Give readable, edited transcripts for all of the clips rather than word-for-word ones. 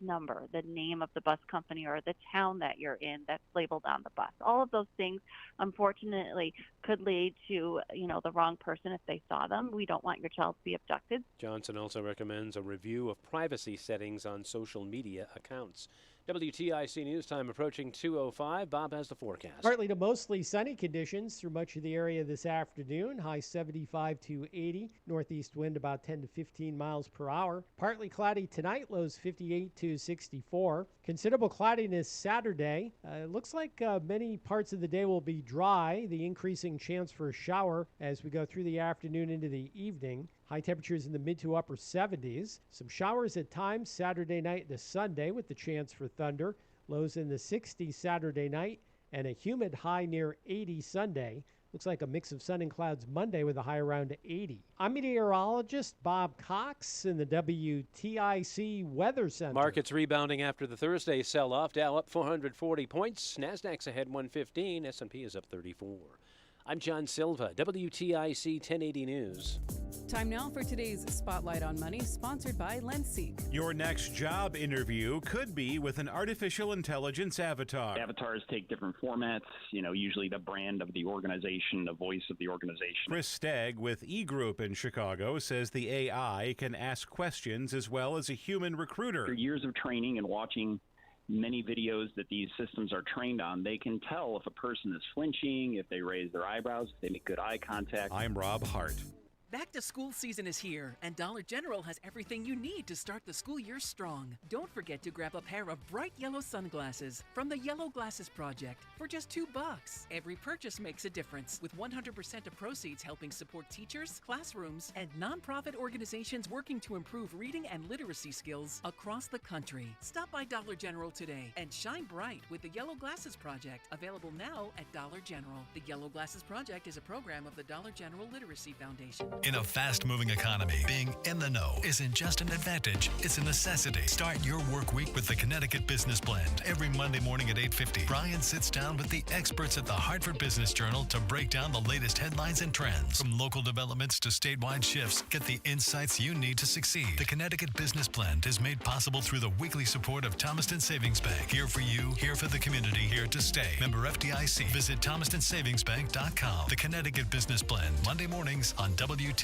number, the name of the bus company, or the town that you're in that's labeled on the bus. All of those things, unfortunately, could lead to, the wrong person if they saw them. We don't want your child to be abducted. Johnson also recommends a review of privacy settings on social media accounts. WTIC News Time approaching 2:05. Bob has the forecast. Partly to mostly sunny conditions through much of the area this afternoon. High 75 to 80. Northeast wind about 10 to 15 miles per hour. Partly cloudy tonight. Lows 58 to 64. Considerable cloudiness Saturday. It looks like many parts of the day will be dry. The increasing chance for a shower as we go through the afternoon into the evening. High temperatures in the mid to upper 70s. Some showers at times Saturday night to Sunday with the chance for thunder. Lows in the 60s Saturday night and a humid high near 80 Sunday. Looks like a mix of sun and clouds Monday with a high around 80. I'm meteorologist Bob Cox in the WTIC Weather Center. Markets rebounding after the Thursday sell-off. Dow up 440 points. Nasdaq's ahead 115. S&P is up 34. I'm John Silva, WTIC 1080 News. Time now for today's Spotlight on Money, sponsored by Lindsey. Your next job interview could be with an artificial intelligence avatar. Avatars take different formats, usually the brand of the organization, the voice of the organization. Chris Stagg with E-Group in Chicago says the AI can ask questions as well as a human recruiter. After years of training and watching many videos that these systems are trained on, they can tell if a person is flinching, if they raise their eyebrows, if they make good eye contact. I'm Rob Hart. Back to school season is here, and Dollar General has everything you need to start the school year strong. Don't forget to grab a pair of bright yellow sunglasses from the Yellow Glasses Project for just $2. Every purchase makes a difference, with 100% of proceeds helping support teachers, classrooms, and nonprofit organizations working to improve reading and literacy skills across the country. Stop by Dollar General today and shine bright with the Yellow Glasses Project, available now at Dollar General. The Yellow Glasses Project is a program of the Dollar General Literacy Foundation. In a fast-moving economy, being in the know isn't just an advantage, it's a necessity. Start your work week with the Connecticut Business Blend. Every Monday morning at 8:50, Brian sits down with the experts at the Hartford Business Journal to break down the latest headlines and trends. From local developments to statewide shifts, get the insights you need to succeed. The Connecticut Business Blend is made possible through the weekly support of Thomaston Savings Bank. Here for you, here for the community, here to stay. Member FDIC. Visit ThomastonSavingsBank.com. The Connecticut Business Blend, Monday mornings on WTIC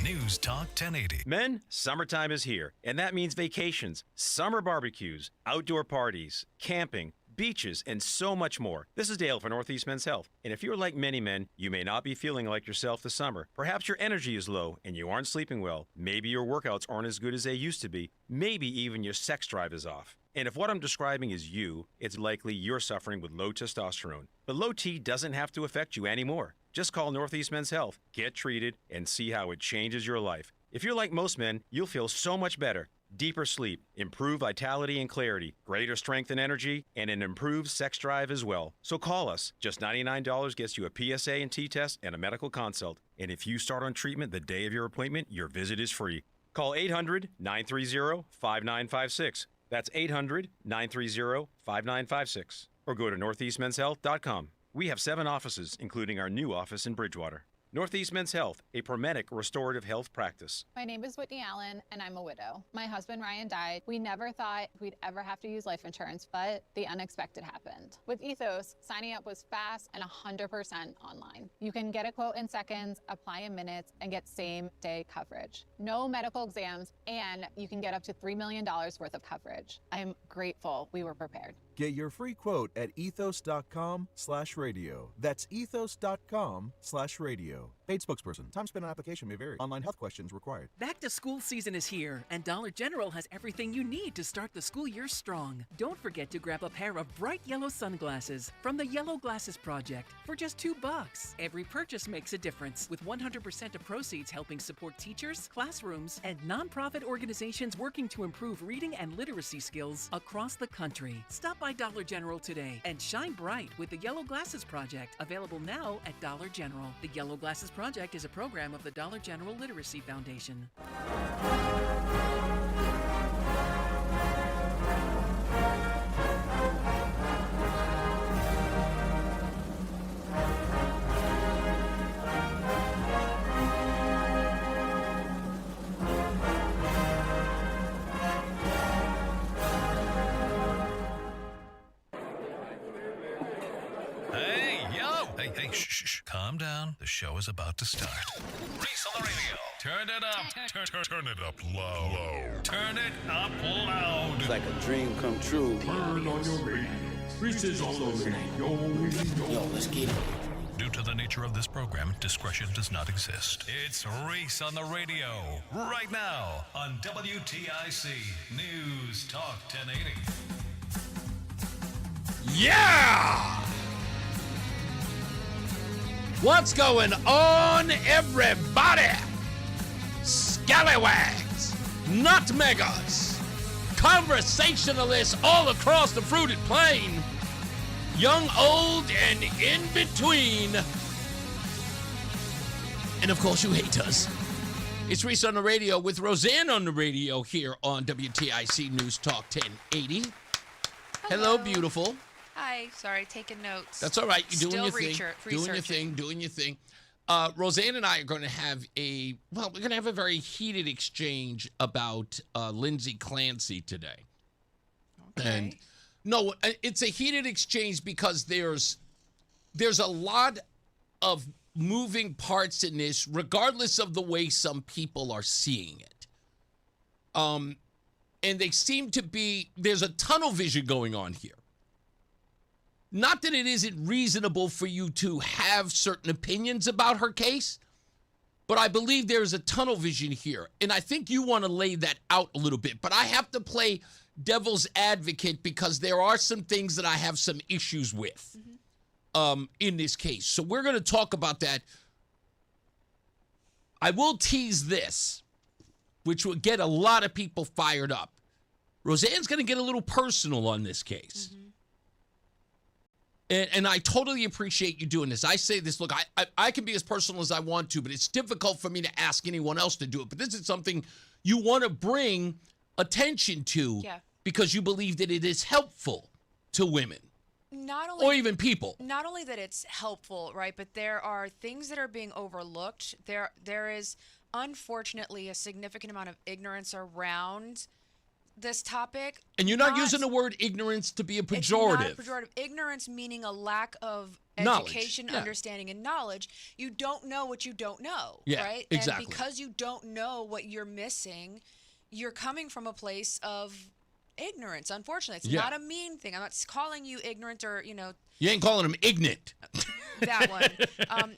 News Talk 1080. Men, summertime is here, and that means vacations, summer barbecues, outdoor parties, camping, beaches, and so much more. This is Dale for Northeast Men's Health, and if you're like many men, you may not be feeling like yourself this summer. Perhaps your energy is low and you aren't sleeping well. Maybe your workouts aren't as good as they used to be. Maybe even your sex drive is off. And if what I'm describing is you, it's likely you're suffering with low testosterone. But low T doesn't have to affect you anymore. Just call Northeast Men's Health, get treated, and see how it changes your life. If you're like most men, you'll feel so much better. Deeper sleep, improved vitality and clarity, greater strength and energy, and an improved sex drive as well. So call us. Just $99 gets you a PSA and T test and a medical consult. And if you start on treatment the day of your appointment, your visit is free. Call 800-930-5956. That's 800-930-5956. Or go to northeastmenshealth.com. We have 7 offices, including our new office in Bridgewater. Northeast Men's Health, a Prometic restorative health practice. My name is Whitney Allen, and I'm a widow. My husband, Ryan, died. We never thought we'd ever have to use life insurance, but the unexpected happened. With Ethos, signing up was fast and 100% online. You can get a quote in seconds, apply in minutes, and get same-day coverage. No medical exams, and you can get up to $3 million worth of coverage. I am grateful we were prepared. Get your free quote at ethos.com/radio. That's ethos.com/radio. Paid spokesperson. Time spent on application may vary. Online health questions required. Back to school season is here, and Dollar General has everything you need to start the school year strong. Don't forget to grab a pair of bright yellow sunglasses from the Yellow Glasses Project for just $2. Every purchase makes a difference, with 100% of proceeds helping support teachers, classrooms, and nonprofit organizations working to improve reading and literacy skills across the country. Stop by Dollar General today and shine bright with the Yellow Glasses Project, available now at Dollar General. The Yellow Glasses Project is a program of the Dollar General Literacy Foundation. Hey, shh. Calm down. The show is about to start. Reese on the radio. Turn it up. Turn it up low. Turn it up loud. It's like a dream come true. Turn on your radio. Reese is all over. Yo, let's get it. Due to the nature of this program, discretion does not exist. It's Reese on the radio, right now on WTIC News Talk 1080. Yeah! What's going on, everybody? Scallywags, nutmeggers, conversationalists all across the fruited plain, young, old, and in between. And of course, you hate us. It's Reese on the radio with Rozan on the radio here on WTIC News Talk 1080. Hello, beautiful. Hi. Sorry, taking notes. That's all right. You're doing your Still doing your thing. Rozan and I are going to have we're going to have a very heated exchange about Lindsey Clancy today. Okay. And no, it's a heated exchange because there's a lot of moving parts in this, regardless of the way some people are seeing it. And they seem to be, there's a tunnel vision going on here. Not that it isn't reasonable for you to have certain opinions about her case, but I believe there's a tunnel vision here. And I think you want to lay that out a little bit. But I have to play devil's advocate because there are some things that I have some issues with in this case. So we're going to talk about that. I will tease this, which will get a lot of people fired up. Rozan's going to get a little personal on this case. And I totally appreciate you doing this. I say this, look, I can be as personal as I want to, but it's difficult for me to ask anyone else to do it. But this is something you want to bring attention to because you believe that it is helpful to women. Or even people. Not only that it's helpful, right, but there are things that are being overlooked. There is, unfortunately, a significant amount of ignorance around this topic. And you're not using the word ignorance to be a pejorative. It's not a pejorative. Ignorance meaning a lack of knowledge, education, understanding, and knowledge. You don't know what you don't know, right? Exactly. And because you don't know what you're missing, you're coming from a place of ignorance, unfortunately. It's not a mean thing. I'm not calling you ignorant or, You ain't calling him ignorant. That one.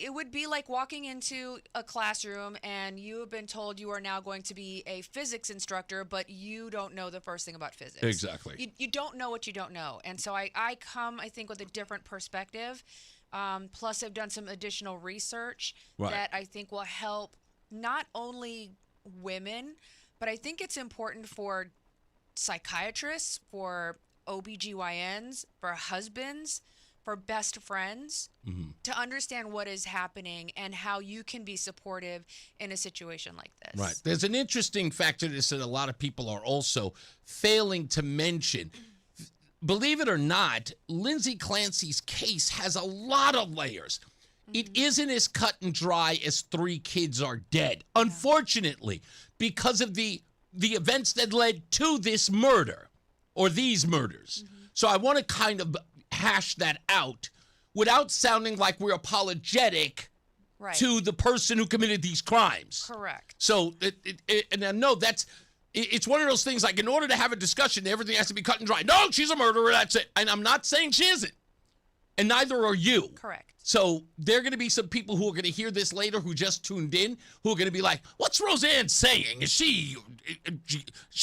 It would be like walking into a classroom and you have been told you are now going to be a physics instructor, but you don't know the first thing about physics. Exactly. You don't know what you don't know. And so I come, I think, with a different perspective. Plus, I've done some additional research that I think will help not only women, but I think it's important for psychiatrists, for OBGYNs, for husbands, for best friends to understand what is happening and how you can be supportive in a situation like this. Right. There's an interesting factor to this that a lot of people are also failing to mention. Believe it or not, Lindsey Clancy's case has a lot of layers. It isn't as cut and dry as 3 kids are dead, unfortunately, because of the events that led to this murder or these murders. So I want to kind of hash that out without sounding like we're apologetic to the person who committed these crimes. Correct. So, and I know it's one of those things like in order to have a discussion, everything has to be cut and dry. No, she's a murderer, that's it. And I'm not saying she isn't. And neither are you. Correct. So there are going to be some people who are going to hear this later who just tuned in who are going to be like, what's Rozan saying? Is she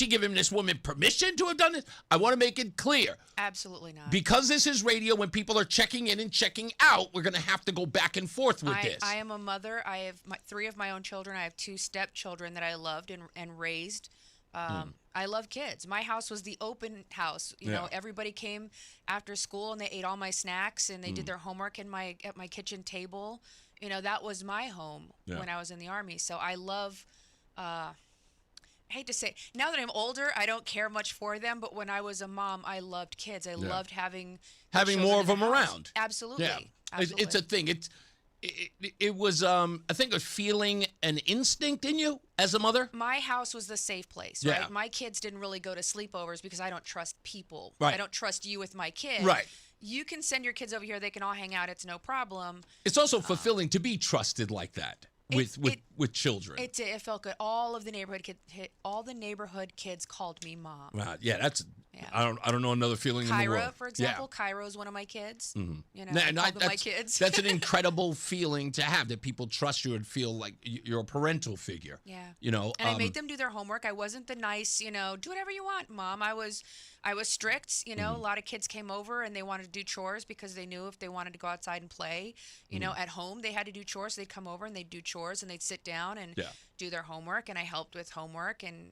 giving this woman permission to have done this? I want to make it clear. Absolutely not. Because this is radio, when people are checking in and checking out, we're going to have to go back and forth with this. I am a mother. I have 3 of my own children. I have 2 stepchildren that I loved and raised. I love kids. My house was the open house. You know, everybody came after school and they ate all my snacks and they did their homework at my kitchen table. You know, that was my home when I was in the Army. So I love, I hate to say, now that I'm older, I don't care much for them. But when I was a mom, I loved kids. I loved having more of them around. Absolutely. Yeah. Absolutely. It's a thing. it was, I think, a feeling, an instinct in you as a mother? My house was the safe place, Yeah. right? My kids didn't really go to sleepovers because I don't trust people. Right. I don't trust you with my kid. Right. You can send your kids over here. They can all hang out. It's no problem. It's also fulfilling to be trusted like that with children. It felt good. All the neighborhood kids called me mom. Wow. Yeah, that's. Yeah. I don't know another feeling in the world. Kyra, for example. Yeah. Kyra's one of my kids. Mm-hmm. You know, I call them my kids. That's an incredible feeling to have, that people trust you and feel like you're a parental figure. Yeah. You know. And I made them do their homework. I wasn't the nice, do whatever you want, Mom. I was strict. A lot of kids came over and they wanted to do chores because they knew if they wanted to go outside and play, at home they had to do chores. So they'd come over and they'd do chores and they'd sit down and do their homework, and I helped with homework. And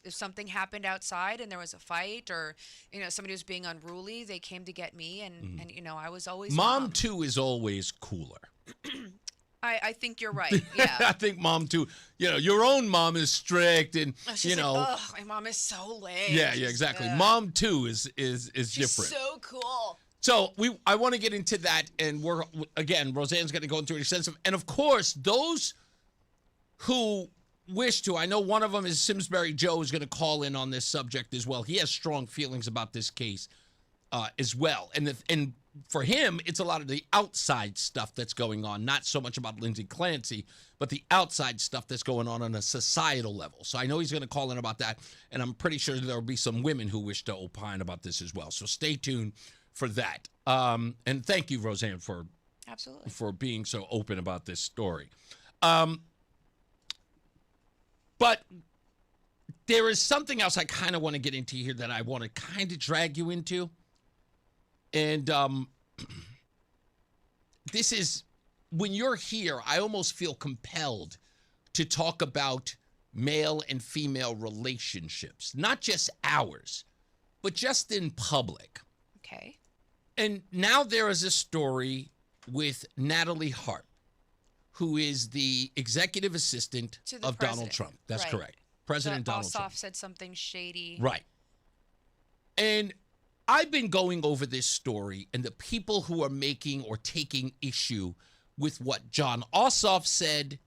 if something happened outside and there was a fight, or somebody was being unruly, they came to get me, and I was always Mom too is always cooler. I think you're right. Yeah. I think Mom too. Your own mom is strict, and she's like, oh, my mom is so lame. Yeah, exactly. Mom too is She's different. So cool. So I want to get into that, and Rozan's going to go into it extensive, and of course those who wish to. I know one of them is Simsbury Joe, is going to call in on this subject as well. He has strong feelings about this case as well, and for him, it's a lot of the outside stuff that's going on, not so much about Lindsey Clancy, but the outside stuff that's going on a societal level. So I know he's going to call in about that, and I'm pretty sure there will be some women who wish to opine about this as well. So stay tuned for that. And thank you, Rozan, for being so open about this story. But there is something else I kind of want to get into here that I want to kind of drag you into. And this is, when you're here, I almost feel compelled to talk about male and female relationships, not just ours, but just in public. Okay. And now there is a story with Natalie Harp, who is the executive assistant of Donald Trump. That's correct. President Donald Trump. Ossoff said something shady. Right. And I've been going over this story and the people who are making or taking issue with what John Ossoff said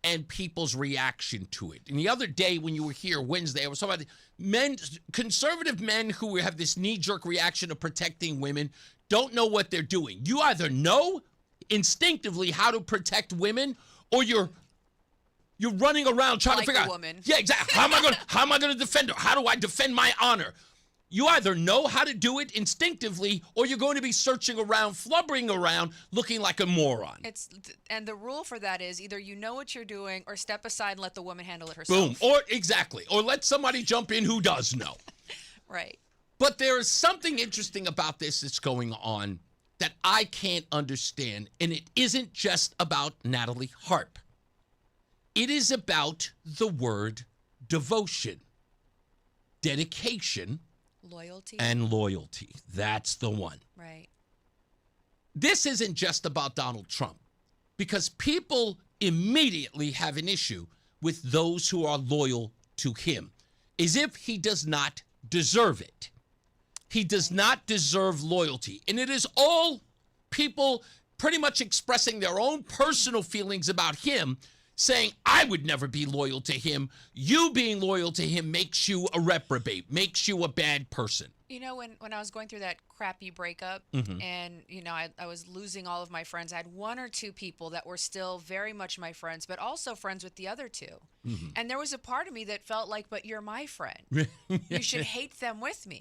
and people's reaction to it. And the other day when you were here Wednesday, I was talking about conservative men who have this knee-jerk reaction of protecting women don't know what they're doing. You either know instinctively how to protect women, or you're running around trying to figure out. Woman. Yeah, exactly. How am I going to defend her? How do I defend my honor? You either know how to do it instinctively, or you're going to be searching around, flubbering around, looking like a moron. And the rule for that is either you know what you're doing, or step aside and let the woman handle it herself. Boom. Or let somebody jump in who does know. Right. But there is something interesting about this that's going on that I can't understand, and it isn't just about Natalie Harp. It is about the word devotion, dedication, loyalty. And loyalty. That's the one. Right. This isn't just about Donald Trump, because people immediately have an issue with those who are loyal to him, as if he does not deserve it. He does not deserve loyalty. And it is all people pretty much expressing their own personal feelings about him, saying, I would never be loyal to him. You being loyal to him makes you a reprobate, makes you a bad person. When I was going through that crappy breakup, and, I was losing all of my friends, I had one or two people that were still very much my friends, but also friends with the other two. Mm-hmm. And there was a part of me that felt like, but you're my friend. You should hate them with me.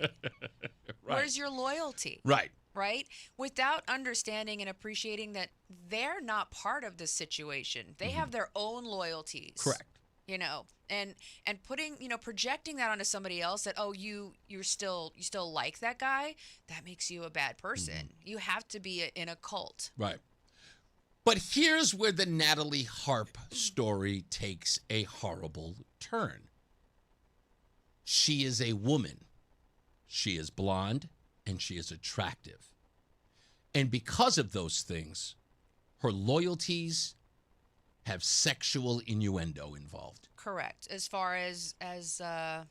Right. Where's your loyalty? Right. Right? Without understanding and appreciating that they're not part of this situation. They have their own loyalties. Correct. And putting, projecting that onto somebody else, that, oh, you still like that guy, that makes you a bad person. You have to be in a cult. Right. But here's where the Natalie Harp story takes a horrible turn. She is a woman. She is blonde, and she is attractive. And because of those things, her loyalties have sexual innuendo involved. Correct. As far as the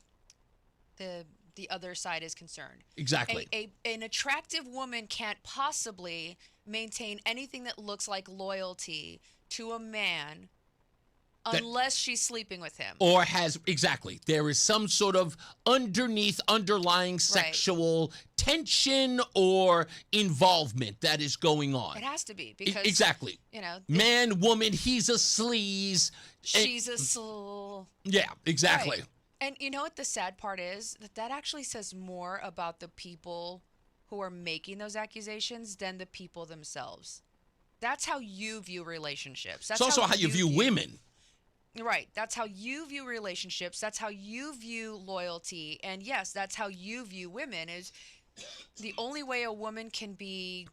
the other side is concerned. Exactly. An attractive woman can't possibly maintain anything that looks like loyalty to a man unless she's sleeping with him. Or there is some sort of underlying sexual tension or involvement that is going on. It has to be because exactly. Man, woman, he's a sleaze. She's a sl. Yeah, exactly. Right. And you know what the sad part is? That actually says more about the people who are making those accusations than the people themselves. That's how you view relationships. That's it's also how you view women. Right. That's how you view relationships. That's how you view loyalty. And yes, that's how you view women. Is the only way a woman can be,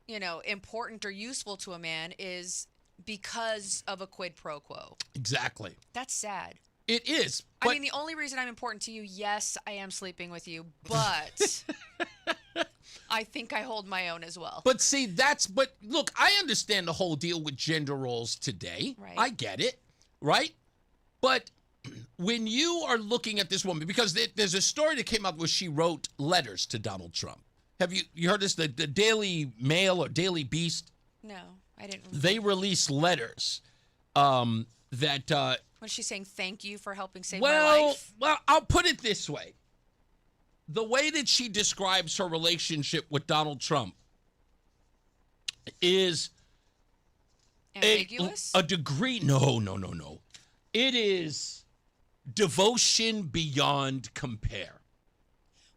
important or useful to a man is because of a quid pro quo. Exactly. That's sad. It is. I mean, the only reason I'm important to you, yes, I am sleeping with you, but I think I hold my own as well. But look, I understand the whole deal with gender roles today. Right. I get it. Right? But when you are looking at this woman, because there's a story that came out where she wrote letters to Donald Trump. Have you heard this? The Daily Mail or Daily Beast? No, I didn't. They released letters that... Was she saying thank you for helping save my life? Well, I'll put it this way. The way that she describes her relationship with Donald Trump is... ambiguous? A degree. No. It is devotion beyond compare.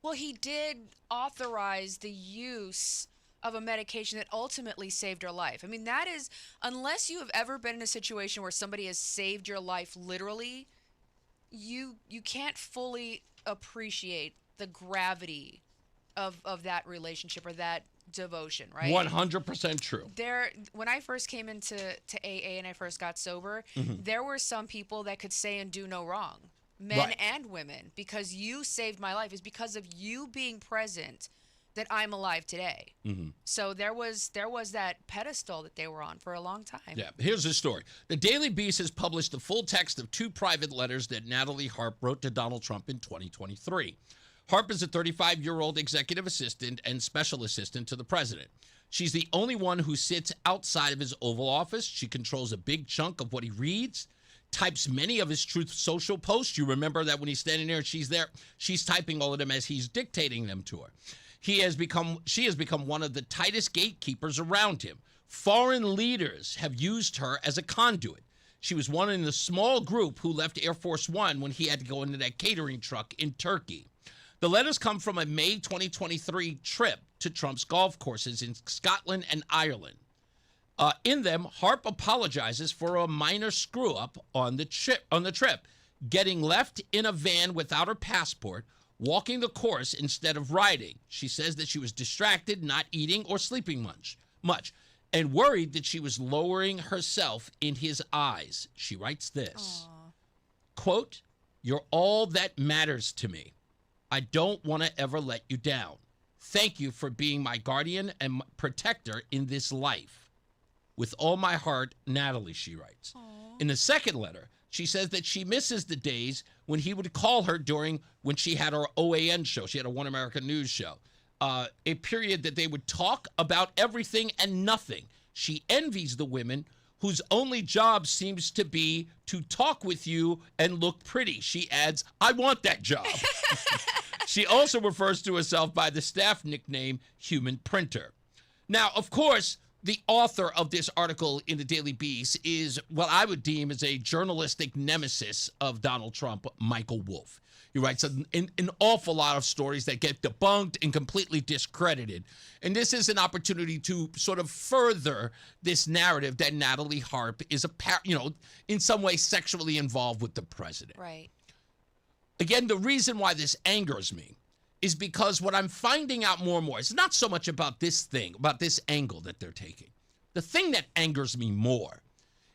Well, he did authorize the use of a medication that ultimately saved her life. I mean, that is, unless you have ever been in a situation where somebody has saved your life literally, you can't fully appreciate the gravity of that relationship or that devotion, right? 100% true. When I first came into AA and I first got sober, there were some people that could say and do no wrong, men and women, because you saved my life. It's because of you being present that I'm alive today. So there was that pedestal that they were on for a long time. Yeah, here's the story. The Daily Beast has published the full text of 2 private letters that Natalie Harp wrote to Donald Trump in 2023. Harp is a 35-year-old executive assistant and special assistant to the president. She's the only one who sits outside of his Oval Office. She controls a big chunk of what he reads, types many of his Truth Social posts. You remember that when he's standing there and she's there, she's typing all of them as he's dictating them to her. She has become one of the tightest gatekeepers around him. Foreign leaders have used her as a conduit. She was one in the small group who left Air Force One when he had to go into that catering truck in Turkey. The letters come from a May 2023 trip to Trump's golf courses in Scotland and Ireland. In them, Harp apologizes for a minor screw-up on the trip, getting left in a van without her passport, walking the course instead of riding. She says that she was distracted, not eating or sleeping much, and worried that she was lowering herself in his eyes. She writes this, quote, "You're all that matters to me. I don't want to ever let you down. Thank you for being my guardian and protector in this life. With all my heart, Natalie," she writes. Aww. In the second letter, she says that she misses the days when he would call her when she had her OAN show. She had a One American News show. A period that they would talk about everything and nothing. She envies the women whose only job seems to be to talk with you and look pretty. She adds, "I want that job." She also refers to herself by the staff nickname Human Printer. Now, of course, the author of this article in the Daily Beast is what I would deem as a journalistic nemesis of Donald Trump, Michael Wolff. He writes an awful lot of stories that get debunked and completely discredited. And this is an opportunity to sort of further this narrative that Natalie Harp is, in some way sexually involved with the president. Right. Again, the reason why this angers me is because what I'm finding out more and more is not so much about this angle that they're taking. The thing that angers me more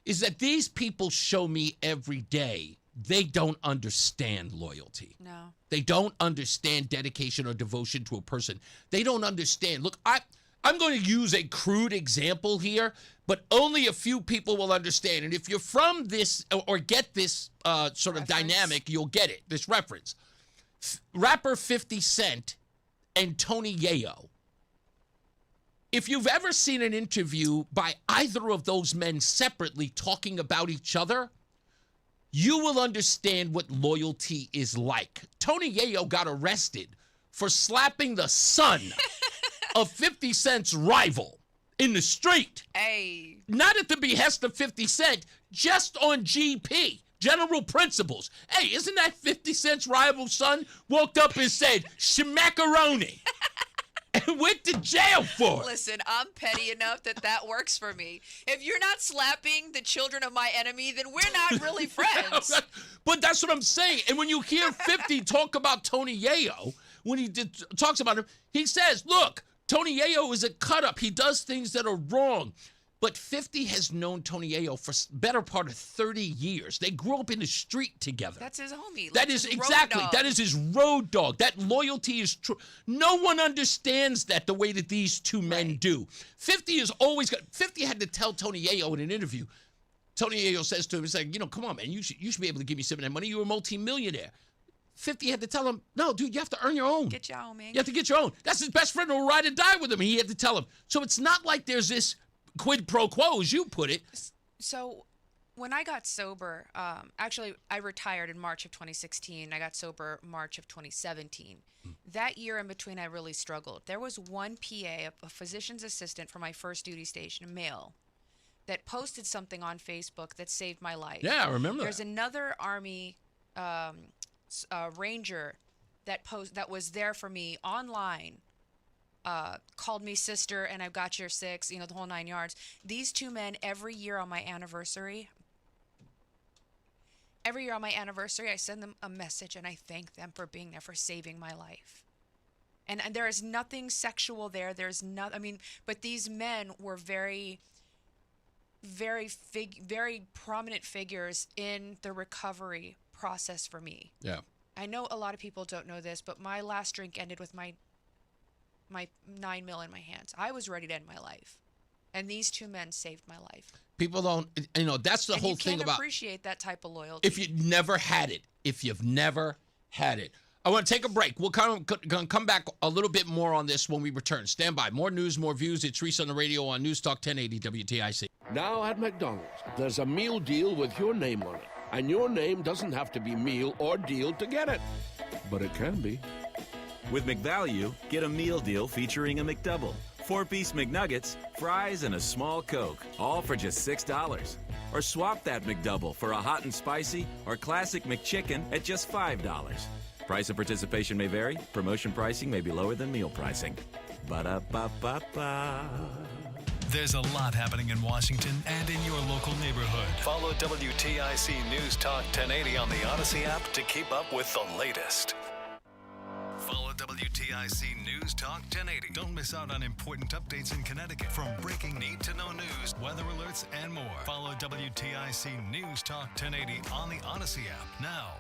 is that these people show me every day they don't understand loyalty. No. They don't understand dedication or devotion to a person. They don't understand. Look, I'm going to use a crude example here, but only a few people will understand. And if you're from this or get this sort of dynamic, you'll get it, this reference. rapper 50 Cent and Tony Yayo. If you've ever seen an interview by either of those men separately talking about each other, you will understand what loyalty is like. Tony Yayo got arrested for slapping the son of 50 Cent's rival in the street. Hey. Not at the behest of 50 Cent, just on GP, general principles. Hey, isn't that 50 Cent's rival son walked up and said, "Schmackaroni," and went to jail for it? Listen, I'm petty enough that works for me. If you're not slapping the children of my enemy, then we're not really friends. But that's what I'm saying. And when you hear 50 talk about Tony Yayo, when he talks about him, he says, look, Tony Yayo is a cut-up. He does things that are wrong. But 50 has known Tony Yayo for better part of 30 years. They grew up in the street together. That's his homie. That is exactly. That is his road dog. That loyalty is true. No one understands that the way that these two men do. 50 is always got. 50 had to tell Tony Yayo in an interview. Tony Yayo says to him, he's like, come on, man, you should be able to give me some of that money. You're a multimillionaire. 50 had to tell him, no, dude, you have to earn your own. Get your own, man. You have to get your own. That's his best friend who will ride or die with him. He had to tell him. So it's not like there's this quid pro quo, as you put it. So when I got sober, actually, I retired in March of 2016. I got sober March of 2017. That year in between, I really struggled. There was one PA, a physician's assistant for my first duty station, a male, that posted something on Facebook that saved my life. Yeah, I remember There's another Army Ranger that was there for me online, called me sister, and I've got your six, the whole 9 yards. These two men, every year on my anniversary, I send them a message and I thank them for being there, for saving my life. And there is nothing sexual there. There's not. But these men were very, very very prominent figures in the recovery process for me. Yeah. I know a lot of people don't know this, but my last drink ended with my 9 mil in my hands. I was ready to end my life, and these two men saved my life. People don't, that's the whole thing about. You can't appreciate that type of loyalty. If you've never had it. I want to take a break. We'll come back a little bit more on this when we return. Stand by. More news, more views. It's Reese on the radio on NewsTalk 1080 WTIC. Now at McDonald's, there's a meal deal with your name on it. And your name doesn't have to be meal or deal to get it. But it can be. With McValue, get a meal deal featuring a McDouble, 4-piece McNuggets, fries, and a small Coke, all for just $6. Or swap that McDouble for a hot and spicy or classic McChicken at just $5. Price of participation may vary. Promotion pricing may be lower than meal pricing. Ba-da-ba-ba-ba. There's a lot happening in Washington and in your local neighborhood. Follow WTIC News Talk 1080 on the Odyssey app to keep up with the latest. Follow WTIC News Talk 1080. Don't miss out on important updates in Connecticut, from breaking need-to-know news, weather alerts, and more. Follow WTIC News Talk 1080 on the Odyssey app now.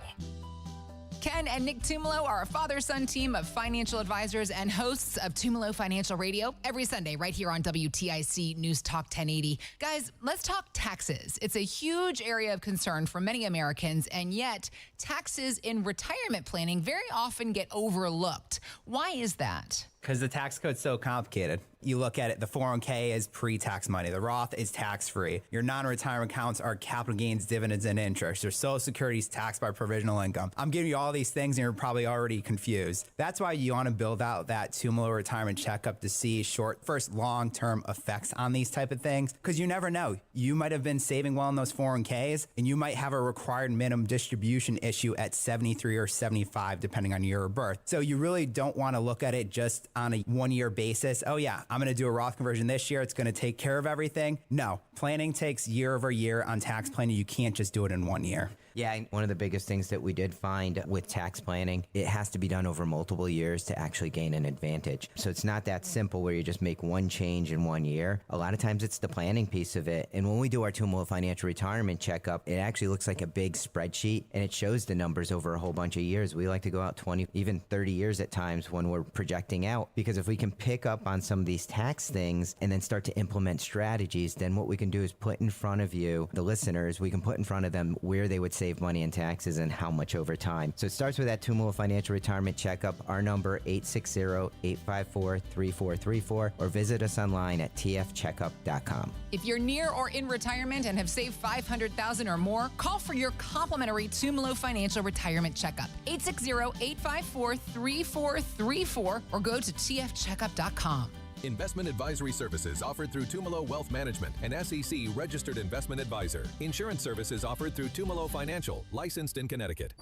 Ken and Nick Tumalo are a father-son team of financial advisors and hosts of Tumalo Financial Radio every Sunday right here on WTIC News Talk 1080. Guys, let's talk taxes. It's a huge area of concern for many Americans, and yet taxes in retirement planning very often get overlooked. Why is that? Because the tax code's so complicated. You look at it, the 401k is pre-tax money. The Roth is tax-free. Your non-retirement accounts are capital gains, dividends, and interest. Your Social Security is taxed by provisional income. I'm giving you all these things and you're probably already confused. That's why you want to build out that Tumalo retirement checkup to see first long-term effects on these type of things. Because you never know. You might have been saving well in those 401ks and you might have a required minimum distribution issue at 73 or 75, depending on year of birth. So you really don't want to look at it just on a one-year basis. Oh yeah, I'm going to do a Roth conversion this year. It's going to take care of everything. No, planning takes year over year on tax planning. You can't just do it in 1 year. Yeah, one of the biggest things that we did find with tax planning, it has to be done over multiple years to actually gain an advantage. So it's not that simple where you just make one change in 1 year. A lot of times it's the planning piece of it. And when we do our Tumalo Financial Retirement Checkup, it actually looks like a big spreadsheet and it shows the numbers over a whole bunch of years. We like to go out 20, even 30 years at times when we're projecting out, because if we can pick up on some of these tax things and then start to implement strategies, then what we can do is put in front of you, the listeners, we can put in front of them where they would save money in taxes and how much over time. So it starts with that Tumalo Financial Retirement Checkup. Our number, 860-854-3434, or visit us online at tfcheckup.com. If you're near or in retirement and have saved $500,000 or more, call for your complimentary Tumalo Financial Retirement Checkup. 860-854-3434, or go to tfcheckup.com. Investment advisory services offered through Tumalo Wealth Management, an SEC-registered investment advisor. Insurance services offered through Tumalo Financial, licensed in Connecticut.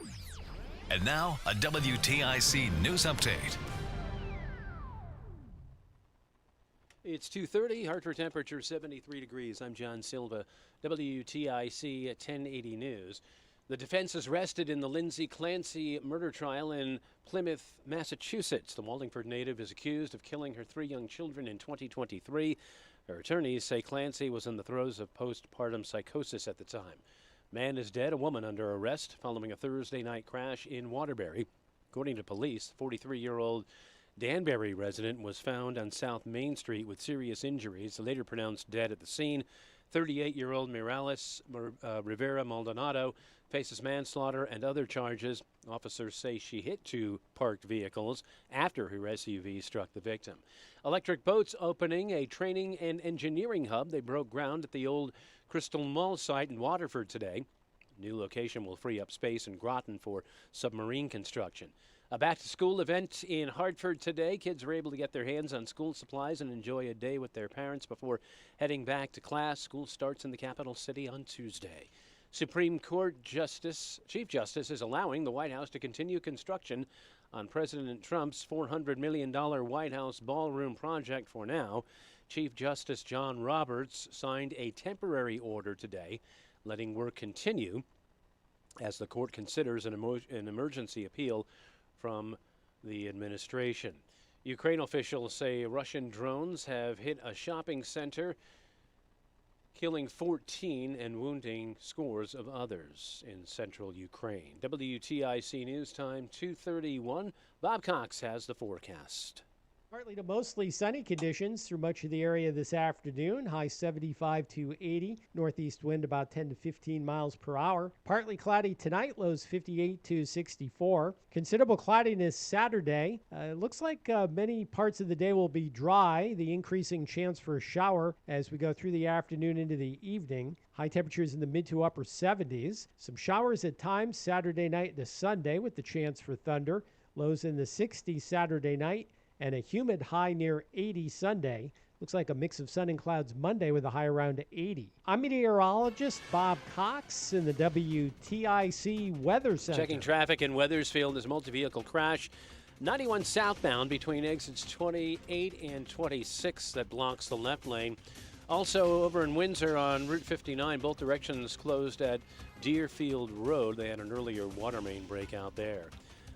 And now, a WTIC news update. It's 2:30, Hartford temperature 73 degrees. I'm John Silva, WTIC 1080 News. The defense is rested in the Lindsey Clancy murder trial in Plymouth, Massachusetts. The Wallingford native is accused of killing her 3 young children in 2023. Her attorneys say Clancy was in the throes of postpartum psychosis at the time. Man is dead, a woman under arrest following a Thursday night crash in Waterbury. According to police, 43-year-old Danbury resident was found on South Main Street with serious injuries, later pronounced dead at the scene. 38-year-old Morales Rivera Maldonado faces manslaughter and other charges. Officers say she hit 2 parked vehicles after her SUV struck the victim. Electric Boats opening a training and engineering hub. They broke ground at the old Crystal Mall site in Waterford today. New location will free up space in Groton for submarine construction. A back-to-school event in Hartford today. Kids were able to get their hands on school supplies and enjoy a day with their parents before heading back to class. School starts in the capital city on Tuesday. Supreme Court Chief Justice is allowing the White House to continue construction on President Trump's $400 million White House ballroom project for now. Chief Justice John Roberts signed a temporary order today, letting work continue as the court considers an emergency appeal from the administration. Ukraine officials say Russian drones have hit a shopping center, killing 14 and wounding scores of others in central Ukraine. WTIC News Time 2:31. Bob Cox has the forecast. Partly to mostly sunny conditions through much of the area this afternoon. High 75 to 80. Northeast wind about 10 to 15 miles per hour. Partly cloudy tonight. Lows 58 to 64. Considerable cloudiness Saturday. Looks like many parts of the day will be dry. The increasing chance for a shower as we go through the afternoon into the evening. High temperatures in the mid to upper 70s. Some showers at times Saturday night to Sunday with the chance for thunder. Lows in the 60s Saturday night. And a humid high near 80 Sunday. Looks like a mix of sun and clouds Monday with a high around 80. I'm meteorologist Bob Cox in the WTIC Weather Center. Checking traffic in Wethersfield, there's a multi-vehicle crash. 91 southbound between exits 28 and 26 that blocks the left lane. Also over in Windsor on Route 59, both directions closed at Deerfield Road. They had an earlier water main break out there.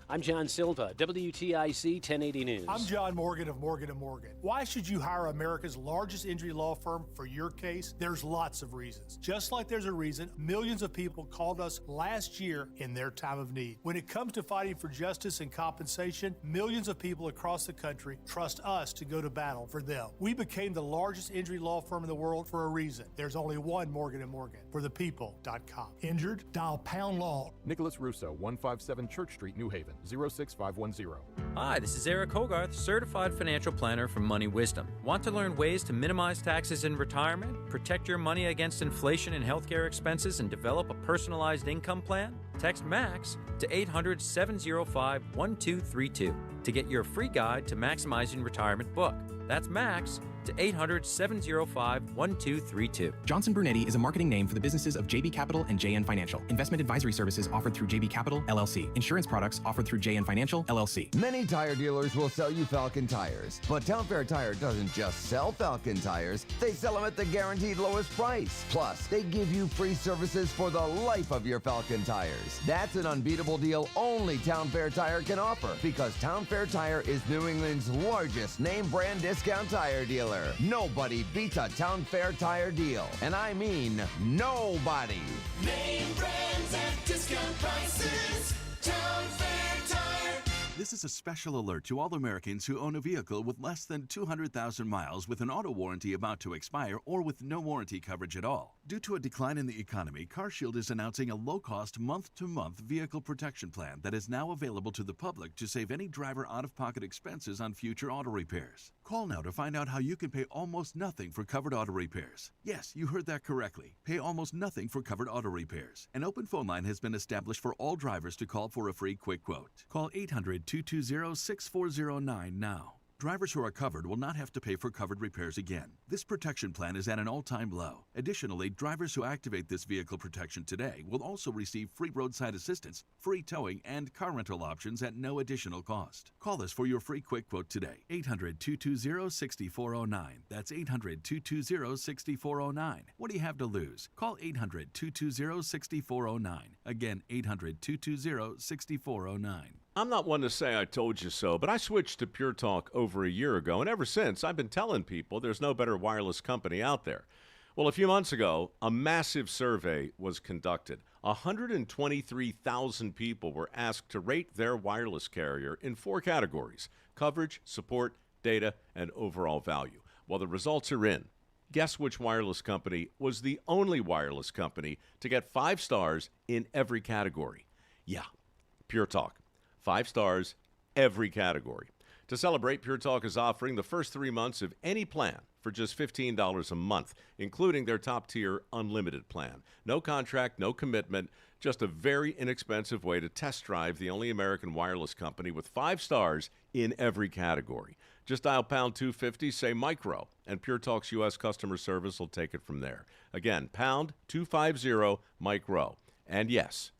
I'm John Silva, WTIC 1080 News. I'm John Morgan of Morgan & Morgan. Why should you hire America's largest injury law firm for your case? There's lots of reasons. Just like there's a reason millions of people called us last year in their time of need. When it comes to fighting for justice and compensation, millions of people across the country trust us to go to battle for them. We became the largest injury law firm in the world for a reason. There's only one Morgan & Morgan, forthepeople.com. Injured? Dial pound law. Nicholas Russo, 157 Church Street, New Haven, 06510. Hi, this is Eric Hogarth, Certified Financial Planner from Money Wisdom. Want to learn ways to minimize taxes in retirement, protect your money against inflation and healthcare expenses, and develop a personalized income plan? Text MAX to 800-705-1232 to get your free guide to maximizing retirement book. That's MAX to 800-705-1232. Johnson Brunetti is a marketing name for the businesses of JB Capital and JN Financial. Investment advisory services offered through JB Capital, LLC. Insurance products offered through JN Financial, LLC. Many tire dealers will sell you Falcon tires, but Town Fair Tire doesn't just sell Falcon tires, they sell them at the guaranteed lowest price. Plus, they give you free services for the life of your Falcon tires. That's an unbeatable deal only Town Fair Tire can offer, because Town Fair Tire is New England's largest name brand discount tire dealer. Nobody beats a Town Fair Tire deal. And I mean nobody. Name brands at discount prices. Town Fair Tire. This is a special alert to all Americans who own a vehicle with less than 200,000 miles with an auto warranty about to expire or with no warranty coverage at all. Due to a decline in the economy, CarShield is announcing a low-cost month-to-month vehicle protection plan that is now available to the public to save any driver out-of-pocket expenses on future auto repairs. Call now to find out how you can pay almost nothing for covered auto repairs. Yes, you heard that correctly. Pay almost nothing for covered auto repairs. An open phone line has been established for all drivers to call for a free quick quote. Call 800-220-6409 now. Drivers who are covered will not have to pay for covered repairs again. This protection plan is at an all-time low. Additionally, drivers who activate this vehicle protection today will also receive free roadside assistance, free towing, and car rental options at no additional cost. Call us for your free quick quote today. 800-220-6409. That's 800-220-6409. What do you have to lose? Call 800-220-6409. Again, 800-220-6409. I'm not one to say I told you so, but I switched to Pure Talk over a year ago, and ever since, I've been telling people there's no better wireless company out there. Well, a few months ago, a massive survey was conducted. 123,000 people were asked to rate their wireless carrier in 4 categories: coverage, support, data, and overall value. Well, the results are in. Guess which wireless company was the only wireless company to get 5 stars in every category? Yeah, Pure Talk. 5 stars, every category. To celebrate, Pure Talk is offering the first 3 months of any plan for just $15 a month, including their top-tier unlimited plan. No contract, no commitment, just a very inexpensive way to test drive the only American wireless company with 5 stars in every category. Just dial pound 250, say micro, and Pure Talk's U.S. customer service will take it from there. Again, pound 250 micro. And yes,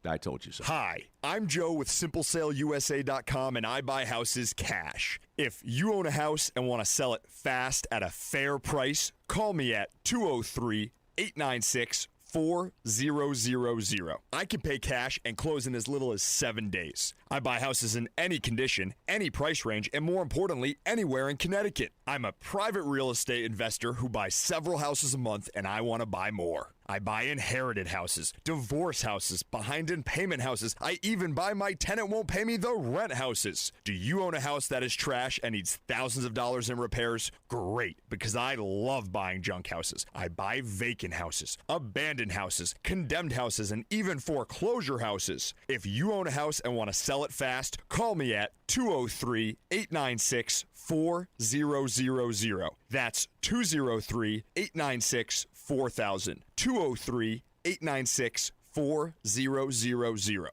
I told you so. Hi, I'm Joe with SimpleSaleUSA.com, and I buy houses cash. If you own a house and want to sell it fast at a fair price, call me at 203-896-4000. I can pay cash and close in as little as 7 days. I buy houses in any condition, any price range, and more importantly, anywhere in Connecticut. I'm a private real estate investor who buys several houses a month, and I want to buy more. I buy inherited houses, divorce houses, behind in payment houses. I even buy my tenant won't pay me the rent houses. Do you own a house that is trash and needs thousands of dollars in repairs? Great, because I love buying junk houses. I buy vacant houses, abandoned houses, condemned houses, and even foreclosure houses. If you own a house and want to sell it fast, call me at 203-896-4000. That's 203-896-4000. 203-896-4000.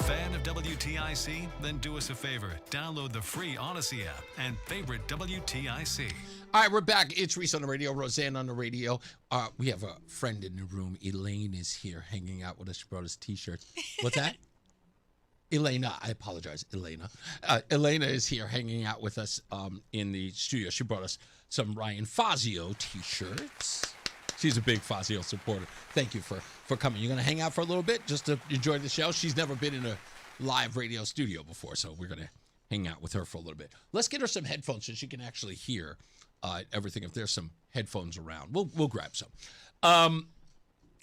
Fan of WTIC? Then do us a favor. Download the free Odyssey app and favorite WTIC. All right, we're back. It's Reese on the radio, Rozan on the radio. We have a friend in the room. Elaine is here hanging out with us. She brought us T-shirts. What's that? Elena, I apologize, Elena. Elena is here hanging out with us in the studio. She brought us some Ryan Fazio T-shirts. She's a big Fazio supporter. Thank you for coming. You're going to hang out for a little bit just to enjoy the show? She's never been in a live radio studio before, so we're going to hang out with her for a little bit. Let's get her some headphones so she can actually hear everything. If there's some headphones around, we'll grab some.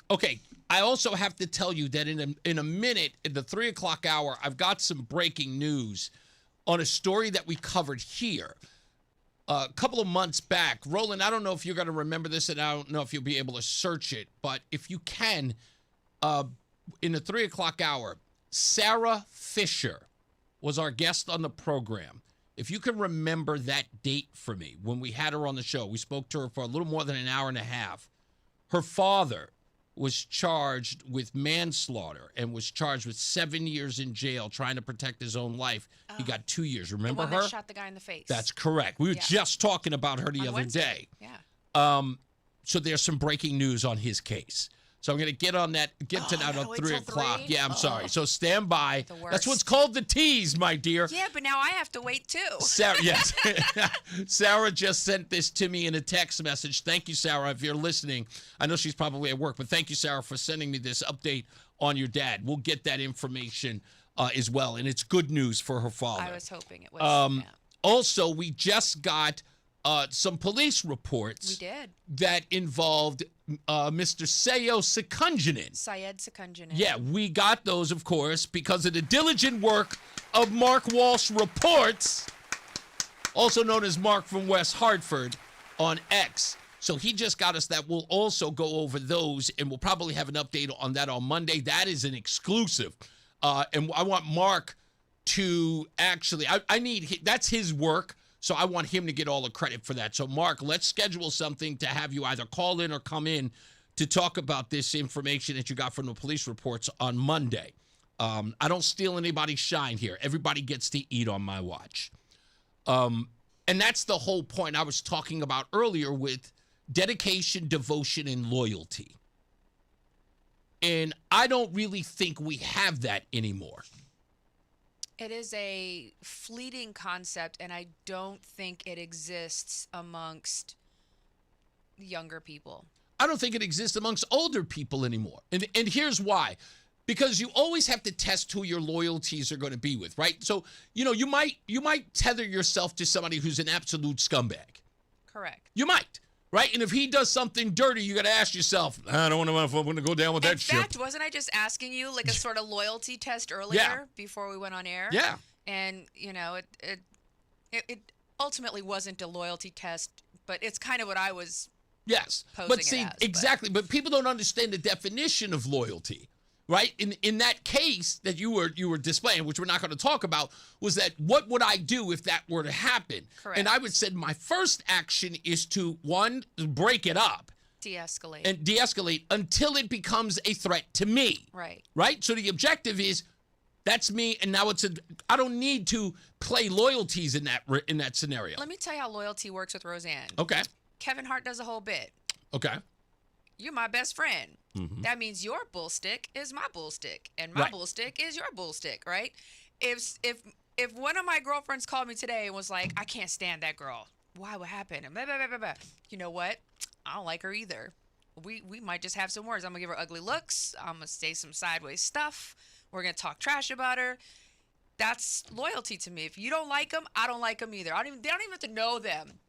Okay, I also have to tell you that in a minute, in the 3 o'clock hour, I've got some breaking news on a story that we covered here a couple of months back. Roland, I don't know if you're going to remember this, and I don't know if you'll be able to search it, but if you can, in the 3 o'clock hour, Sarah Fisher was our guest on the program. If you can remember that date for me, when we had her on the show, we spoke to her for a little more than an hour and a half. Her father was charged with manslaughter and was charged with 7 years in jail trying to protect his own life. He got 2 years. Remember the one her? That shot the guy in the face. That's correct. We were just talking about her the On other Wednesday. day. Yeah. So there's some breaking news on his case. So I'm going to get to that at 3 o'clock. Yeah, I'm sorry. So stand by. That's what's called the tease, my dear. Yeah, but now I have to wait too. Sarah, yes. Sarah just sent this to me in a text message. Thank you, Sarah, if you're listening. I know she's probably at work, but thank you, Sarah, for sending me this update on your dad. We'll get that information as well, and it's good news for her father. I was hoping it was. Also, we just got some police reports. We did. That involved Mr. Seyo Sekunjanen. Syed Sekunjanen. Yeah, we got those, of course, because of the diligent work of Mark Walsh Reports, also known as Mark from West Hartford on X. So he just got us that. We'll also go over those, and we'll probably have an update on that on Monday. That is an exclusive. And I want Mark to actually, that's his work, so I want him to get all the credit for that. So, Mark, let's schedule something to have you either call in or come in to talk about this information that you got from the police reports on Monday. I don't steal anybody's shine here. Everybody gets to eat on my watch. And that's the whole point I was talking about earlier with dedication, devotion, and loyalty. And I don't really think we have that anymore. It is a fleeting concept, and I don't think it exists amongst younger people. I don't think it exists amongst older people anymore. And here's why. Because you always have to test who your loyalties are going to be with, right? So, you might tether yourself to somebody who's an absolute scumbag. Correct. You might, right? And if he does something dirty, you got to ask yourself, I don't know if I'm going to go down with that shit. In fact, wasn't I just asking you like a sort of loyalty test earlier before we went on air? Yeah. And, it ultimately wasn't a loyalty test, but it's kind of what I was posing but see, it as, exactly. But people don't understand the definition of loyalty. Right? In that case that you were displaying, which we're not going to talk about, was that what would I do if that were to happen? Correct. And I would say my first action is to, one, break it up. De-escalate. And de-escalate until it becomes a threat to me. Right. Right? So the objective is, that's me, and now I don't need to play loyalties in that scenario. Let me tell you how loyalty works with Rozan. Okay. Kevin Hart does a whole bit. Okay. You're my best friend. Mm-hmm. That means your bull stick is my bull stick, and my bull stick is your bull stick, right? If one of my girlfriends called me today and was like, I can't stand that girl. Why? What happened? And blah, blah, blah, blah, blah. You know what? I don't like her either. We might just have some words. I'm going to give her ugly looks. I'm going to say some sideways stuff. We're going to talk trash about her. That's loyalty to me. If you don't like them, I don't like them either. They don't even have to know them.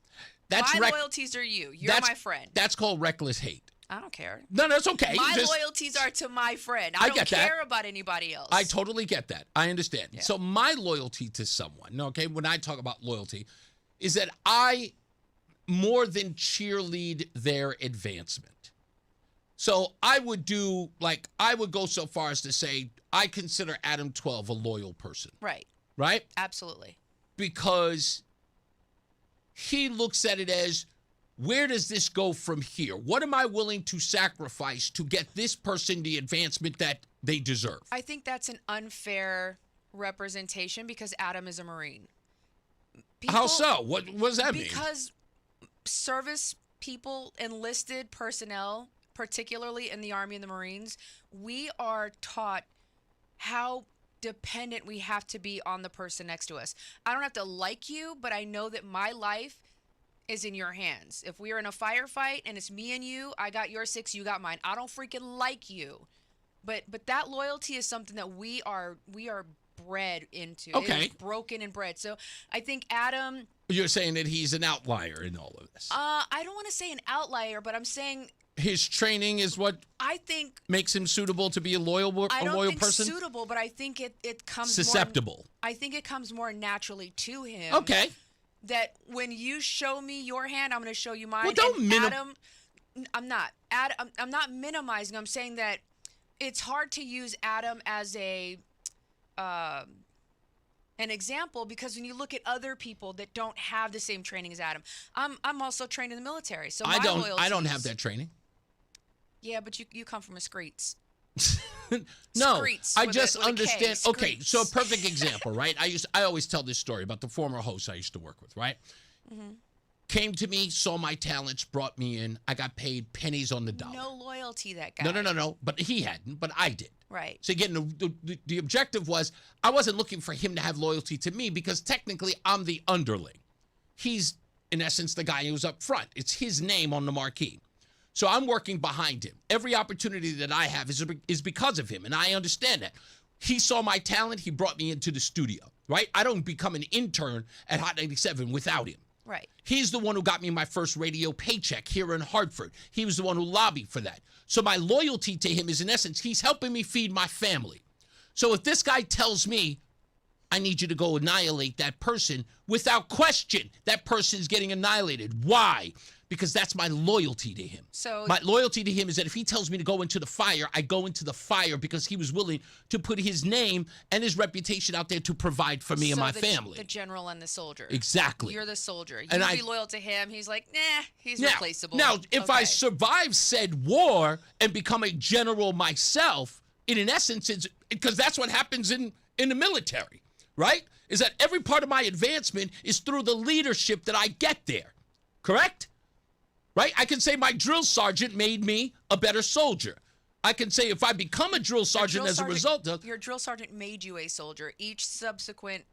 My loyalties are you. You're my friend. That's called reckless hate. I don't care. No, that's okay. My loyalties are to my friend. I don't care about anybody else. I totally get that. I understand. Yeah. So my loyalty to someone, okay, when I talk about loyalty, is that I more than cheerlead their advancement. So I would go so far as to say I consider Adam 12 a loyal person. Right. Right? Absolutely. Because he looks at it as, where does this go from here? What am I willing to sacrifice to get this person the advancement that they deserve? I think that's an unfair representation because Adam is a Marine. How so? What does that mean? Because service people, enlisted personnel, particularly in the Army and the Marines, we are taught how dependent we have to be on the person next to us. I don't have to like you, but I know that my life is in your hands. If we are in a firefight and it's me and you, I got your 6, you got mine. I don't freaking like you. But that loyalty is something that we are bred into. Okay. It's broken and bred. So I think Adam... You're saying that he's an outlier in all of this. I don't want to say an outlier, but I'm saying... His training is what I think makes him suitable to be a loyal person? I don't think suitable, but I think it comes susceptible. I think it comes more naturally to him. Okay. That when you show me your hand, I'm going to show you mine. Well, don't Adam, I'm not. I'm not minimizing. I'm saying that it's hard to use Adam as an example because when you look at other people that don't have the same training as Adam, I'm also trained in the military, so I don't have that training. Yeah, but you come from a Screets. No, Screets I just with a understand. K, Okay, Screets. so a perfect example, right? I always tell this story about the former host I used to work with, right? Mm-hmm. Came to me, saw my talents, brought me in. I got paid pennies on the dollar. No loyalty, that guy. No. But he hadn't, but I did. Right. So again, the objective was I wasn't looking for him to have loyalty to me because technically I'm the underling. He's, in essence, the guy who's up front. It's his name on the marquee. So I'm working behind him. Every opportunity that I have is because of him, and I understand that. He saw my talent. He brought me into the studio, right? I don't become an intern at Hot 97 without him. Right. He's the one who got me my first radio paycheck here in Hartford. He was the one who lobbied for that. So my loyalty to him is, in essence, he's helping me feed my family. So if this guy tells me, I need you to go annihilate that person, without question, that person's getting annihilated. Why? because that's my loyalty to him. So my loyalty to him is that if he tells me to go into the fire, I go into the fire because he was willing to put his name and his reputation out there to provide for me and my family. The general and the soldier. Exactly. You're the soldier. You'd And be loyal to him. He's like, nah, he's now, replaceable. Now, if I survive said war and become a general myself, in essence, it's because that's what happens in the military, right? Is that every part of my advancement is through the leadership that I get there, correct? Right? I can say my drill sergeant made me a better soldier. I can say if I become a drill sergeant as a result of... Your drill sergeant made you a soldier. Each subsequent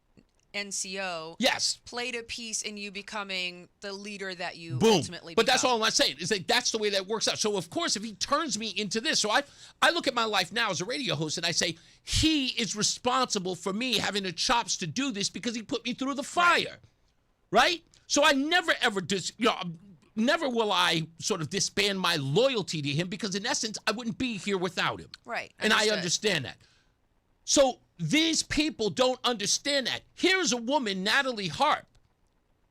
NCO played a piece in you becoming the leader that you ultimately become. But that's all I'm saying, is that that's the way that works out. So, of course, if he turns me into this, so I look at my life now as a radio host and I say, he is responsible for me having the chops to do this because he put me through the fire, right? So I never, ever never will I sort of disband my loyalty to him because, in essence, I wouldn't be here without him. Right. And I understand that. So these people don't understand that. Here's a woman, Natalie Harp.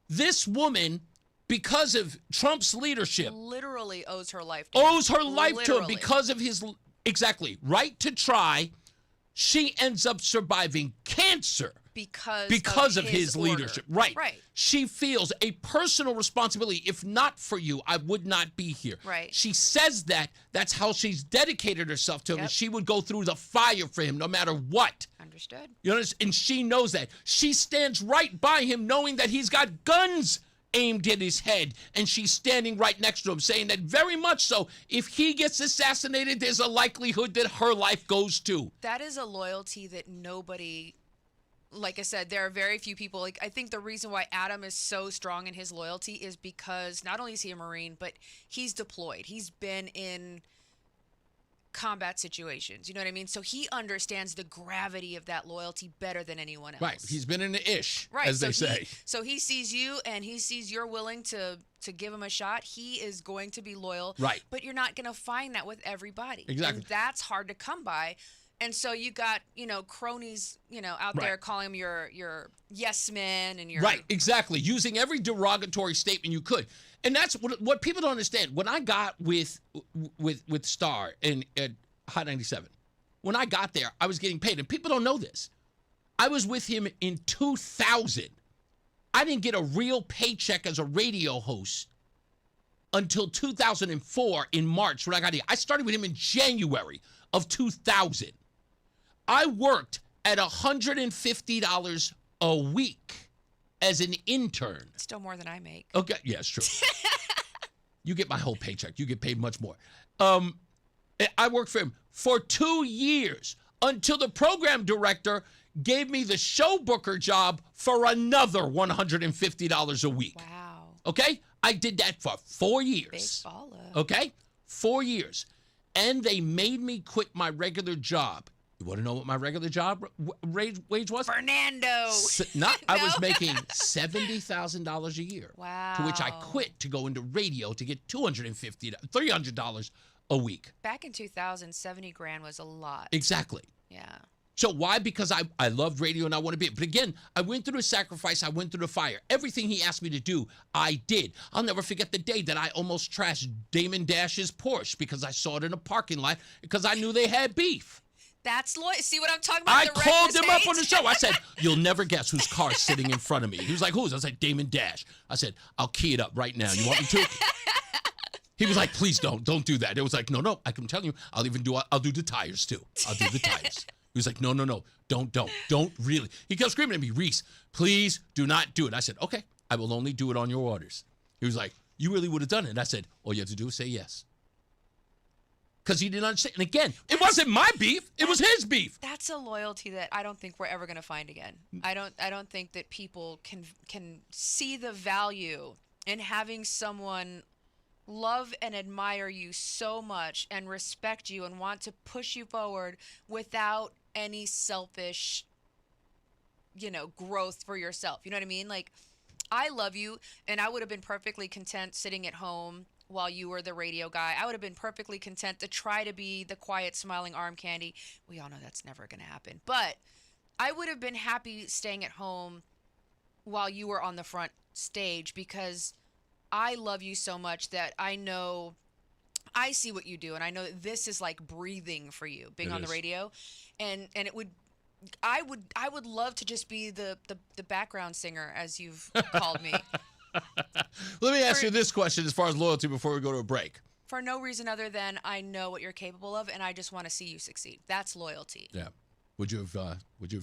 This woman, because of Trump's leadership, literally owes her life to him. Because of his, right to try. She ends up surviving cancer. Because of his leadership. Right. She feels a personal responsibility. If not for you, I would not be here. Right. She says that. That's how she's dedicated herself to him. And she would go through the fire for him no matter what. Understood. You understand? And she knows that. She stands right by him knowing that he's got guns aimed at his head. And she's standing right next to him saying that very much so, if he gets assassinated, there's a likelihood that her life goes too. That is a loyalty that nobody... Like I said, there are very few people. Like, I think the reason why Adam is so strong in his loyalty is because not only is he a Marine, but he's deployed. He's been in combat situations. You know what I mean? So he understands the gravity of that loyalty better than anyone else. Right. He's been in the ish, right. as they say. So he sees you and he sees you're willing to give him a shot. He is going to be loyal. Right. But you're not going to find that with everybody. Exactly. And that's hard to come by. And so you got, cronies, out there calling him your yes men and your... Right, exactly. Using every derogatory statement you could. And that's what people don't understand. When I got with Star at Hot 97, when I got there, I was getting paid. And people don't know this. I was with him in 2000. I didn't get a real paycheck as a radio host until 2004 in March when I got here. I started with him in January of 2000. I worked at $150 a week as an intern. Still more than I make. Okay, yeah, it's true. You get my whole paycheck. You get paid much more. I worked for him for 2 years until the program director gave me the show booker job for another $150 a week. Wow. Okay? I did that for 4 years. Big baller. Okay? 4 years. And they made me quit my regular job. You want to know what my regular job wage was? Fernando. I was making $70,000 a year. Wow. To which I quit to go into radio to get $300 a week. Back in 2000, 70 grand was a lot. Exactly. Yeah. So why? Because I loved radio and I want to be it. But again, I went through the sacrifice. I went through the fire. Everything he asked me to do, I did. I'll never forget the day that I almost trashed Damon Dash's Porsche because I saw it in a parking lot because I knew they had beef. That's loyal. See what I'm talking about? I called him up on the show. I said, you'll never guess whose car's sitting in front of me. He was like, whose? I was like, Damon Dash. I said, I'll key it up right now. You want me to? He was like, please don't do that. It was like, no, I can tell you, I'll do the tires too. I'll do the tires. He was like, no, don't really. He kept screaming at me, Reese, please do not do it. I said, okay, I will only do it on your orders. He was like, you really would have done it. And I said, all you have to do is say yes. Because he didn't understand. And again, it wasn't my beef. It was his beef. That's a loyalty that I don't think we're ever going to find again. I don't think that people can see the value in having someone love and admire you so much and respect you and want to push you forward without any selfish, growth for yourself. You know what I mean? Like, I love you, and I would have been perfectly content sitting at home while you were the radio guy. I would have been perfectly content to try to be the quiet, smiling arm candy. We all know that's never going to happen. But I would have been happy staying at home while you were on the front stage because I love you so much that I know I see what you do, and I know that this is like breathing for you, being on the radio, and I would love to just be the background singer, as you've called me. Let me ask you this question as far as loyalty before we go to a break. For no reason other than I know what you're capable of, and I just want to see you succeed. That's loyalty. Yeah. Would you have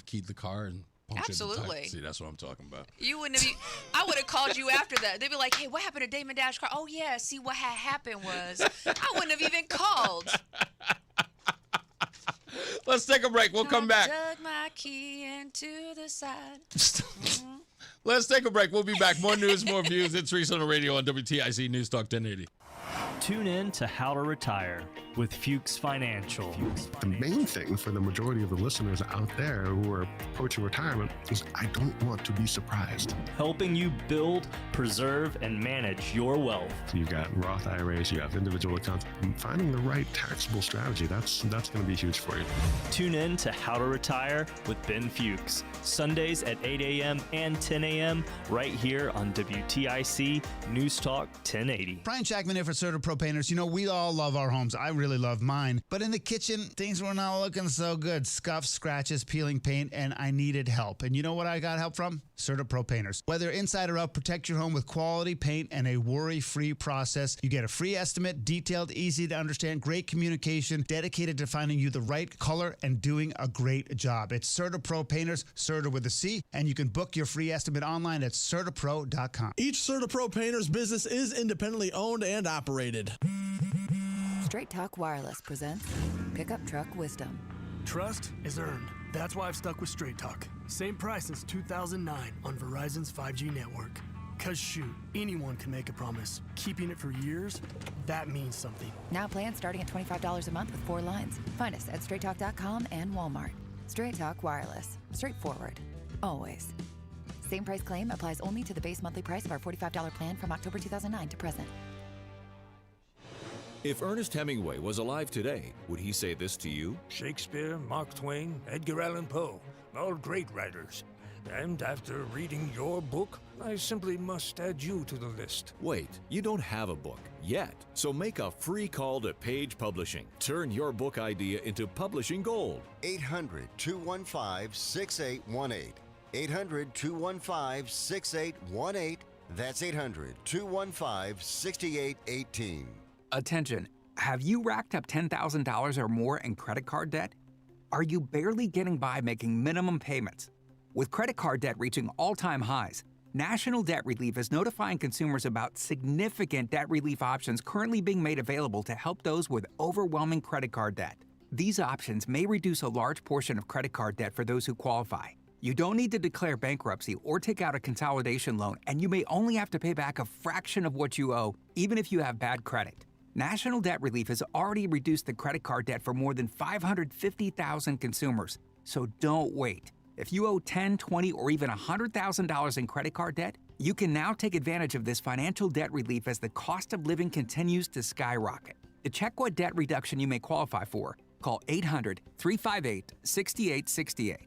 keyed the car and punctured the Absolutely. tire? See, that's what I'm talking about. You wouldn't have. I would have called you after that. They'd be like, "Hey, what happened to Damon Dash car?" Oh yeah. See, what had happened was I wouldn't have even called. Let's take a break. We'll come back. Dug my key into the side. Let's take a break. We'll be back. More news, more views. It's Reese on the radio on WTIC News Talk 1080. Tune in to How to Retire with Fuchs Financial. The main thing for the majority of the listeners out there who are approaching retirement is I don't want to be surprised. Helping you build, preserve, and manage your wealth. So you've got Roth IRAs, you have individual accounts. And finding the right taxable strategy, that's going to be huge for you. Tune in to How to Retire with Ben Fuchs. Sundays at 8 a.m. and 10 a.m. right here on WTIC News Talk 1080. Brian Shackman here for Certa Pro Painters. You know, we all love our homes. I really love mine. But in the kitchen, things were not looking so good. Scuffs, scratches, peeling paint, and I needed help. And you know what I got help from? Certa Pro Painters. Whether inside or out, protect your home with quality paint and a worry-free process. You get a free estimate, detailed, easy to understand, great communication, dedicated to finding you the right color and doing a great job. It's Certa Pro Painters, Certa with a C, and you can book your free estimate online at CertaPro.com. Each Certa Pro Painters business is independently owned and operated. Straight Talk Wireless presents Pickup Truck Wisdom. Trust is earned. That's why I've stuck with Straight Talk. Same price since 2009 on Verizon's 5G network. Cause shoot, anyone can make a promise. Keeping it for years, that means something. Now plans starting at $25 a month with 4 lines. Find us at straighttalk.com and Walmart. Straight Talk Wireless. Straightforward. Always. Same price claim applies only to the base monthly price of our $45 plan from October 2009 to present. If Ernest Hemingway was alive today, would he say this to you? Shakespeare, Mark Twain, Edgar Allan Poe, all great writers. And after reading your book, I simply must add you to the list. Wait, you don't have a book yet. So make a free call to Page Publishing. Turn your book idea into publishing gold. 800-215-6818. 800-215-6818. That's 800-215-6818. Attention, have you racked up $10,000 or more in credit card debt? Are you barely getting by making minimum payments? With credit card debt reaching all-time highs, National Debt Relief is notifying consumers about significant debt relief options currently being made available to help those with overwhelming credit card debt. These options may reduce a large portion of credit card debt for those who qualify. You don't need to declare bankruptcy or take out a consolidation loan, and you may only have to pay back a fraction of what you owe, even if you have bad credit. National Debt Relief has already reduced the credit card debt for more than 550,000 consumers, so don't wait. If you owe $10,000, $20,000, or even $100,000 in credit card debt, you can now take advantage of this financial debt relief as the cost of living continues to skyrocket. To check what debt reduction you may qualify for, call 800-358-6868.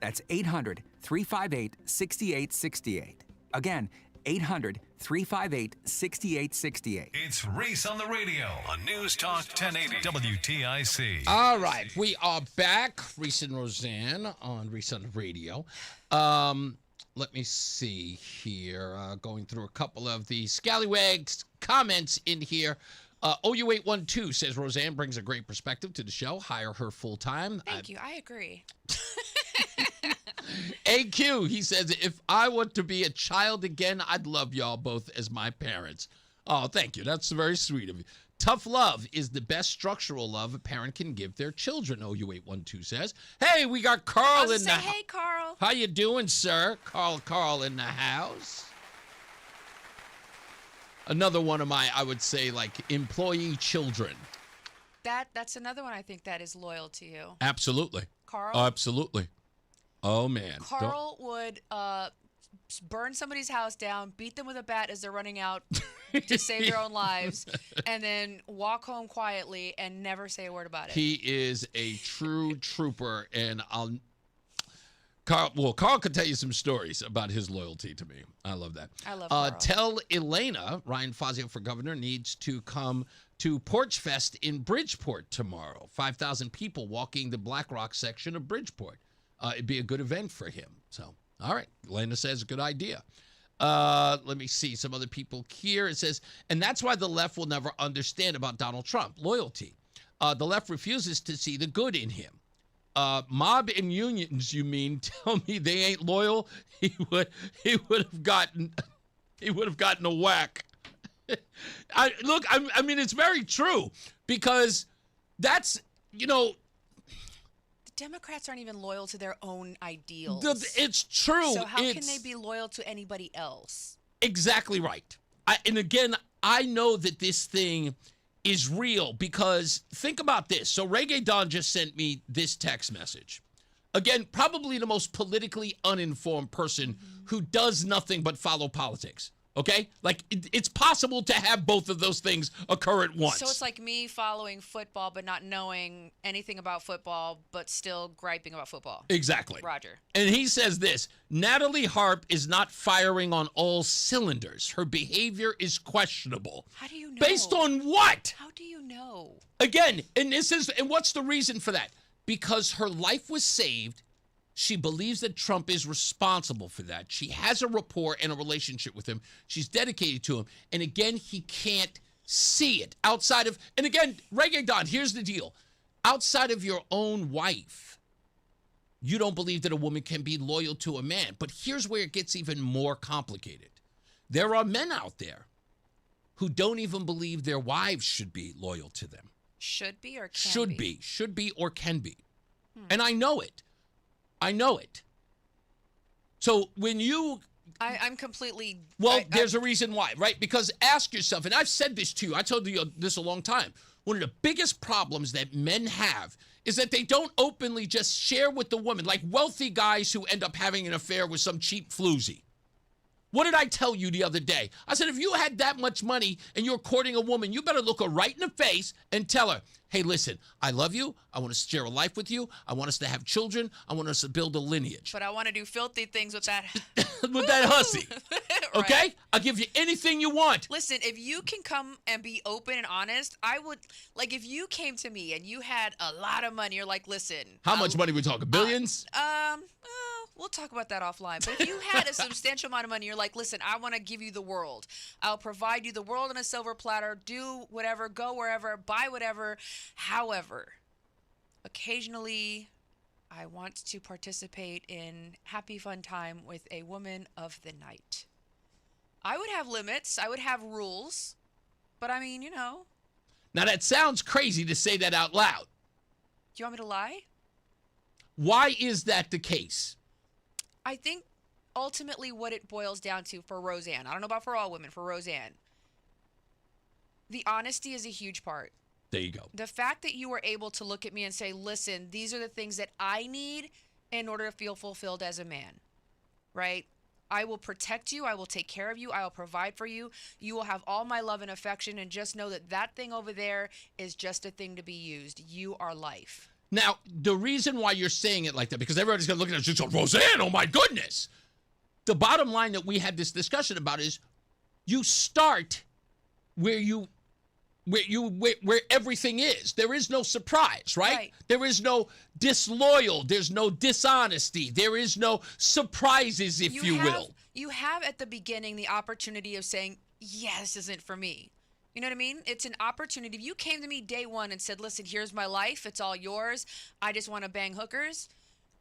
That's 800-358-6868. Again, 800-358-6868. It's Reese on the radio on News Talk 1080 WTIC. All right, we are back. Reese and Rozan on Reese on the radio. Let me see here. Going through a couple of the scallywags comments in here. OU812 says Rozan brings a great perspective to the show. Hire her full time. Thank you. I agree. AQ, he says, if I were to be a child again, I'd love y'all both as my parents. Oh, thank you. That's very sweet of you. Tough love is the best structural love a parent can give their children, OU812 says. Hey, we got Carl in the house. Hey, Carl. How you doing, sir? Carl in the house. Another one of my, I would say, like, employee children. That's another one I think that is loyal to you. Absolutely. Carl? Absolutely. Oh, man. Carl would burn somebody's house down, beat them with a bat as they're running out to save their own lives, and then walk home quietly and never say a word about it. He is a true trooper, and Carl could tell you some stories about his loyalty to me. I love that. I love Carl. Tell Elena Ryan Fazio for governor needs to come to Porch Fest in Bridgeport tomorrow. 5,000 people walking the Black Rock section of Bridgeport. It'd be a good event for him. So, all right. Elena says good idea. Let me see some other people here. It says, and that's why the left will never understand about Donald Trump. Loyalty. The left refuses to see the good in him. Mob and unions, you mean, tell me they ain't loyal? He would have gotten a whack. I mean, it's very true because that's, the Democrats aren't even loyal to their own ideals. It's true. So how can they be loyal to anybody else? Exactly right. And again, I know that this thing is real because think about this. So Reggae Don just sent me this text message. Again, probably the most politically uninformed person who does nothing but follow politics. Okay? Like, it's possible to have both of those things occur at once. So it's like me following football but not knowing anything about football but still griping about football. Exactly. Roger. And he says this, Natalie Harp is not firing on all cylinders. Her behavior is questionable. How do you know? Based on what? How do you know? Again, and what's the reason for that? Because her life was saved. She believes that Trump is responsible for that. She has a rapport and a relationship with him. She's dedicated to him. And again, he can't see it outside of, and again, Reggae Don, here's the deal. Outside of your own wife, you don't believe that a woman can be loyal to a man. But here's where it gets even more complicated. There are men out there who don't even believe their wives should be loyal to them. Should be or can Should be. Should be or can be. And I know it. I know it. So when you... I'm completely... Well, there's a reason why, right? Because ask yourself, and I've said this to you, I told you this a long time. One of the biggest problems that men have is that they don't openly just share with the woman, like wealthy guys who end up having an affair with some cheap floozy. What did I tell you the other day? I said, if you had that much money and you're courting a woman, you better look her right in the face and tell her, hey, listen, I love you. I want to share a life with you. I want us to have children. I want us to build a lineage. But I want to do filthy things with that. With that hussy. Okay? Right. I'll give you anything you want. Listen, if you can come and be open and honest, I would, like, if you came to me and you had a lot of money, you're like, listen. How much money we talking? Billions? We'll talk about that offline. But if you had a substantial amount of money, you're like, listen, I want to give you the world. I'll provide you the world on a silver platter, do whatever, go wherever, buy whatever. However, occasionally I want to participate in happy fun time with a woman of the night. I would have limits. I would have rules. But I mean, Now that sounds crazy to say that out loud. Do you want me to lie? Why is that the case? I think ultimately what it boils down to for Rozan, I don't know about for all women, for Rozan, the honesty is a huge part. There you go. The fact that you were able to look at me and say, listen, these are the things that I need in order to feel fulfilled as a man, right? I will protect you. I will take care of you. I will provide for you. You will have all my love and affection, and just know that that thing over there is just a thing to be used. You are life. Now, the reason why you're saying it like that, because everybody's going to look at us and say, Rozan, oh my goodness. The bottom line that we had this discussion about is you start where everything is. There is no surprise, right? There is no disloyal. There's no dishonesty. There is no surprises, if you will. You have at the beginning the opportunity of saying, yeah, this isn't for me. You know what I mean? It's an opportunity. If you came to me day one and said, listen, here's my life. It's all yours. I just want to bang hookers.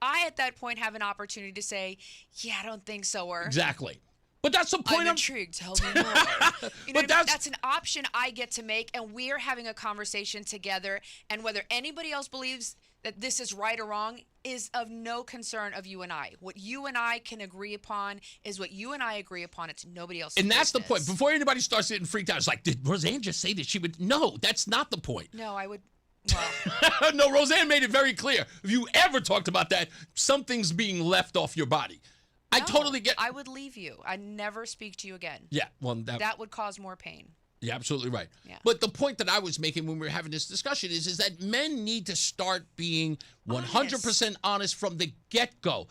I, at that point, have an opportunity to say, yeah, I don't think so. Or exactly. But that's the point. I'm intrigued. Tell me more. But that's an option I get to make, and we're having a conversation together. And whether anybody else believes that this is right or wrong is of no concern of you and I. What you and I can agree upon is what you and I agree upon. It's nobody else's And that's business. the point. Before anybody starts getting freaked out, it's like, did Rozan just say that she would? No, that's not the point. No, I would. No, Rozan made it very clear. If you ever talked about that, something's being left off your body. I totally get. I would leave you. I'd never speak to you again. Yeah, well, that would cause more pain. You're absolutely right. Yeah. But the point that I was making when we were having this discussion is that men need to start being 100% honest from the get-go.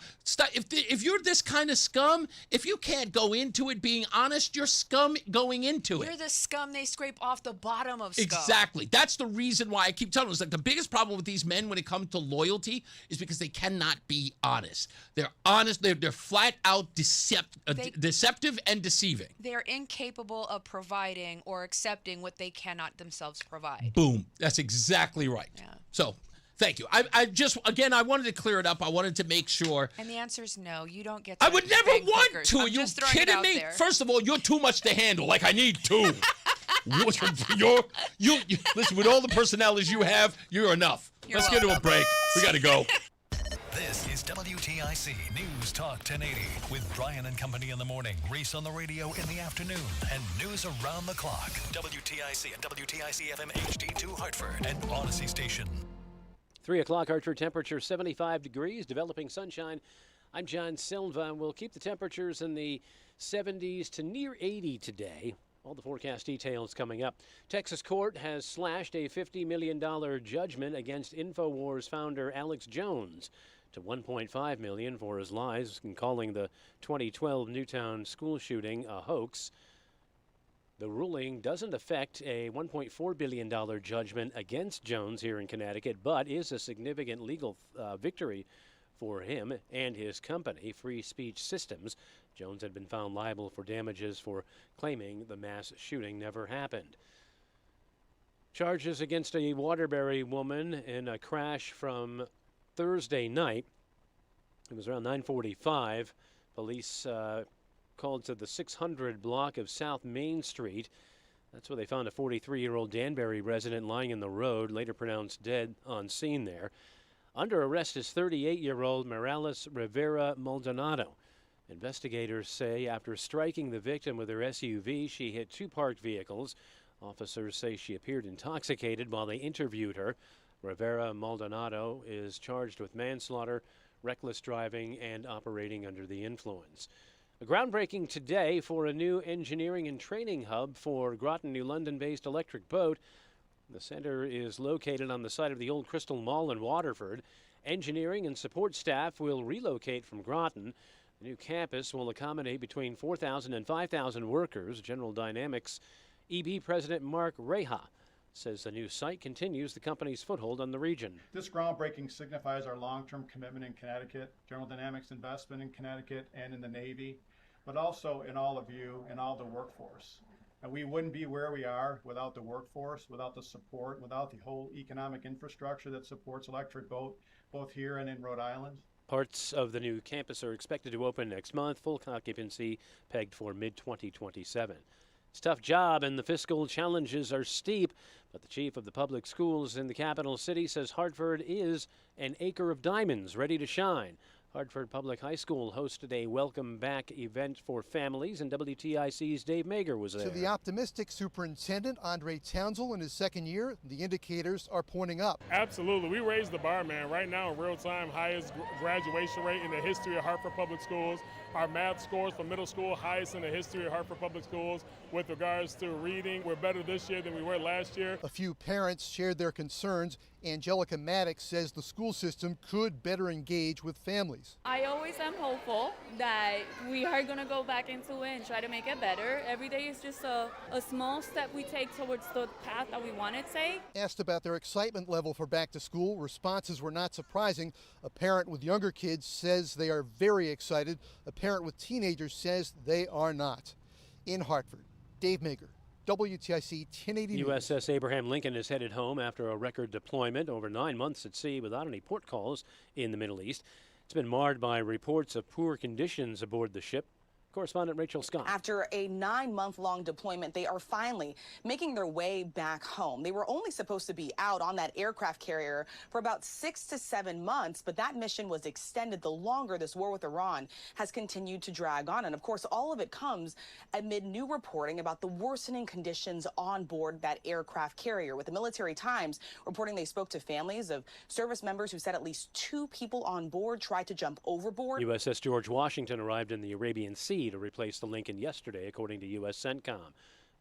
If you're this kind of scum, if you can't go into it being honest, you're scum going into it. You're the scum they scrape off the bottom of scum. Exactly. That's the reason why I keep telling them. It's like the biggest problem with these men when it comes to loyalty is because they cannot be honest. They're honest. They're flat out deceptive and deceiving. They're incapable of providing or accepting what they cannot themselves provide. Boom. That's exactly right. Yeah. So, thank you. I just, again, I wanted to clear it up. I wanted to make sure. And the answer is no. You don't get. I would never want hookers. to. I'm Are you just throwing it kidding out me? there. First of all, you're too much to handle. Like, I need two. you listen, with all the personalities you have, you're enough. Let's get to a break. We got to go. This is WTIC News Talk 1080 with Brian and Company in the morning, Reese on the radio in the afternoon, and news around the clock. WTIC and WTIC FM HD2 Hartford and Odyssey Station. 3 o'clock, Hartford temperature 75 degrees, developing sunshine. I'm John Silva. We'll keep the temperatures in the 70s to near 80 today. All the forecast details coming up. Texas court has slashed a $50 million judgment against InfoWars founder Alex Jones to $1.5 million for his lies in calling the 2012 Newtown school shooting a hoax. The ruling doesn't affect a $1.4 billion judgment against Jones here in Connecticut, but is a significant legal victory for him and his company, Free Speech Systems. Jones had been found liable for damages for claiming the mass shooting never happened. Charges against a Waterbury woman in a crash from Thursday night. It was around 9:45. Police called to the 600 block of South Main Street. That's where they found a 43-year-old Danbury resident lying in the road, later pronounced dead on scene there. Under arrest is 38-year-old Morales Rivera Maldonado. Investigators say after striking the victim with her SUV, she hit two parked vehicles. Officers say she appeared intoxicated while they interviewed her. Rivera Maldonado is charged with manslaughter, reckless driving, and operating under the influence. A groundbreaking today for a new engineering and training hub for Groton, New London-based Electric Boat. The center is located on the site of the old Crystal Mall in Waterford. Engineering and support staff will relocate from Groton. The new campus will accommodate between 4,000 and 5,000 workers. General Dynamics EB President Mark Reha says the new site continues the company's foothold on the region. This groundbreaking signifies our long-term commitment in Connecticut, General Dynamics investment in Connecticut and in the Navy, but also in all of you and all the workforce. And we wouldn't be where we are without the workforce, without the support, without the whole economic infrastructure that supports Electric Boat, both here and in Rhode Island. Parts of the new campus are expected to open next month. Full occupancy pegged for mid-2027. It's a tough job and the fiscal challenges are steep, but the chief of the public schools in the capital city says Hartford is an acre of diamonds ready to shine. Hartford Public High School hosted a welcome back event for families, and WTIC's Dave Mager was there. To the optimistic superintendent, Andre Townsell, in his second year, the indicators are pointing up. Absolutely. We raised the bar, man. Right now, in real time, highest graduation rate in the history of Hartford Public Schools. Our math scores for middle school, highest in the history of Hartford Public Schools. With regards to reading, we're better this year than we were last year. A few parents shared their concerns. Angelica Maddox says the school system could better engage with families. I always am hopeful that we are going to go back into it and try to make it better. Every day is just a small step we take towards the path that we want to take. Asked about their excitement level for back to school, responses were not surprising. A parent with younger kids says they are very excited. A parent with teenagers says they are not. In Hartford, Dave Mager, WTIC 1080 USS Abraham Lincoln is headed home after a record deployment over 9 months at sea without any port calls in the Middle East. It's been marred by reports of poor conditions aboard the ship. Correspondent Rachel Scott. After a 9-month-long deployment, they are finally making their way back home. They were only supposed to be out on that aircraft carrier for about 6 to 7 months, but that mission was extended the longer this war with Iran has continued to drag on. And of course, all of it comes amid new reporting about the worsening conditions on board that aircraft carrier, with the Military Times reporting they spoke to families of service members who said at least 2 people on board tried to jump overboard. USS George Washington arrived in the Arabian Sea to replace the Lincoln yesterday, according to U.S. CENTCOM.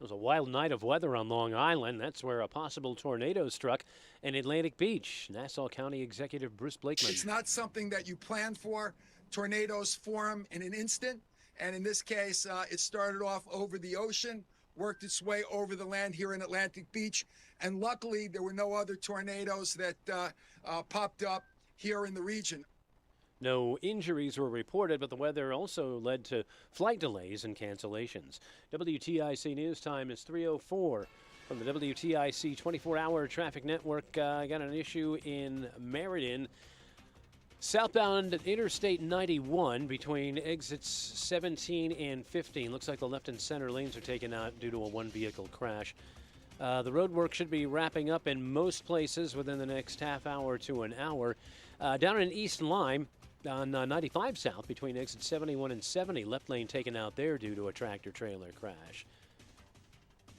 It was a wild night of weather on Long Island. That's where a possible tornado struck in Atlantic Beach. Nassau County Executive Bruce Blakeman. It's not something that you plan for. Tornadoes form in an instant. And in this case, it started off over the ocean, worked its way over the land here in Atlantic Beach. And luckily, there were no other tornadoes that popped up here in the region. No injuries were reported, but the weather also led to flight delays and cancellations. WTIC News Time is 3:04. From the WTIC 24-hour traffic network, got an issue in Meriden. Southbound Interstate 91 between exits 17 and 15. Looks like the left and center lanes are taken out due to a one-vehicle crash. The road work should be wrapping up in most places within the next half hour to an hour. Down in East Lyme, on 95 South between exit 71 and 70, left lane taken out there due to a tractor-trailer crash.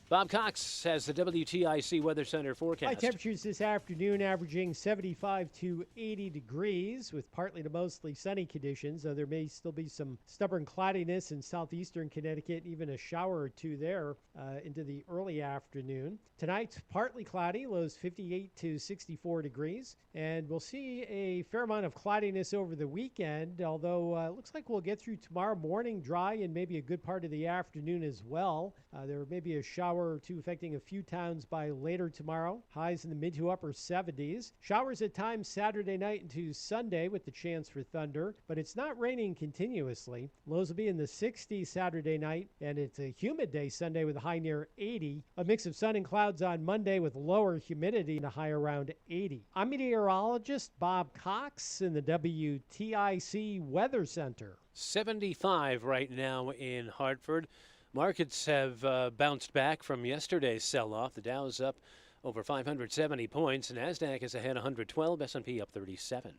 Bob Cox has the WTIC Weather Center forecast. High temperatures this afternoon averaging 75 to 80 degrees with partly to mostly sunny conditions, though there may still be some stubborn cloudiness in southeastern Connecticut, even a shower or two there into the early afternoon. Tonight, partly cloudy, lows 58 to 64 degrees, and we'll see a fair amount of cloudiness over the weekend, although it looks like we'll get through tomorrow morning dry and maybe a good part of the afternoon as well. There may be a shower or two affecting a few towns by later tomorrow. Highs in the mid to upper 70s. Showers at times Saturday night into Sunday with the chance for thunder, but it's not raining continuously. Lows will be in the 60s Saturday night, and it's a humid day Sunday with a high near 80. A mix of sun and clouds on Monday with lower humidity and a high around 80. I'm meteorologist Bob Cox in the WTIC Weather Center. 75 right now in Hartford. Markets have bounced back from yesterday's sell-off. The Dow's up over 570 points. NASDAQ is ahead 112, S&P up 37.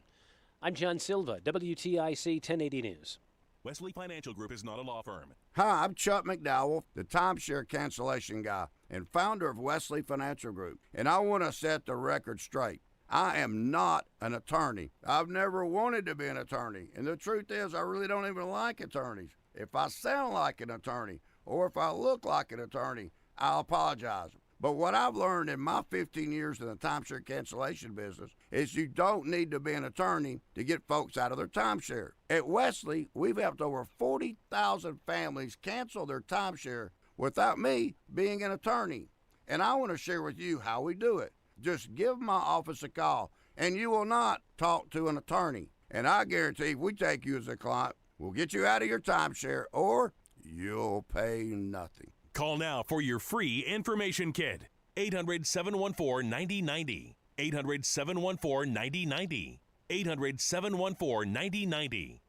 I'm John Silva, WTIC 1080 News. Wesley Financial Group is not a law firm. Hi, I'm Chuck McDowell, the timeshare cancellation guy and founder of Wesley Financial Group. And I want to set the record straight. I am not an attorney. I've never wanted to be an attorney. And the truth is, I really don't even like attorneys. If I sound like an attorney, or if I look like an attorney, I'll apologize. But what I've learned in my 15 years in the timeshare cancellation business is you don't need to be an attorney to get folks out of their timeshare. At Wesley, we've helped over 40,000 families cancel their timeshare without me being an attorney. And I want to share with you how we do it. Just give my office a call, and you will not talk to an attorney. And I guarantee if we take you as a client, we'll get you out of your timeshare, or you'll pay nothing. Call now for your free information kit. 800-714-9090. 800-714-9090. 800-714-9090.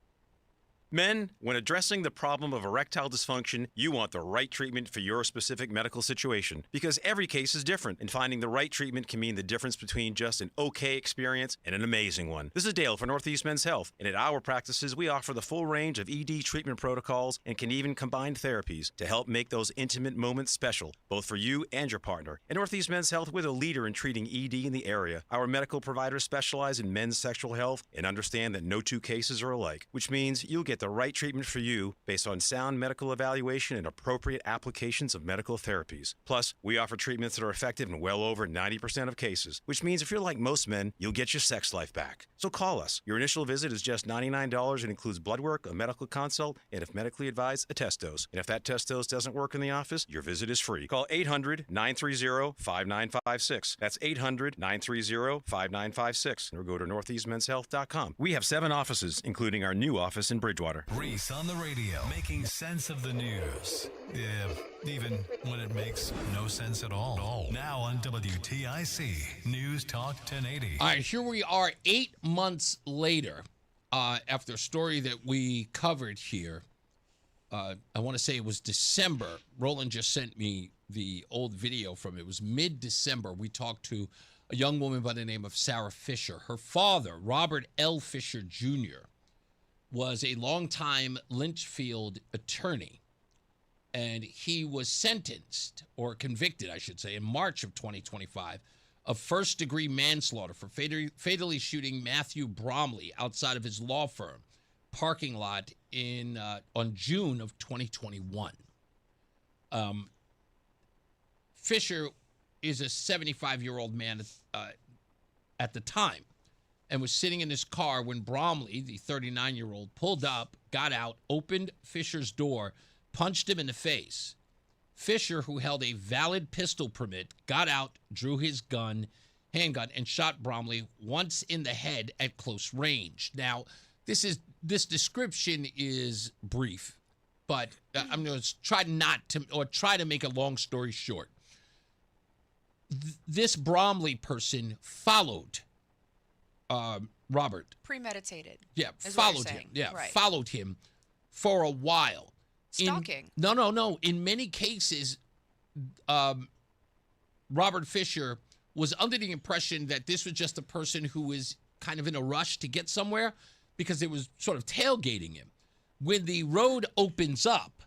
Men, when addressing the problem of erectile dysfunction, you want the right treatment for your specific medical situation because every case is different, and finding the right treatment can mean the difference between just an okay experience and an amazing one. This is Dale for Northeast Men's Health, and at our practices, we offer the full range of ED treatment protocols and can even combine therapies to help make those intimate moments special, both for you and your partner. At Northeast Men's Health, we're the leader in treating ED in the area. Our medical providers specialize in men's sexual health and understand that no two cases are alike, which means you'll get the right treatment for you based on sound medical evaluation and appropriate applications of medical therapies. Plus, we offer treatments that are effective in well over 90% of cases, which means if you're like most men, you'll get your sex life back. So call us. Your initial visit is just $99 and includes blood work, a medical consult, and if medically advised, a test dose. And if that test dose doesn't work in the office, your visit is free. Call 800-930-5956. That's 800-930-5956. Or go to northeastmenshealth.com. We have 7 offices, including our new office in Bridgewater. Reese on the radio, making sense of the news. Yeah, even when it makes no sense at all. Now on WTIC, News Talk 1080. All right, here we are 8 months later after a story that we covered here. I want to say it was December. Roland just sent me the old video from it. It was mid-December. We talked to a young woman by the name of Sarah Fisher. Her father, Robert L. Fisher Jr., was a longtime Litchfield attorney, and he was sentenced, or convicted, I should say, in March of 2025 of first-degree manslaughter for fatally shooting Matthew Bromley outside of his law firm parking lot on June of 2021. Fisher is a 75-year-old man at the time and was sitting in his car when Bromley, the 39-year-old, pulled up, got out, opened Fisher's door, punched him in the face. Fisher, who held a valid pistol permit, got out, drew his handgun, and shot Bromley once in the head at close range. Now, this description is brief, but I'm going to try to make a long story short. This Bromley person followed Robert. Premeditated. Yeah, is what you're followed him. saying. Yeah, right. followed him for a while. Stalking. No. In many cases, Robert Fisher was under the impression that this was just a person who was kind of in a rush to get somewhere because it was sort of tailgating him. When the road opens up,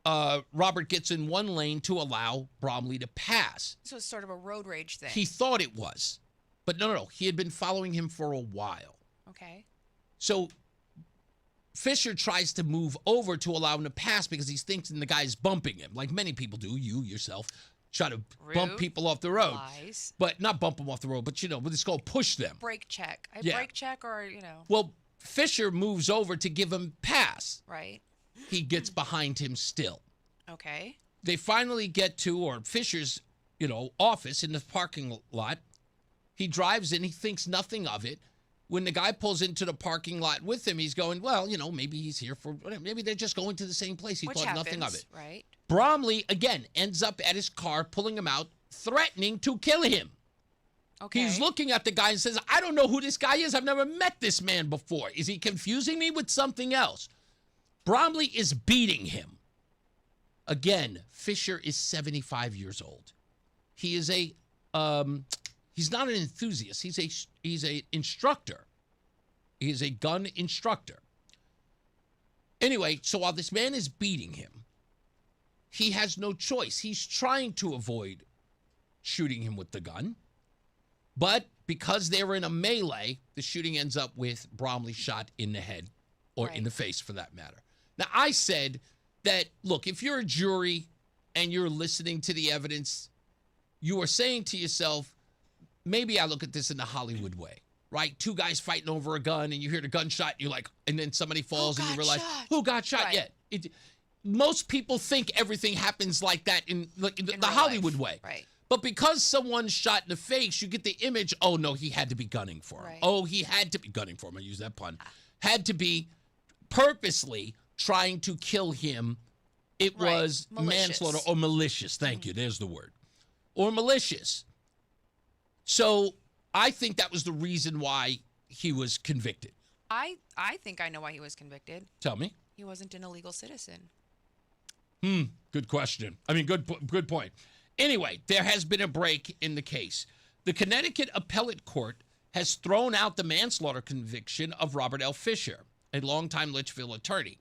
Robert gets in one lane to allow Bromley to pass. So it's sort of a road rage thing. He thought it was. But no. He had been following him for a while. Okay. So Fisher tries to move over to allow him to pass because he's thinking the guy's bumping him, like many people do. You yourself try to bump people off the road. Lies. But not bump them off the road, but it's called push them. Brake check. Yeah. Brake check or, Well, Fisher moves over to give him pass. Right. He gets behind him still. Okay. They finally get to Fisher's, office in the parking lot. He drives in. He thinks nothing of it. When the guy pulls into the parking lot with him, he's going, well, maybe he's here for whatever. Maybe they're just going to the same place. He Which thought happens, nothing of it. Right. Bromley, again, ends up at his car, pulling him out, threatening to kill him. Okay. He's looking at the guy and says, I don't know who this guy is. I've never met this man before. Is he confusing me with something else? Bromley is beating him. Again, Fisher is 75 years old. He is he's not an enthusiast. He's a instructor. He is a gun instructor. Anyway, so while this man is beating him, he has no choice. He's trying to avoid shooting him with the gun. But because they were in a melee, the shooting ends up with Bromley shot in the head or in the face for that matter. Now, I said that, look, if you're a jury and you're listening to the evidence, you are saying to yourself, maybe I look at this in the Hollywood way, right? Two guys fighting over a gun and you hear the gunshot, you're like, and then somebody falls and you realize, who got shot? Right. Yeah. Most people think everything happens like that in the Hollywood way. Right. But because someone's shot in the face, you get the image, oh, no, he had to be gunning for him. Right. Oh, he had to be gunning for him. I use that pun. Had to be purposely trying to kill him. It was manslaughter or malicious. Thank you. There's the word. Or malicious. So I think that was the reason why he was convicted. I think I know why he was convicted. Tell me. He wasn't an illegal citizen. Good question. I mean, good point. Anyway, there has been a break in the case. The Connecticut Appellate Court has thrown out the manslaughter conviction of Robert L. Fisher, a longtime Litchfield attorney,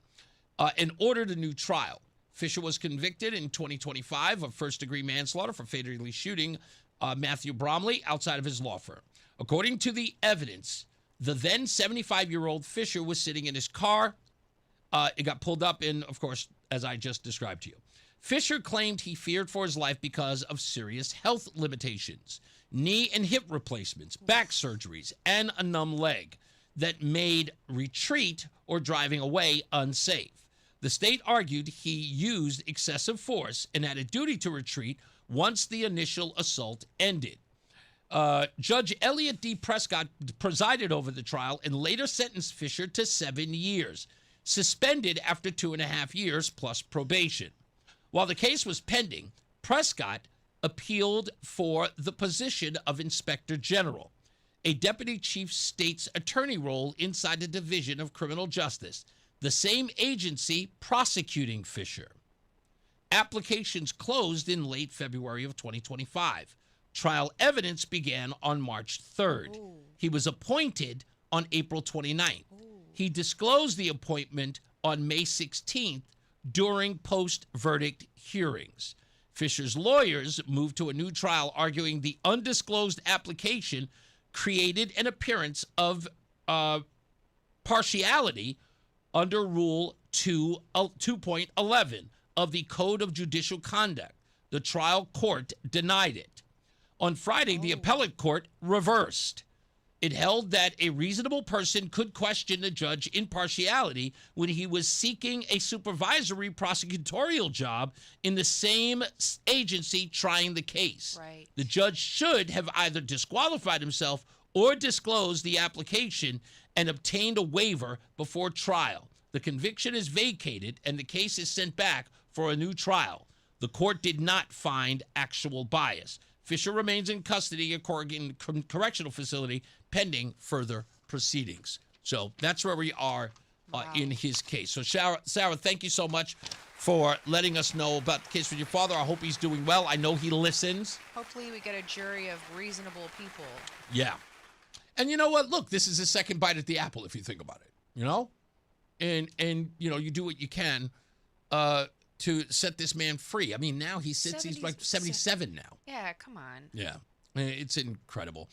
and ordered a new trial. Fisher was convicted in 2025 of first-degree manslaughter for fatally shooting Matthew Bromley outside of his law firm. According to the evidence, the then 75-year-old Fisher was sitting in his car. It got pulled up in, of course, as I just described to you. Fisher claimed he feared for his life because of serious health limitations, knee and hip replacements, back surgeries, and a numb leg that made retreat or driving away unsafe. The state argued he used excessive force and had a duty to retreat once the initial assault ended. Judge Elliot D. Prescott presided over the trial and later sentenced Fisher to 7 years, suspended after 2.5 years plus probation. While the case was pending, Prescott appealed for the position of Inspector General, a deputy chief state's attorney role inside the Division of Criminal Justice, the same agency prosecuting Fisher. Applications closed in late February of 2025. Trial evidence began on March 3rd. He was appointed on April 29th. He disclosed the appointment on May 16th during post-verdict hearings. Fisher's lawyers moved to a new trial, arguing the undisclosed application created an appearance of partiality under Rule 2.11 of the Code of Judicial Conduct, The trial court denied it. On Friday, the appellate court reversed. It held that a reasonable person could question the judge's impartiality when he was seeking a supervisory prosecutorial job in the same agency trying the case. Right. The judge should have either disqualified himself or disclosed the application and obtained a waiver before trial. The conviction is vacated and the case is sent back for a new trial. The court did not find actual bias. Fisher remains in custody at Corrigan Correctional Facility pending further proceedings. So that's where we are in his case. So Sarah, thank you so much for letting us know about the case with your father. I hope he's doing well. I know he listens. Hopefully we get a jury of reasonable people. Yeah. And you know what? Look, this is a second bite at the apple if you think about it, you know? And you know, you do what you can to set this man free. I mean, now he's like 77 now. Yeah, come on. Yeah, it's incredible.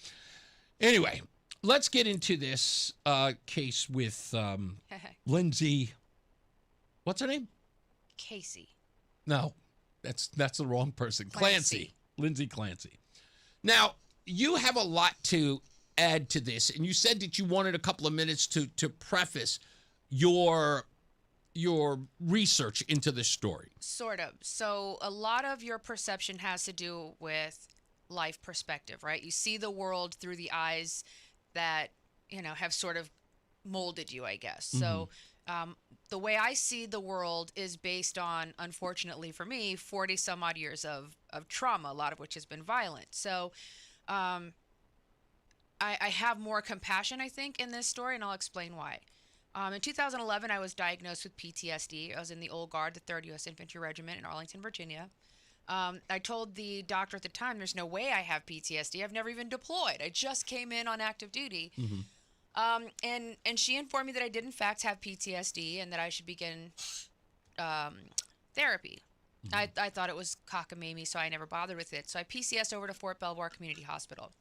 Anyway, let's get into this case with Lindsey. What's her name? Casey. No, that's the wrong person. Clancy. Lindsey Clancy. Now, you have a lot to add to this, and you said that you wanted a couple of minutes to preface your research into this story. Sort of. So a lot of your perception has to do with life perspective, right? You see the world through the eyes that, you know, have sort of molded you, I guess. Mm-hmm. So the way I see the world is based on, unfortunately for me, 40 some odd years of trauma, a lot of which has been violent. So I have more compassion, I think, in this story, and I'll explain why. In 2011, I was diagnosed with PTSD. I was in the Old Guard, the 3rd U.S. Infantry Regiment in Arlington, Virginia. I told the doctor at the time, there's no way I have PTSD. I've never even deployed. I just came in on active duty. Mm-hmm. And she informed me that I did, in fact, have PTSD and that I should begin therapy. Mm-hmm. I thought it was cockamamie, so I never bothered with it. So I PCS'd over to Fort Belvoir Community Hospital.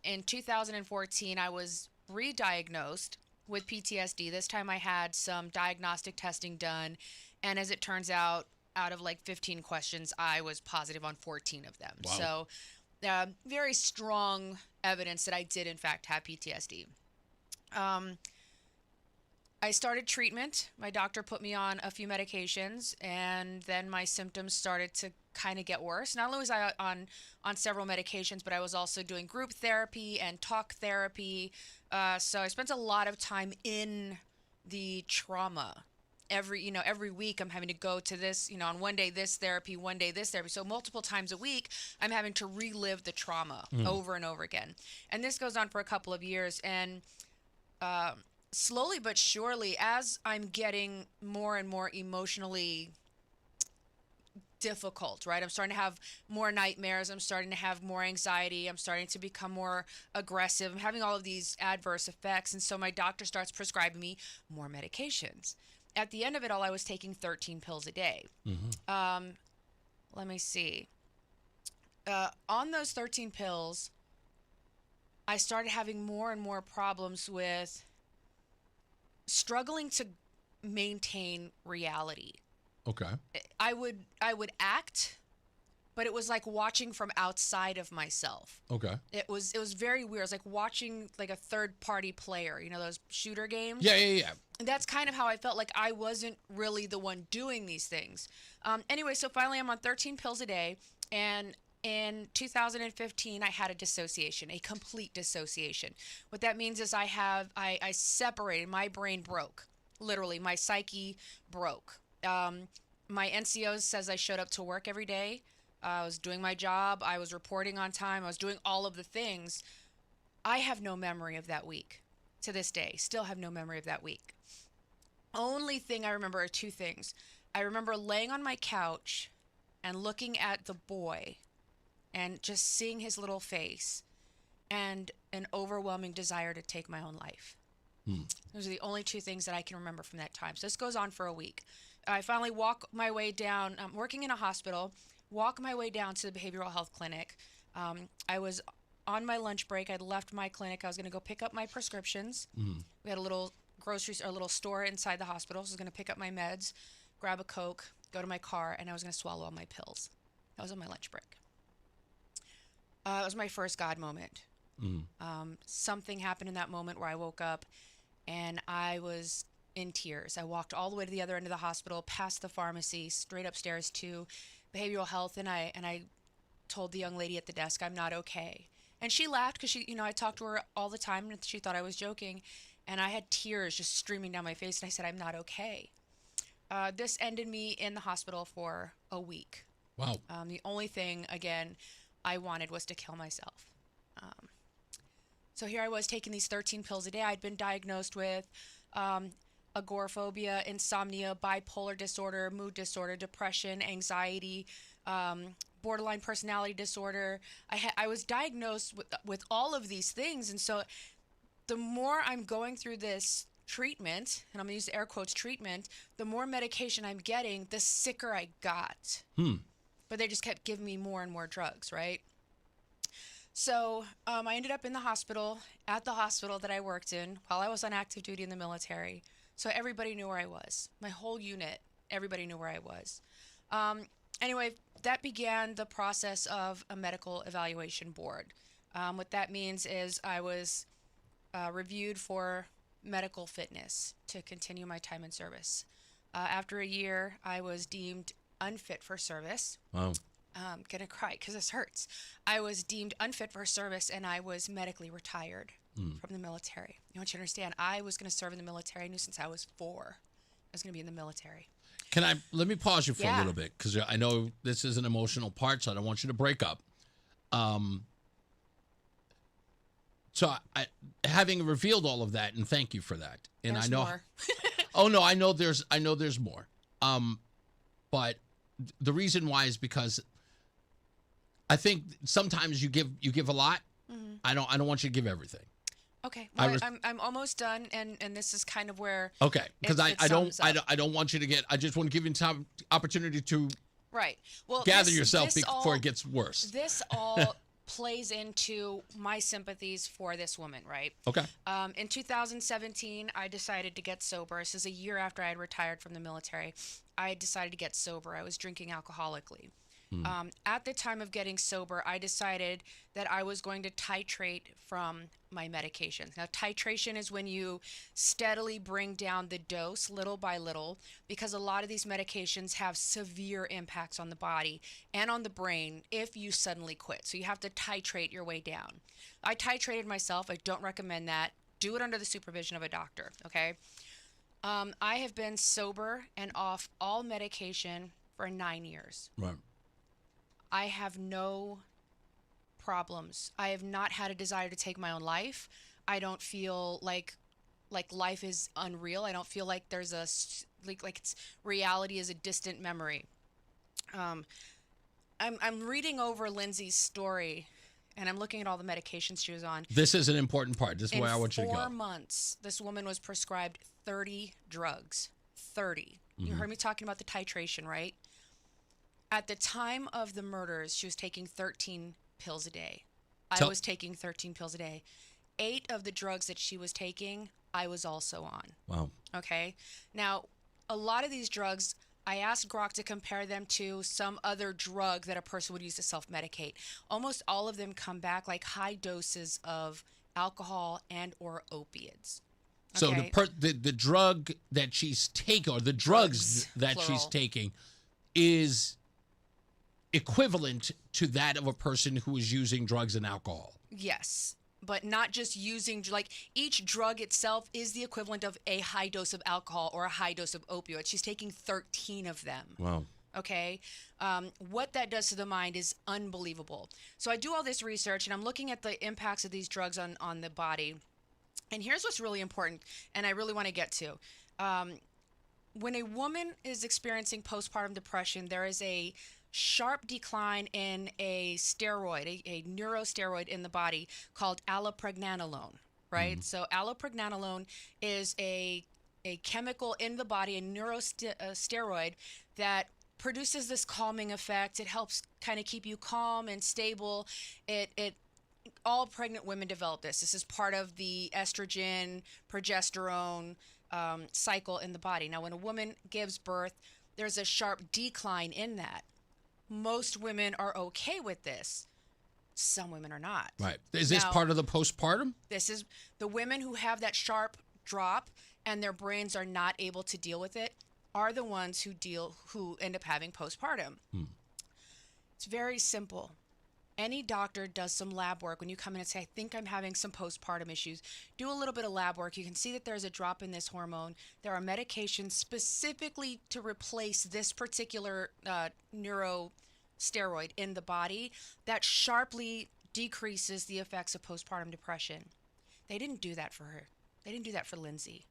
In 2014, I was re-diagnosed with PTSD. This time I had some diagnostic testing done, and as it turns out of like 15 questions, I was positive on 14 of them. Wow. So very strong evidence that I did in fact have PTSD. I started treatment. My doctor put me on a few medications, and then my symptoms started to kind of get worse. Not only was I on several medications, but I was also doing group therapy and talk therapy. So I spent a lot of time in the trauma. Every week I'm having to go to this, on one day this therapy, one day this therapy. So multiple times a week, I'm having to relive the trauma over and over again. And this goes on for a couple of years. And slowly but surely, as I'm getting more and more emotionally difficult, right? I'm starting to have more nightmares. I'm starting to have more anxiety. I'm starting to become more aggressive. I'm having all of these adverse effects. And so my doctor starts prescribing me more medications. At the end of it all, I was taking 13 pills a day. Mm-hmm. Let me see. On those 13 pills, I started having more and more problems with struggling to maintain reality. Okay. I would act, but it was like watching from outside of myself. Okay. It was very weird. It was like watching like a third party player, those shooter games. Yeah. And that's kind of how I felt, like I wasn't really the one doing these things. Anyway, so finally I'm on 13 pills a day, and in 2015 I had a dissociation, a complete dissociation. What that means is I separated, my brain broke. Literally, my psyche broke. My NCO says I showed up to work every day. I was doing my job. I was reporting on time. I was doing all of the things. I have no memory of that week to this day. Still have no memory of that week. Only thing I remember are two things. I remember laying on my couch and looking at the boy and just seeing his little face and an overwhelming desire to take my own life. Those are the only two things that I can remember from that time. So this goes on for a week. I finally walk my way down. I'm working in a hospital, walk my way down to the behavioral health clinic. I was on my lunch break. I'd left my clinic. I was going to go pick up my prescriptions. We had a little little store inside the hospital. So I was going to pick up my meds, grab a Coke, go to my car, and I was going to swallow all my pills. That was on my lunch break. It was my first God moment. Something happened in that moment where I woke up and I was in tears. I walked all the way to the other end of the hospital, past the pharmacy, straight upstairs to behavioral health, and I told the young lady at the desk, I'm not okay. And she laughed because I talked to her all the time and she thought I was joking. And I had tears just streaming down my face and I said, I'm not okay. This ended me in the hospital for a week. Wow. The only thing, again, I wanted was to kill myself. So here I was taking these 13 pills a day. I'd been diagnosed with agoraphobia, insomnia, bipolar disorder, mood disorder, depression, anxiety, borderline personality disorder. I was diagnosed with all of these things. And so the more I'm going through this treatment, and I'm going to use air quotes treatment, the more medication I'm getting, the sicker I got. But they just kept giving me more and more drugs, right? So I ended up in the hospital, at the hospital that I worked in while I was on active duty in the military. So everybody knew where I was. My whole unit, everybody knew where I was. Anyway, that began the process of a medical evaluation board. What that means is I was reviewed for medical fitness to continue my time in service. After a year, I was deemed unfit for service. Wow. I'm going to cry because this hurts. I was deemed unfit for service and I was medically retired from the military. I want you to understand, I was going to serve in the military. I knew since I was 4 I was going to be in the military. Let me pause you for a little bit because I know this is an emotional part, so I don't want you to break up. So having revealed all of that, and thank you for that. And There's I know, more. oh no, I know there's more. But the reason why is because I think sometimes you give a lot. Mm-hmm. I don't want you to give everything. Okay, well, I'm almost done, and this is kind of where. Okay, because I don't don't want you to get. I just want to give you time opportunity to. Right. Well, gather yourself before it gets worse. This all plays into my sympathies for this woman, right? Okay. In 2017, I decided to get sober. This is a year after I had retired from the military. I decided to get sober. I was drinking alcoholically. At the time of getting sober, I decided that I was going to titrate from my medications. Now, titration is when you steadily bring down the dose little by little, because a lot of these medications have severe impacts on the body and on the brain if you suddenly quit. So you have to titrate your way down. I titrated myself. I don't recommend that. Do it under the supervision of a doctor, okay? I have been sober and off all medication for 9 years. Right. I have no problems. I have not had a desire to take my own life. I don't feel like life is unreal. I don't feel like there's like it's reality is a distant memory. I'm reading over Lindsey's story, and I'm looking at all the medications she was on. This is an important part. This is where I want you to go. In 4 months, this woman was prescribed 30 drugs. 30. Mm-hmm. You heard me talking about the titration, right? At the time of the murders, she was taking 13 pills a day. I was taking 13 pills a day. 8 of the drugs that she was taking, I was also on. Wow. Okay. Now, a lot of these drugs, I asked Grok to compare them to some other drug that a person would use to self-medicate. Almost all of them come back like high doses of alcohol and or opiates. So okay? the drug that she's taking, or the drugs that plural. she's taking, is equivalent to that of a person who is using drugs and alcohol. Yes, but not just using, like, each drug itself is the equivalent of a high dose of alcohol or a high dose of opioids. She's taking 13 of them. Wow. Okay. What that does to the mind is unbelievable. So I do all this research and I'm looking at the impacts of these drugs on the body. And here's what's really important, and I really want to get to. When a woman is experiencing postpartum depression, there is a sharp decline in a steroid, a neurosteroid in the body called allopregnanolone, right? So allopregnanolone is a chemical in the body, a neurosteroid that produces this calming effect. It helps kind of keep you calm and stable. All pregnant women develop this. This is part of the estrogen, progesterone cycle in the body. Now, when a woman gives birth, there's a sharp decline in that. most women are okay with this. Some women are not. Right. Is this Now, part of the postpartum? This is the women who have that sharp drop and their brains are not able to deal with it are the ones who end up having postpartum. It's very simple. Any doctor does some lab work. When you come in and say, I think I'm having some postpartum issues, do a little bit of lab work. You can see that there's a drop in this hormone. There are medications specifically to replace this particular neurosteroid in the body that sharply decreases the effects of postpartum depression. They didn't do that for her. They didn't do that for Lindsey.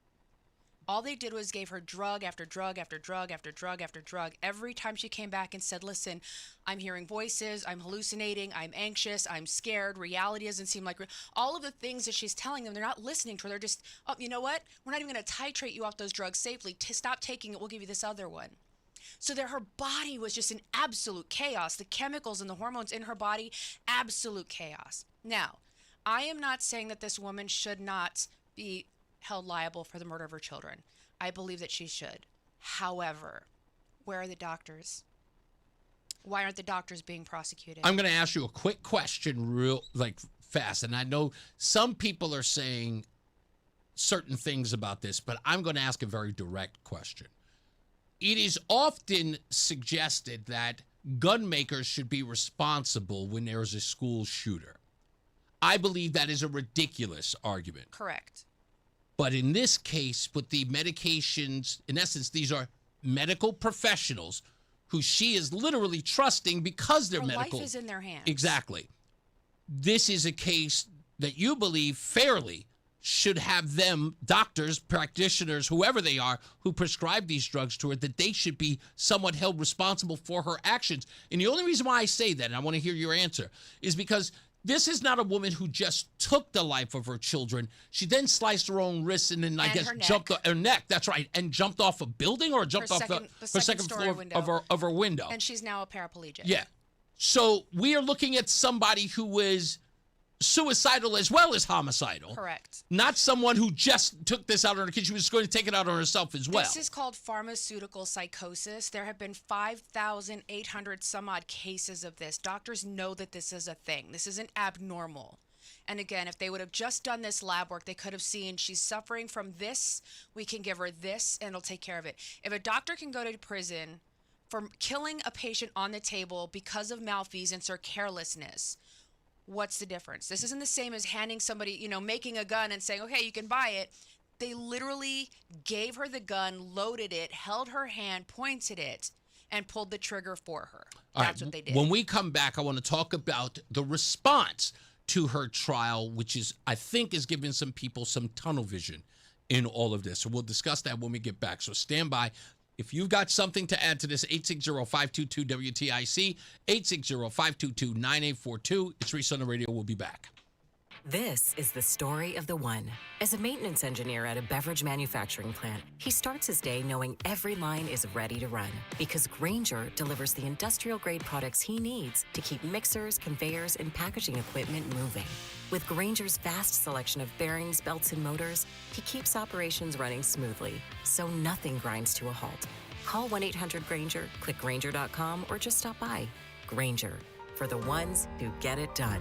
All they did was gave her drug after drug after drug after drug after drug. Every time she came back and said, listen, I'm hearing voices, I'm hallucinating, I'm anxious, I'm scared, reality doesn't seem like all of the things that she's telling them, they're not listening to her. They're just, oh, you know what? We're not even going to titrate you off those drugs safely. Stop taking it. We'll give you this other one. So that her body was just in absolute chaos. The chemicals and the hormones in her body, absolute chaos. Now, I am not saying that this woman should not be held liable for the murder of her children. I believe that she should. However, where are the doctors? Why aren't the doctors being prosecuted? I'm going to ask you a quick question real fast. And I know some people are saying certain things about this, but I'm going to ask a very direct question. It is often suggested that gun makers should be responsible when there is a school shooter. I believe that is a ridiculous argument. Correct. But in this case, with the medications, in essence, these are medical professionals who she is literally trusting because they're her medical. Life is in their hands. Exactly. This is a case that you believe fairly should have them, doctors, practitioners, whoever they are, who prescribe these drugs to her, that they should be somewhat held responsible for her actions. And the only reason why I say that, and I want to hear your answer, is because this is not a woman who just took the life of her children. She then sliced her own wrists and then, I guess, jumped her neck. That's right. And jumped off a building or jumped off the second floor of her window. And she's now a paraplegic. Yeah. So we are looking at somebody who was suicidal as well as homicidal. Correct. Not someone who just took this out on her kid. She was going to take it out on herself as well. This is called pharmaceutical psychosis. There have been 5,800 some odd cases of this. Doctors know that this is a thing. This isn't abnormal. And again, if they would have just done this lab work, they could have seen she's suffering from this. We can give her this and it'll take care of it. If a doctor can go to prison for killing a patient on the table because of malfeasance or carelessness, what's the difference? This isn't the same as handing somebody, making a gun and saying, okay, you can buy it. They literally gave her the gun, loaded it, held her hand, pointed it, and pulled the trigger for her. That's what they did. When we come back, I want to talk about the response to her trial, which is, I think, is giving some people some tunnel vision in all of this. So we'll discuss that when we get back. So stand by. If you've got something to add to this, 860-522-WTIC, 860-522-9842. It's Reese on the radio. We'll be back. This is the story of the one. As a maintenance engineer at a beverage manufacturing plant, he starts his day knowing every line is ready to run because Grainger delivers the industrial-grade products he needs to keep mixers, conveyors, and packaging equipment moving. With Grainger's vast selection of bearings, belts, and motors, he keeps operations running smoothly, so nothing grinds to a halt. Call 1-800-GRAINGER, click Grainger.com, or just stop by. Grainger, for the ones who get it done.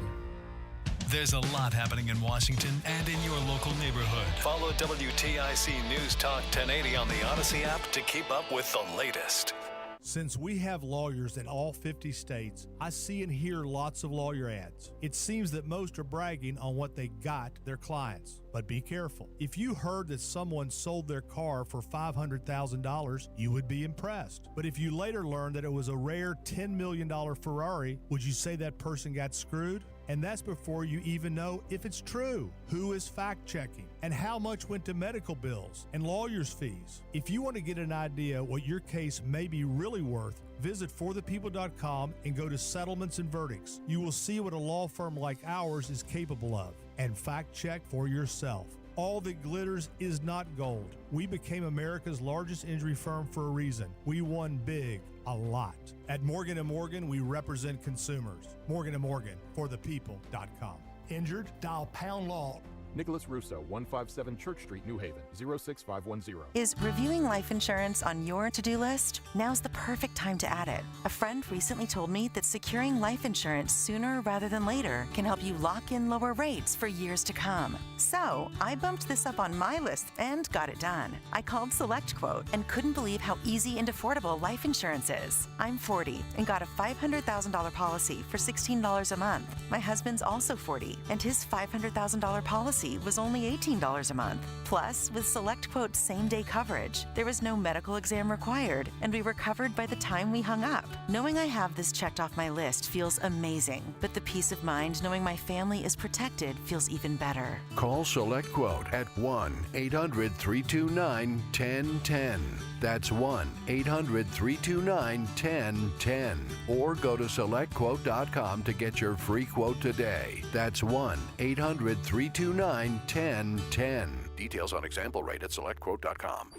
There's a lot happening in Washington and in your local neighborhood. Follow WTIC News Talk 1080 on the Odyssey app to keep up with the latest. Since we have lawyers in all 50 states, I see and hear lots of lawyer ads. It seems that most are bragging on what they got their clients. But be careful. If you heard that someone sold their car for $500,000, you would be impressed. But if you later learned that it was a rare $10 million Ferrari, would you say that person got screwed? And that's before you even know if it's true. Who is fact-checking? And how much went to medical bills and lawyers' fees? If you want to get an idea what your case may be really worth, visit forthepeople.com and go to Settlements and Verdicts. You will see what a law firm like ours is capable of. And fact-check for yourself. All that glitters is not gold. We became America's largest injury firm for a reason. We won big, a lot. At Morgan & Morgan, we represent consumers. Morgan & Morgan, forthepeople.com. Injured? Dial #law Nicholas Russo, 157 Church Street, New Haven, 06510. Is reviewing life insurance on your to-do list? Now's the perfect time to add it. A friend recently told me that securing life insurance sooner rather than later can help you lock in lower rates for years to come. So I bumped this up on my list and got it done. I called SelectQuote and couldn't believe how easy and affordable life insurance is. I'm 40 and got a $500,000 policy for $16 a month. My husband's also 40 and his $500,000 policy was only $18 a month. Plus, with SelectQuote's same-day coverage, there was no medical exam required, and we were covered by the time we hung up. Knowing I have this checked off my list feels amazing, but the peace of mind knowing my family is protected feels even better. Call SelectQuote at 1-800-329-1010. That's 1-800-329-1010. Or go to SelectQuote.com to get your free quote today. That's 1-800-329-1010. Details on example rate at SelectQuote.com.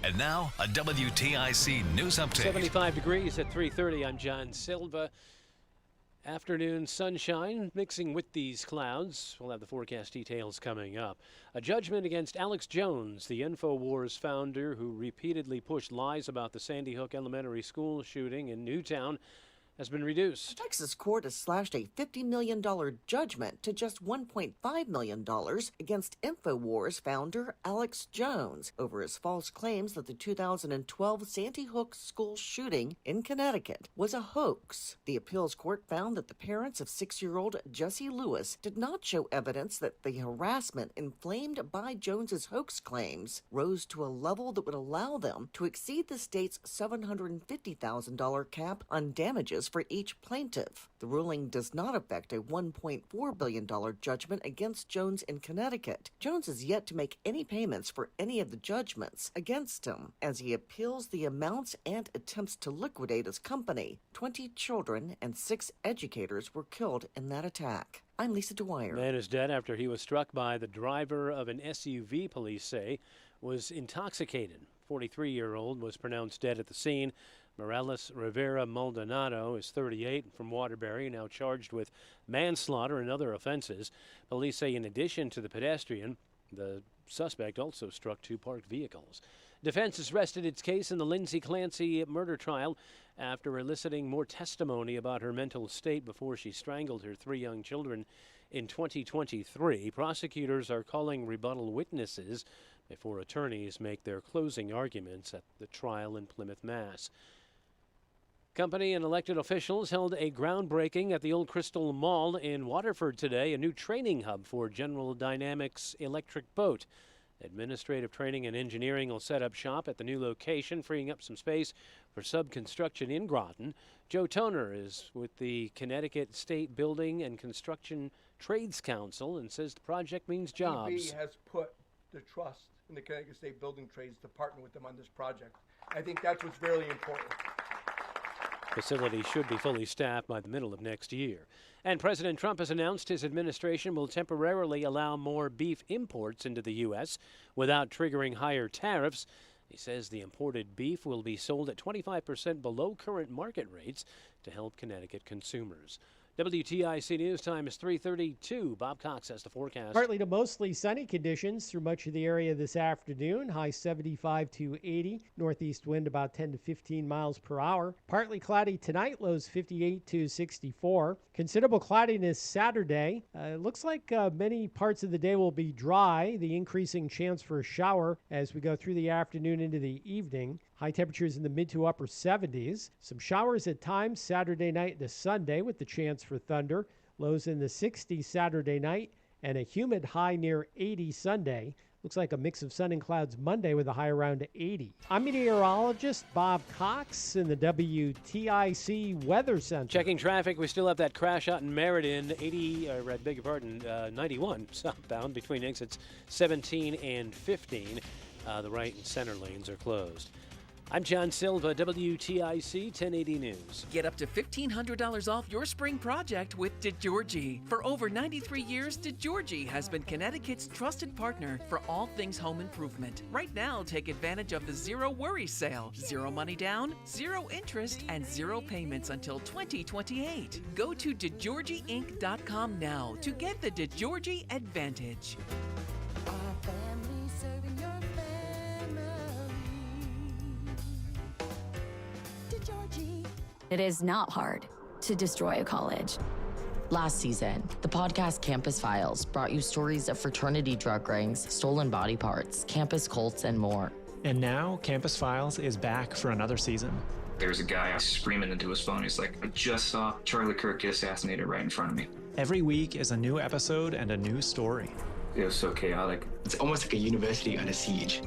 And now, a WTIC news update. 75 degrees at 3:30. I'm John Silva. Afternoon sunshine mixing with these clouds. We'll have the forecast details coming up. A judgment against Alex Jones, the InfoWars founder who repeatedly pushed lies about the Sandy Hook Elementary School shooting in Newtown, has been reduced. A Texas court has slashed a $50 million judgment to just $1.5 million against InfoWars founder Alex Jones over his false claims that the 2012 Sandy Hook school shooting in Connecticut was a hoax. The appeals court found that the parents of 6-year-old Jesse Lewis did not show evidence that the harassment inflamed by Jones's hoax claims rose to a level that would allow them to exceed the state's $750,000 cap on damages for each plaintiff. The ruling does not affect a $1.4 billion judgment against Jones in Connecticut. Jones has yet to make any payments for any of the judgments against him as he appeals the amounts and attempts to liquidate his company. 20 children and 6 educators were killed in that attack. I'm Lisa Dwyer. Man is dead after he was struck by the driver of an SUV, police say, was intoxicated. 43-year-old was pronounced dead at the scene. Morales Rivera Maldonado is 38 from Waterbury, now charged with manslaughter and other offenses. Police say in addition to the pedestrian, the suspect also struck 2 parked vehicles. Defense has rested its case in the Lindsey Clancy murder trial after eliciting more testimony about her mental state before she strangled her 3 young children in 2023. Prosecutors are calling rebuttal witnesses before attorneys make their closing arguments at the trial in Plymouth, Mass. Company and elected officials held a groundbreaking at the Old Crystal Mall in Waterford today, a new training hub for General Dynamics electric boat. Administrative training and engineering will set up shop at the new location, freeing up some space for sub-construction in Groton. Joe Toner is with the Connecticut State Building and Construction Trades Council and says the project means jobs. CB has put the trust in the Connecticut State Building Trades to partner with them on this project. I think that's what's really important. Facility should be fully staffed by the middle of next year. And President Trump has announced his administration will temporarily allow more beef imports into the U.S. without triggering higher tariffs. He says the imported beef will be sold at 25% below current market rates to help Connecticut consumers. WTIC News Time is 3:32. Bob Cox has the forecast. Partly to mostly sunny conditions through much of the area this afternoon. High 75 to 80. Northeast wind about 10 to 15 miles per hour. Partly cloudy tonight. Lows 58 to 64. Considerable cloudiness Saturday. Looks like many parts of the day will be dry. The increasing chance for a shower as we go through the afternoon into the evening. High temperatures in the mid to upper 70s. Some showers at times Saturday night to Sunday with the chance for thunder. Lows in the 60s Saturday night and a humid high near 80 Sunday. Looks like a mix of sun and clouds Monday with a high around 80. I'm meteorologist Bob Cox in the WTIC Weather Center. Checking traffic, we still have that crash out in Meriden, 91 southbound between exits 17 and 15. The right and center lanes are closed. I'm John Silva, WTIC 1080 News. Get up to $1,500 off your spring project with DeGiorgi. For over 93 years, DeGiorgi has been Connecticut's trusted partner for all things home improvement. Right now, take advantage of the Zero Worries sale. 0 money down, 0 interest, and 0 payments until 2028. Go to DeGiorgiInc.com now to get the DeGiorgi advantage. It is not hard to destroy a college. Last season, the podcast Campus Files brought you stories of fraternity drug rings, stolen body parts, campus cults, and more. And now, Campus Files is back for another season. There's a guy screaming into his phone. He's like, I just saw Charlie Kirk get assassinated right in front of me. Every week is a new episode and a new story. It was so chaotic. It's almost like a university on a siege.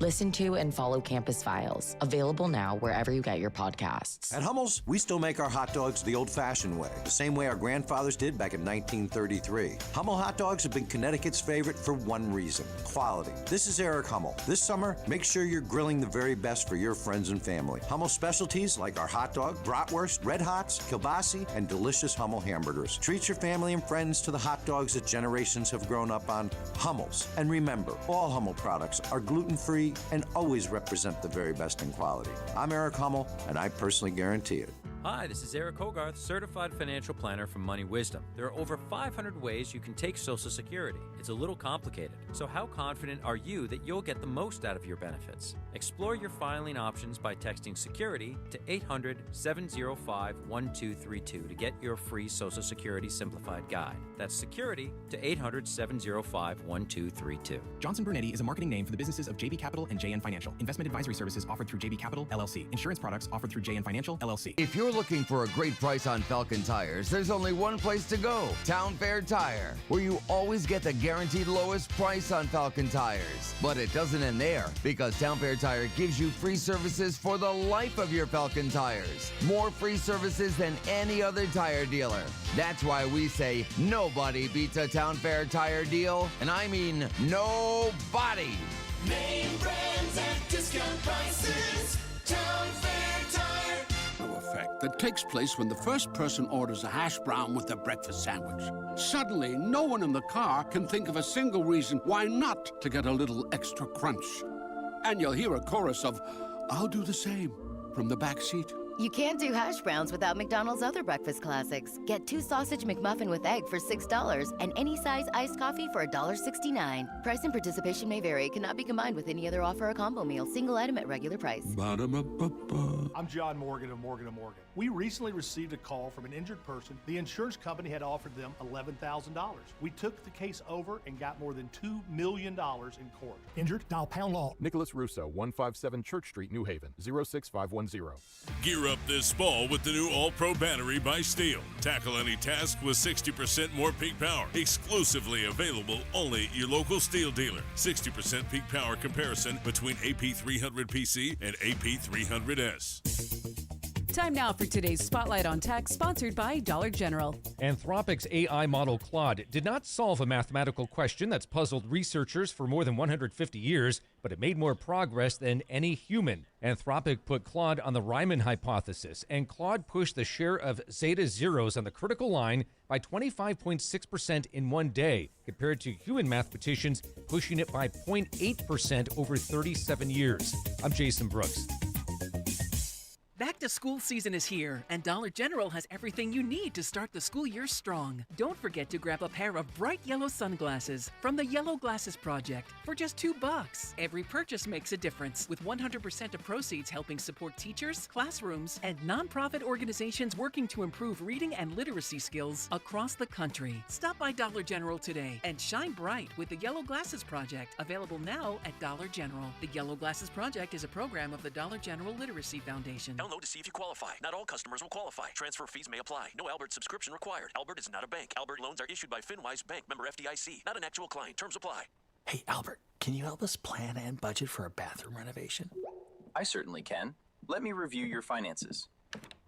Listen to and follow Campus Files. Available now wherever you get your podcasts. At Hummel's, we still make our hot dogs the old-fashioned way, the same way our grandfathers did back in 1933. Hummel hot dogs have been Connecticut's favorite for one reason: quality. This is Eric Hummel. This summer, make sure you're grilling the very best for your friends and family. Hummel specialties like our hot dog, bratwurst, red hots, kielbasi, and delicious Hummel hamburgers. Treat your family and friends to the hot dogs that generations have grown up on. Hummel's. And remember, all Hummel products are gluten-free and always represent the very best in quality. I'm Eric Hummel, and I personally guarantee it. Hi, this is Eric Hogarth, Certified Financial Planner from Money Wisdom. There are over 500 ways you can take Social Security. It's a little complicated, so how confident are you that you'll get the most out of your benefits? Explore your filing options by texting Security to 800-705-1232 to get your free Social Security Simplified Guide. That's Security to 800-705-1232. Johnson Brunetti is a marketing name for the businesses of JB Capital and JN Financial. Investment advisory services offered through JB Capital, LLC. Insurance products offered through JN Financial, LLC. If you're looking for a great price on Falcon tires, there's only one place to go: Town Fair Tire, where you always get the guaranteed lowest price on Falcon tires. But it doesn't end there, because Town Fair Tire gives you free services for the life of your Falcon tires. More free services than any other tire dealer. That's why we say nobody beats a Town Fair Tire deal, and I mean nobody. Name brands at discount prices. Town Fair Tire. Effect that takes place when the first person orders a hash brown with their breakfast sandwich. Suddenly, no one in the car can think of a single reason why not to get a little extra crunch. And you'll hear a chorus of, "I'll do the same," from the back seat. You can't do hash browns without McDonald's other breakfast classics. Get 2 sausage McMuffin with egg for $6 and any size iced coffee for $1.69. Price and participation may vary. Cannot be combined with any other offer or combo meal. Single item at regular price. I'm John Morgan of Morgan & Morgan. We recently received a call from an injured person. The insurance company had offered them $11,000. We took the case over and got more than $2 million in court. Injured? Dial pound law. Nicholas Russo, 157 Church Street, New Haven, 06510. Gear up this fall with the new All-Pro battery by Steel. Tackle any task with 60% more peak power. Exclusively available only at your local Steel dealer. 60% peak power comparison between AP300PC and AP300S. Time now for today's Spotlight on Tech, sponsored by Dollar General. Anthropic's AI model Claude did not solve a mathematical question that's puzzled researchers for more than 150 years, but it made more progress than any human. Anthropic put Claude on the Riemann hypothesis, and Claude pushed the share of zeta zeros on the critical line by 25.6% in one day, compared to human mathematicians pushing it by 0.8% over 37 years. I'm Jason Brooks. Back to school season is here, and Dollar General has everything you need to start the school year strong. Don't forget to grab a pair of bright yellow sunglasses from the Yellow Glasses Project for just $2. Every purchase makes a difference, with 100% of proceeds helping support teachers, classrooms, and nonprofit organizations working to improve reading and literacy skills across the country. Stop by Dollar General today and shine bright with the Yellow Glasses Project, available now at Dollar General. The Yellow Glasses Project is a program of the Dollar General Literacy Foundation. Download to see if you qualify. Not all customers will qualify. Transfer fees may apply. No Albert subscription required. Albert is not a bank. Albert loans are issued by FinWise Bank, member FDIC. Not an actual client. Terms apply. Hey, Albert, can you help us plan and budget for a bathroom renovation? I certainly can. Let me review your finances.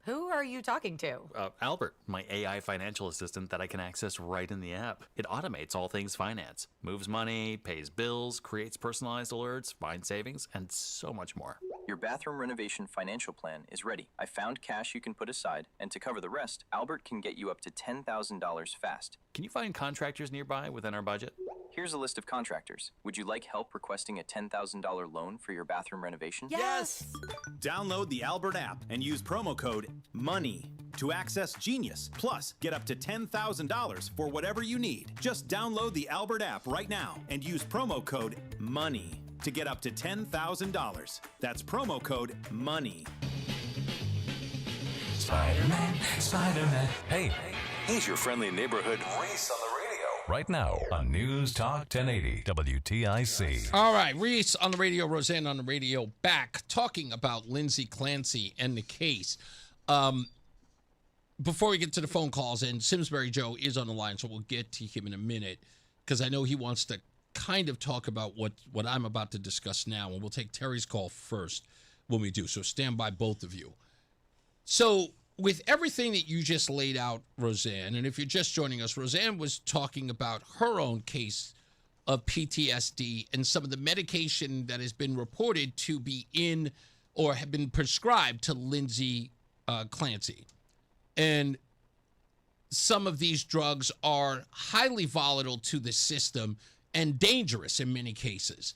Who are you talking to? Albert, my AI financial assistant that I can access right in the app. It automates all things finance, moves money, pays bills, creates personalized alerts, finds savings, and so much more. Your bathroom renovation financial plan is ready. I found cash you can put aside, and to cover the rest, Albert can get you up to $10,000 fast. Can you find contractors nearby within our budget? Here's a list of contractors. Would you like help requesting a $10,000 loan for your bathroom renovation? Yes! Download the Albert app and use promo code MONEY to access Genius. Plus, get up to $10,000 for whatever you need. Just download the Albert app right now and use promo code MONEY to get up to $10,000. That's promo code MONEY. Spider-Man, Spider-Man. Hey, he's your friendly neighborhood Reese on the radio. Right now on News Talk 1080 WTIC. All right, Reese on the radio, Rozan on the radio, back talking about Lindsey, Clancy, and the case. Before we get to the phone calls, and Simsbury Joe is on the line, so we'll get to him in a minute, because I know he wants to kind of talk about what I'm about to discuss now, and we'll take Terry's call first when we do. So stand by, both of you. So with everything that you just laid out, Rozan, and if you're just joining us, Rozan was talking about her own case of PTSD and some of the medication that has been reported to be in or have been prescribed to Lindsey Clancy. And some of these drugs are highly volatile to the system and dangerous in many cases.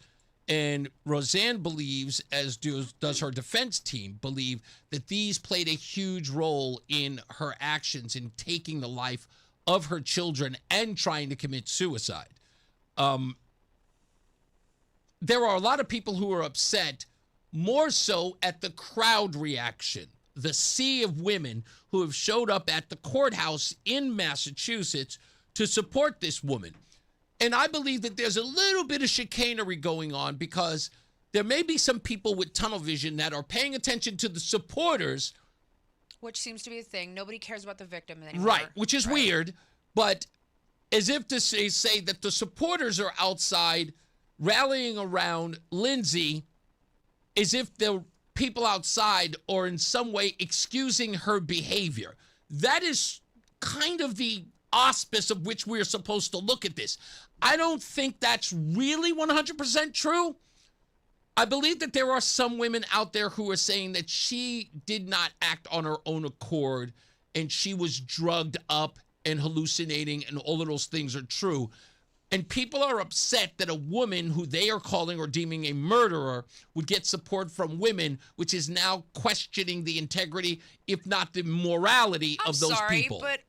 And Rozan believes, as does her defense team, believe that these played a huge role in her actions in taking the life of her children and trying to commit suicide. There are a lot of people who are upset, more so at the crowd reaction, the sea of women who have showed up at the courthouse in Massachusetts to support this woman. And I believe that there's a little bit of chicanery going on because there may be some people with tunnel vision that are paying attention to the supporters. Which seems to be a thing. Nobody cares about the victim anymore. Right, which is weird, but as if to say that the supporters are outside rallying around Lindsey as if the people outside are in some way excusing her behavior. That is kind of the auspice of which we're supposed to look at this. I don't think that's really 100% true. I believe that there are some women out there who are saying that she did not act on her own accord and she was drugged up and hallucinating, and all of those things are true. And people are upset that a woman who they are calling or deeming a murderer would get support from women, which is now questioning the integrity, if not the morality of those people. But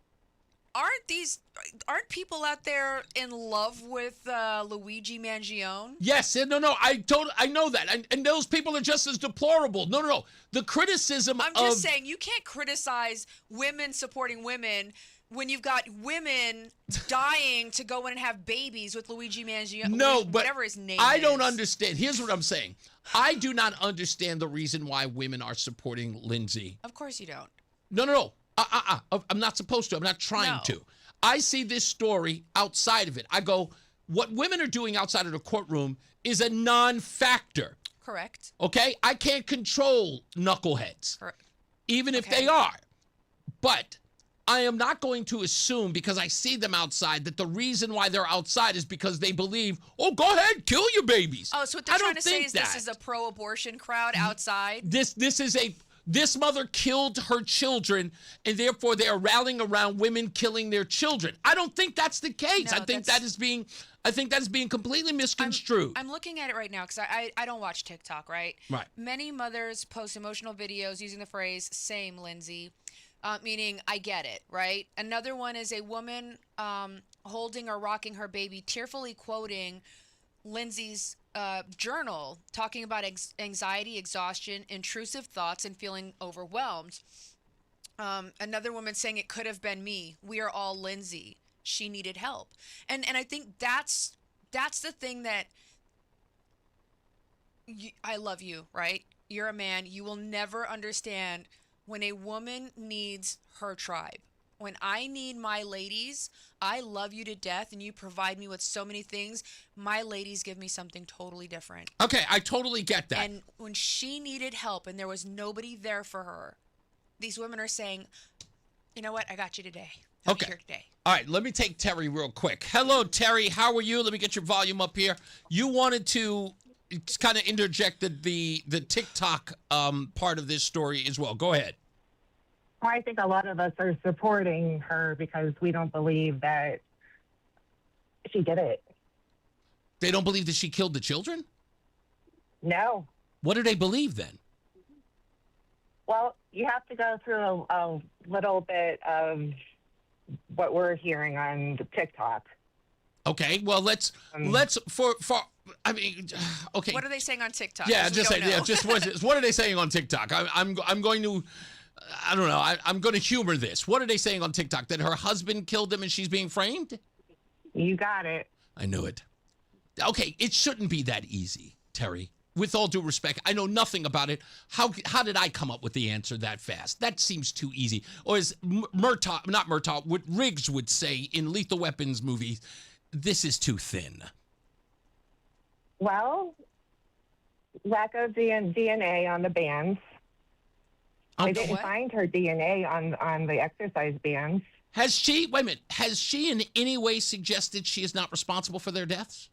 aren't people out there in love with Luigi Mangione? Yes, no, I know that, and those people are just as deplorable. No. The criticism I'm just saying, you can't criticize women supporting women when you've got women dying to go in and have babies with Luigi Mangione. No, but whatever his name I is. don't understand. Here's what I'm saying. I do not understand the reason why women are supporting Lindsey. Of course you don't. No. I'm not supposed to. I'm not trying to. I see this story outside of it. I go, what women are doing outside of the courtroom is a non-factor. Correct. Okay? I can't control knuckleheads. Correct. Even if they are. But I am not going to assume, because I see them outside, that the reason why they're outside is because they believe, oh, go ahead, kill your babies. Oh, so what they're trying to say is this is a pro-abortion crowd outside? This mother killed her children, and therefore they are rallying around women killing their children. I don't think that's the case. No, I think that is being completely misconstrued. I'm looking at it right now because I don't watch TikTok, right? Right. Many mothers post emotional videos using the phrase "same, Lindsey," meaning I get it, right? Another one is a woman holding or rocking her baby, tearfully quoting Lindsey's journal, talking about anxiety, exhaustion, intrusive thoughts, and feeling overwhelmed. Another woman saying, it could have been me. We are all Lindsey. She needed help. And I think that's the thing that I love you, right? You're a man. You will never understand when a woman needs her tribe. When I need my ladies, I love you to death and you provide me with so many things. My ladies give me something totally different. Okay, I totally get that. And when she needed help and there was nobody there for her, these women are saying, you know what? I got you today. I'll be here today. All right, let me take Terry real quick. Hello, Terry. How are you? Let me get your volume up here. You wanted to kind of interjected the TikTok part of this story as well. Go ahead. I think a lot of us are supporting her because we don't believe that she did it. They don't believe that she killed the children? No. What do they believe then? Well, you have to go through a little bit of what we're hearing on TikTok. Okay, well let's for I mean, okay. What are they saying on TikTok? Yeah, 'Cause we just say don't know. yeah. Just what are they saying on TikTok? I'm going to, I don't know. I'm going to humor this. What are they saying on TikTok? That her husband killed him and she's being framed? You got it. I knew it. Okay, it shouldn't be that easy, Terry. With all due respect, I know nothing about it. How did I come up with the answer that fast? That seems too easy. Or as what Riggs would say in Lethal Weapons movies, this is too thin. Well, lack of DNA on the bands. I didn't find her DNA on the exercise bands. Has she, wait a minute, has she in any way suggested she is not responsible for their deaths?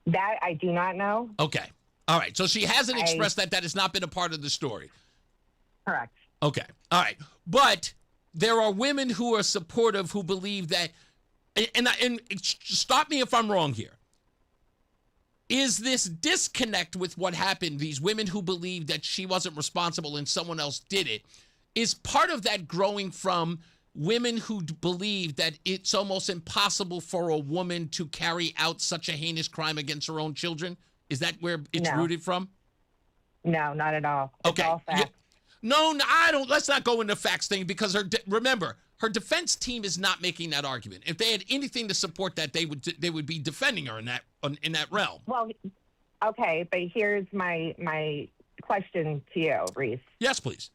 That I do not know. Okay. All right. So she hasn't expressed that has not been a part of the story. Correct. Okay. All right. But there are women who are supportive who believe that, and stop me if I'm wrong here. Is this disconnect with what happened, these women who believe that she wasn't responsible and someone else did it, is part of that growing from women who believe that it's almost impossible for a woman to carry out such a heinous crime against her own children? Is that where it's rooted from? No, not at all. It's all facts. No, I don't. Let's not go into facts thing because remember, her defense team is not making that argument. If they had anything to support that, they would be defending her in that realm. Well, okay, but here's my question to you, Reese. Yes, please.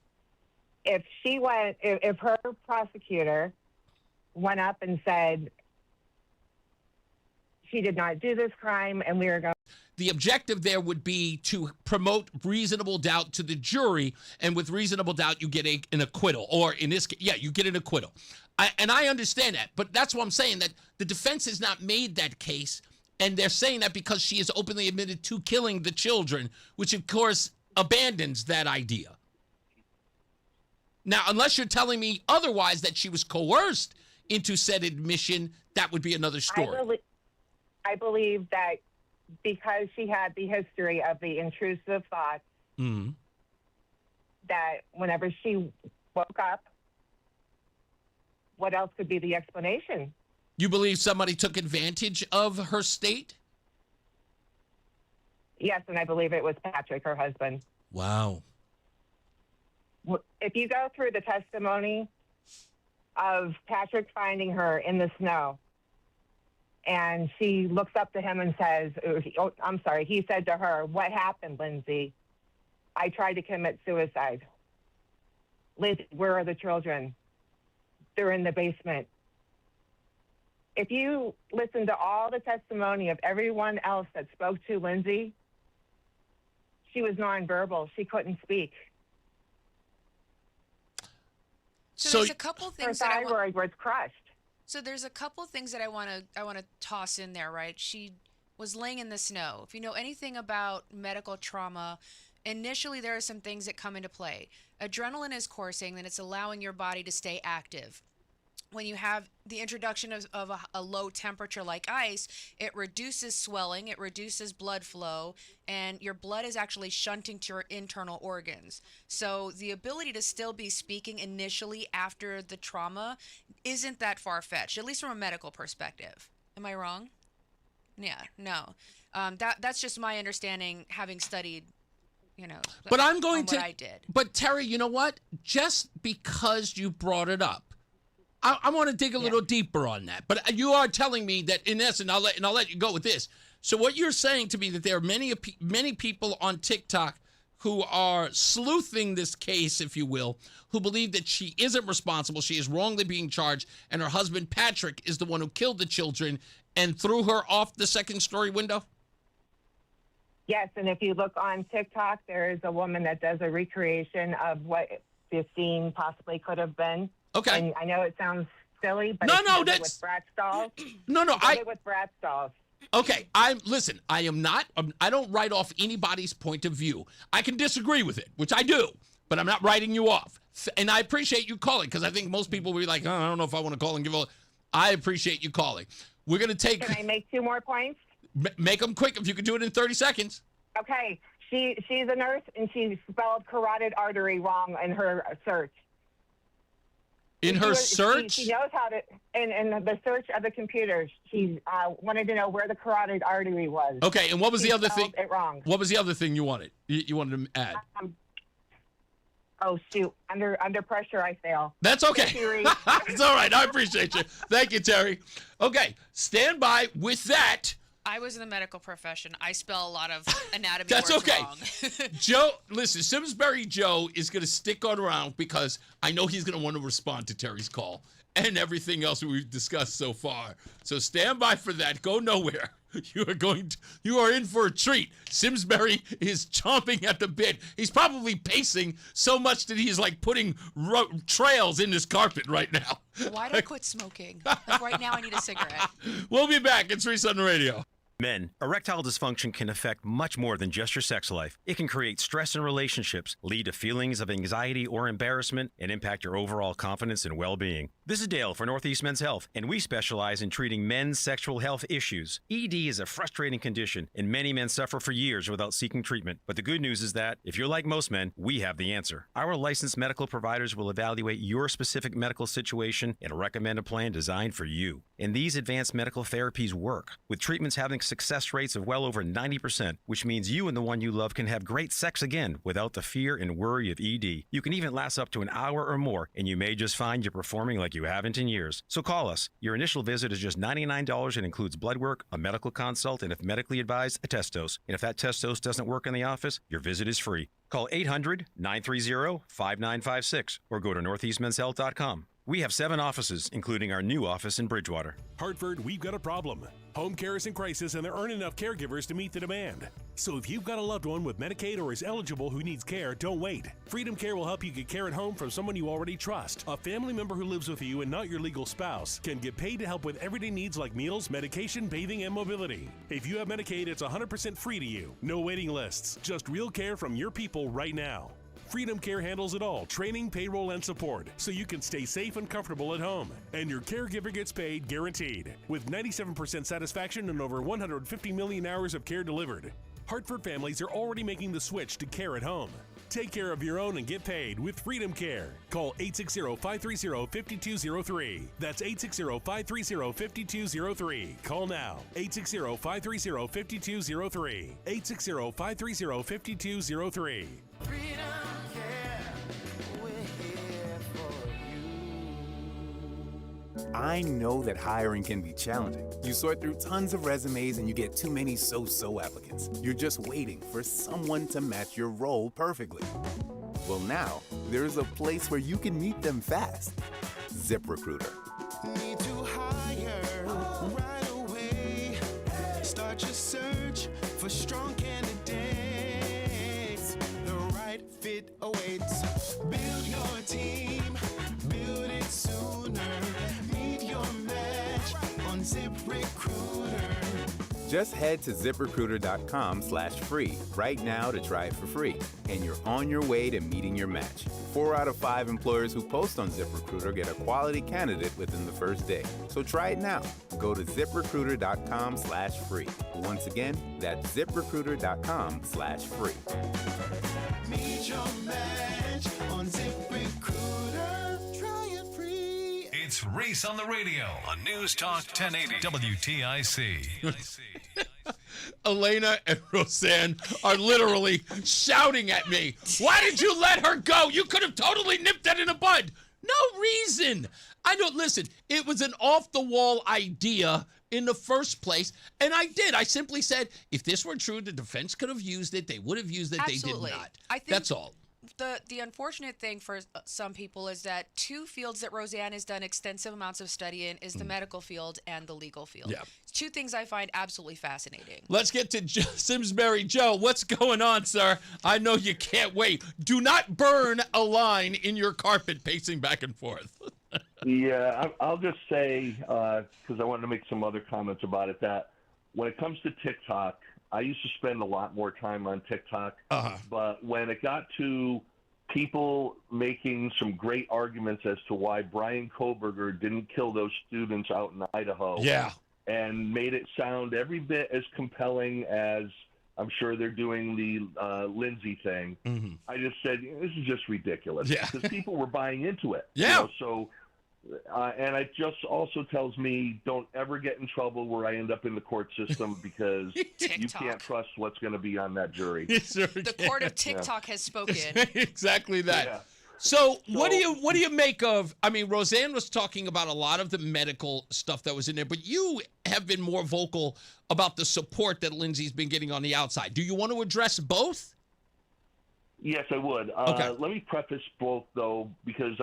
If her prosecutor went up and said she did not do this crime and we are going. The objective there would be to promote reasonable doubt to the jury, and with reasonable doubt, you get an acquittal, or in this case, you get an acquittal. I understand that, but that's what I'm saying, that the defense has not made that case, and they're saying that because she has openly admitted to killing the children, which of course abandons that idea. Now, unless you're telling me otherwise, that she was coerced into said admission, that would be another story. I believe that because she had the history of the intrusive thoughts, that whenever she woke up, what else could be the explanation? You believe somebody took advantage of her state? Yes, and I believe it was Patrick, her husband. Wow. If you go through the testimony of Patrick finding her in the snow, and she looks up to him and says, he said to her, "What happened, Lindsey? I tried to commit suicide. Lindsey, where are the children? They're in the basement." If you listen to all the testimony of everyone else that spoke to Lindsey, she was nonverbal. She couldn't speak. So there's a couple things her thyroid was crushed. So there's a couple things that I want to toss in there, right? She was laying in the snow. If you know anything about medical trauma, initially there are some things that come into play. Adrenaline is coursing, then it's allowing your body to stay active. When you have the introduction of a low temperature like ice, it reduces swelling, it reduces blood flow, and your blood is actually shunting to your internal organs. So the ability to still be speaking initially after the trauma isn't that far-fetched, at least from a medical perspective. Am I wrong? Yeah, no. That's just my understanding, having studied, But I'm going what I did. But Terry, you know what? Just because you brought it up, I want to dig a little deeper on that. But you are telling me that, in essence, I'll let you go with this. So what you're saying to me, that there are many people on TikTok who are sleuthing this case, if you will, who believe that she isn't responsible, she is wrongly being charged, and her husband Patrick is the one who killed the children and threw her off the second-story window? Yes, and if you look on TikTok, there is a woman that does a recreation of what the scene possibly could have been. Okay. And I know it sounds silly, but that's with Bratz dolls. No, with Bratz dolls. Okay, I am not, I don't write off anybody's point of view. I can disagree with it, which I do, but I'm not writing you off. And I appreciate you calling, because I think most people will be like, oh, I don't know if I want to call and give a... I appreciate you calling. We're going to take... Can I make 2 more points? Make them quick if you could do it in 30 seconds. Okay. She's a nurse, and she spelled carotid artery wrong in her search. In her search? She knows how to, in the search of the computer, she wanted to know where the carotid artery was. Okay, and what was the other thing? It wrong. What was the other thing you wanted? You wanted to add? Oh, shoot. Under pressure, I fail. That's okay. Thank you, Reese. It's all right. I appreciate you. Thank you, Terry. Okay, stand by. With that... I was in the medical profession. I spell a lot of anatomy That's words okay. wrong. Joe, listen, Simsbury Joe is going to stick on around because I know he's going to want to respond to Terry's call and everything else we've discussed so far. So stand by for that. Go nowhere. You are in for a treat. Simsbury is chomping at the bit. He's probably pacing so much that he's like putting trails in his carpet right now. Why did I quit smoking? Like right now I need a cigarette. We'll be back. It's Reese on the radio. Men, erectile dysfunction can affect much more than just your sex life. It can create stress in relationships, lead to feelings of anxiety or embarrassment, and impact your overall confidence and well-being. This is Dale for Northeast Men's Health, and we specialize in treating men's sexual health issues. ED is a frustrating condition, and many men suffer for years without seeking treatment. But the good news is that, if you're like most men, we have the answer. Our licensed medical providers will evaluate your specific medical situation and recommend a plan designed for you. And these advanced medical therapies work, with treatments having success rates of well over 90%, which means you and the one you love can have great sex again without the fear and worry of ED. You can even last up to an hour or more, and you may just find you're performing like you haven't in years. So call us. Your initial visit is just $99 and includes blood work, a medical consult, and if medically advised, a test dose. And if that test dose doesn't work in the office, your visit is free. Call 800-930-5956 or go to northeastmenshealth.com. We have 7 offices, including our new office in Bridgewater. Hartford, we've got a problem. Home care is in crisis and there aren't enough caregivers to meet the demand. So if you've got a loved one with Medicaid or is eligible who needs care, don't wait. Freedom Care will help you get care at home from someone you already trust. A family member who lives with you and not your legal spouse can get paid to help with everyday needs like meals, medication, bathing, and mobility. If you have Medicaid, it's 100% free to you. No waiting lists, just real care from your people right now. Freedom Care handles it all, training, payroll, and support, so you can stay safe and comfortable at home. And your caregiver gets paid guaranteed, with 97% satisfaction and over 150 million hours of care delivered. Hartford families are already making the switch to care at home. Take care of your own and get paid with Freedom Care. Call 860-530-5203. That's 860-530-5203. Call now. 860-530-5203. 860-530-5203. I know that hiring can be challenging. You sort through tons of resumes and you get too many so-so applicants. You're just waiting for someone to match your role perfectly. Well, now, there's a place where you can meet them fast. ZipRecruiter. Need to hire right away. Start your search for strong candidates. The right fit awaits. Build your team. Build it sooner. Meet your match on ZipRecruiter. Just head to ZipRecruiter.com/free right now to try it for free. And you're on your way to meeting your match. 4 out of 5 employers who post on ZipRecruiter get a quality candidate within the first day. So try it now. Go to ZipRecruiter.com/free. Once again, that's ZipRecruiter.com/free. Meet your match on ZipRecruiter. Try it free. It's Reese on the radio on News Talk 1080 WTIC. Elena and Rozan are literally shouting at me. Why did you let her go? You could have totally nipped that in the bud. No reason. I don't listen. It was an off-the-wall idea in the first place, and I did. I simply said, if this were true, the defense could have used it. They would have used it. Absolutely. They did not. I think that's all. The unfortunate thing for some people is that 2 fields that Rozan has done extensive amounts of study in is the medical field and the legal field. Yeah. It's 2 things I find absolutely fascinating. Let's get to Simsbury Joe. What's going on, sir? I know you can't wait. Do not burn a line in your carpet pacing back and forth. Yeah, I'll just say, because I wanted to make some other comments about it, that when it comes to TikTok, I used to spend a lot more time on TikTok. But when it got to people making some great arguments as to why Brian Koberger didn't kill those students out in Idaho, and made it sound every bit as compelling as I'm sure they're doing the Lindsey thing, I just said, this is just ridiculous. Because people were buying into it. So, and it just also tells me don't ever get in trouble where I end up in the court system because you can't trust what's going to be on that jury. The court of TikTok has spoken. Exactly that. So what do you make of? I mean, Rozan was talking about a lot of the medical stuff that was in there, but you have been more vocal about the support that Lindsey's been getting on the outside. Do you want to address both? Yes, I would. Let me preface both, though, because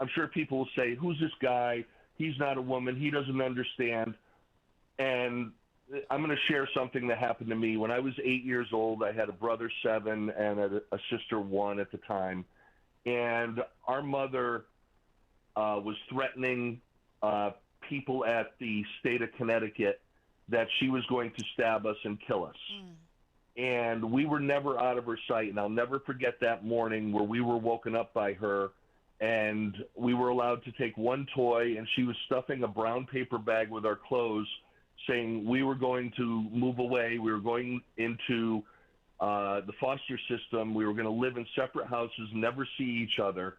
I'm sure people will say, who's this guy? He's not a woman. He doesn't understand. And I'm going to share something that happened to me. When I was 8 years old, I had a brother 7 and a sister 1 at the time. And our mother was threatening people at the state of Connecticut that she was going to stab us and kill us. And we were never out of her sight. And I'll never forget that morning where we were woken up by her and we were allowed to take one toy, and she was stuffing a brown paper bag with our clothes, saying we were going to move away. We were going into the foster system. We were going to live in separate houses, never see each other.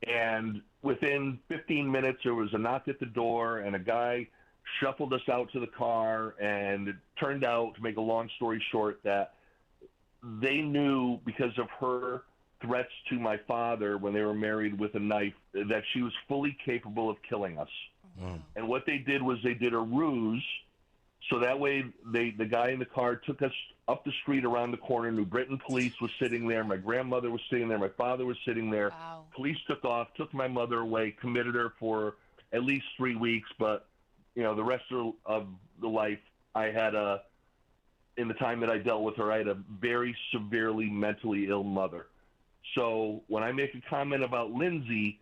And within 15 minutes, there was a knock at the door, and a guy shuffled us out to the car. And it turned out, to make a long story short, that they knew because of her threats to my father when they were married with a knife that she was fully capable of killing us. And what they did was they did a ruse. So that way, the guy in the car took us up the street around the corner. New Britain police was sitting there. My grandmother was sitting there. My father was sitting there. Police took off, took my mother away, committed her for at least 3 weeks. But, the rest of the life, I had in the time that I dealt with her, I had a very severely mentally ill mother. So when I make a comment about Lindsey,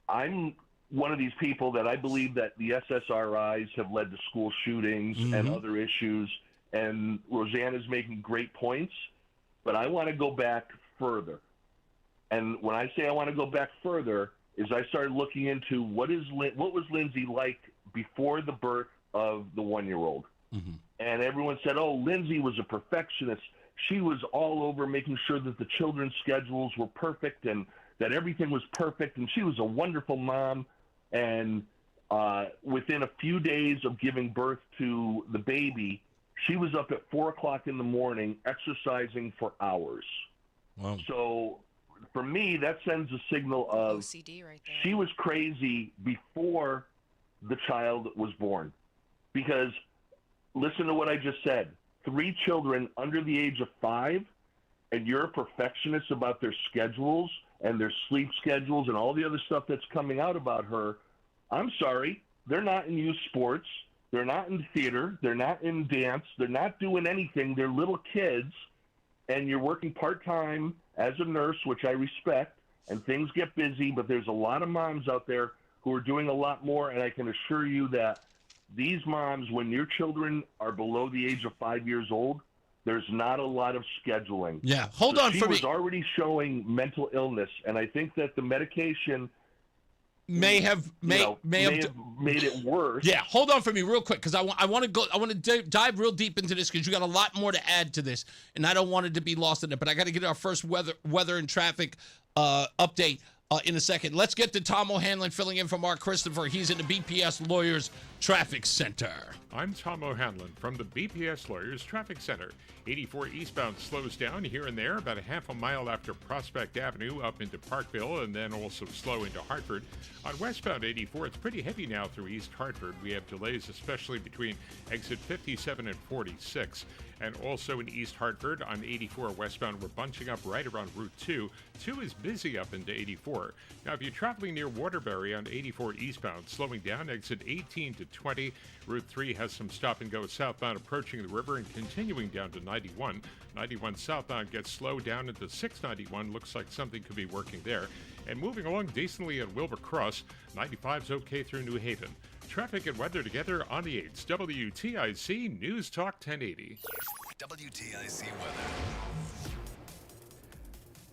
I'm one of these people that I believe that the SSRIs have led to school shootings and other issues, and Rozan is making great points, but I want to go back further. And when I say I want to go back further is I started looking into what was Lindsey like before the birth of the 1-year-old. And everyone said, oh, Lindsey was a perfectionist. She was all over making sure that the children's schedules were perfect and that everything was perfect, and she was a wonderful mom. And within a few days of giving birth to the baby, she was up at 4 o'clock in the morning exercising for hours. Wow. So for me, that sends a signal of OCD right there. She was crazy before the child was born. Because listen to what I just said. 3 children under the age of 5, and you're a perfectionist about their schedules and their sleep schedules and all the other stuff that's coming out about her. I'm sorry, they're not in youth sports. They're not in theater. They're not in dance. They're not doing anything. They're little kids, and you're working part-time as a nurse, which I respect, and things get busy, but there's a lot of moms out there who are doing a lot more, and I can assure you that these moms, when your children are below the age of 5 years old, there's not a lot of scheduling. Yeah, hold on for me. She was already showing mental illness, and I think that the medication may have made it worse. Yeah, hold on for me real quick because I want to dive real deep into this because you got a lot more to add to this, and I don't want it to be lost in it. But I got to get our first weather and traffic update in a second. Let's get to Tom O'Hanlon filling in for Mark Christopher. He's in the BPS Lawyers Traffic Center. I'm Tom O'Hanlon from the BPS Lawyers Traffic Center. 84 eastbound slows down here and there about a half a mile after Prospect Avenue up into Parkville, and then also slow into Hartford. On westbound 84, it's pretty heavy now through East Hartford. We have delays especially between exit 57 and 46. And also in East Hartford on 84 westbound, we're bunching up right around Route 2. 2 is busy up into 84. Now, if you're traveling near Waterbury on 84 eastbound, slowing down exit 18 to 20. Route 3 has some stop and go southbound approaching the river and continuing down to 91. 91 southbound gets slowed down into 691. Looks like something could be working there. And moving along decently at Wilbur Cross, 95's okay through New Haven. Traffic and weather together on the 8th. WTIC News Talk 1080. WTIC weather.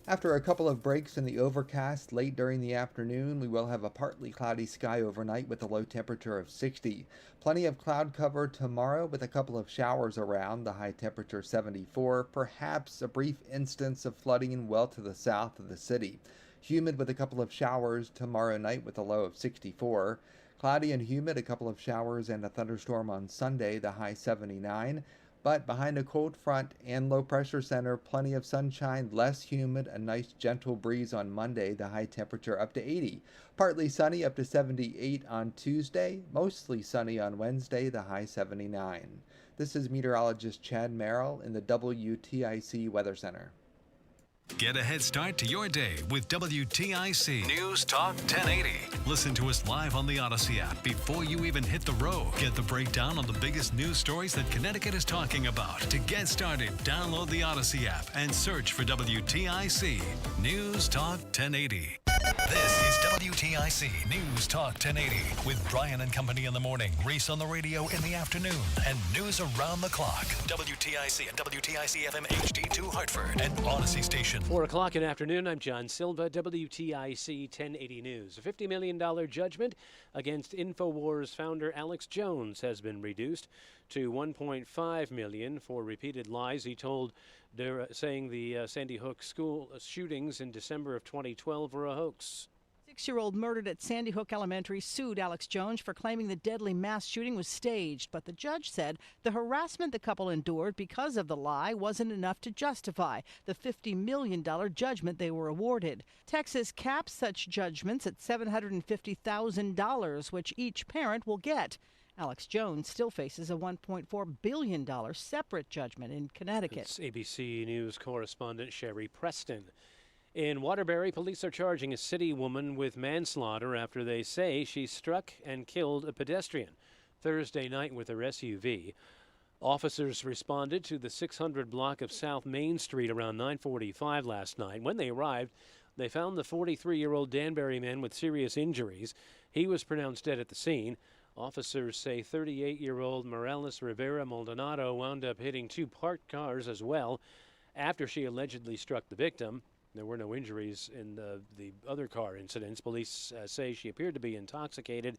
After a couple of breaks in the overcast late during the afternoon, we will have a partly cloudy sky overnight with a low temperature of 60. Plenty of cloud cover tomorrow with a couple of showers around, the high temperature 74. Perhaps a brief instance of flooding well to the south of the city. Humid with a couple of showers tomorrow night with a low of 64. Cloudy and humid, a couple of showers and a thunderstorm on Sunday, the high 79. But behind a cold front and low pressure center, plenty of sunshine, less humid, a nice gentle breeze on Monday, the high temperature up to 80. Partly sunny up to 78 on Tuesday, mostly sunny on Wednesday, the high 79. This is meteorologist Chad Merrill in the WTIC Weather Center. Get a head start to your day with WTIC News Talk 1080. Listen to us live on the Odyssey app before you even hit the road. Get the breakdown on the biggest news stories that Connecticut is talking about. To get started, download the Odyssey app and search for WTIC News Talk 1080. This is WTIC News Talk 1080 with Brian and Company in the morning, Reese on the radio in the afternoon, and news around the clock. WTIC and WTIC FM HD2 Hartford and Odyssey Station. 4 o'clock in the afternoon, I'm John Silva, WTIC 1080 News. A $50 million judgment against InfoWars founder Alex Jones has been reduced to $1.5 million for repeated lies he told, saying the Sandy Hook school shootings in December of 2012 were a hoax. 6-year-old murdered at Sandy Hook Elementary sued Alex Jones for claiming the deadly mass shooting was staged, but the judge said the harassment the couple endured because of the lie wasn't enough to justify the $50 million judgment they were awarded. Texas caps such judgments at $750,000, which each parent will get. Alex Jones still faces a $1.4 billion separate judgment in Connecticut. It's ABC News correspondent Sherry Preston. In Waterbury, police are charging a city woman with manslaughter after they say she struck and killed a pedestrian Thursday night with her SUV. Officers responded to the 600 block of South Main Street around 9:45 last night. When they arrived, they found the 43-year-old Danbury man with serious injuries. He was pronounced dead at the scene. Officers say 38-year-old Morales Rivera Maldonado wound up hitting two parked cars as well after she allegedly struck the victim. There were no injuries in the other car incidents. Police say she appeared to be intoxicated.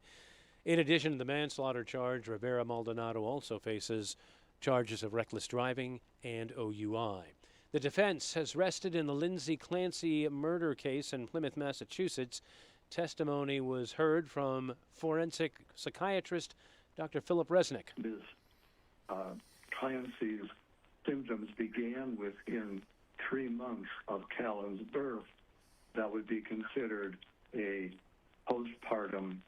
In addition to the manslaughter charge, Rivera Maldonado also faces charges of reckless driving and OUI. The defense has rested in the Lindsey Clancy murder case in Plymouth, Massachusetts. Testimony was heard from forensic psychiatrist Dr. Philip Resnick. Ms. Clancy's symptoms began within 3 months of Callan's birth. That would be considered a postpartum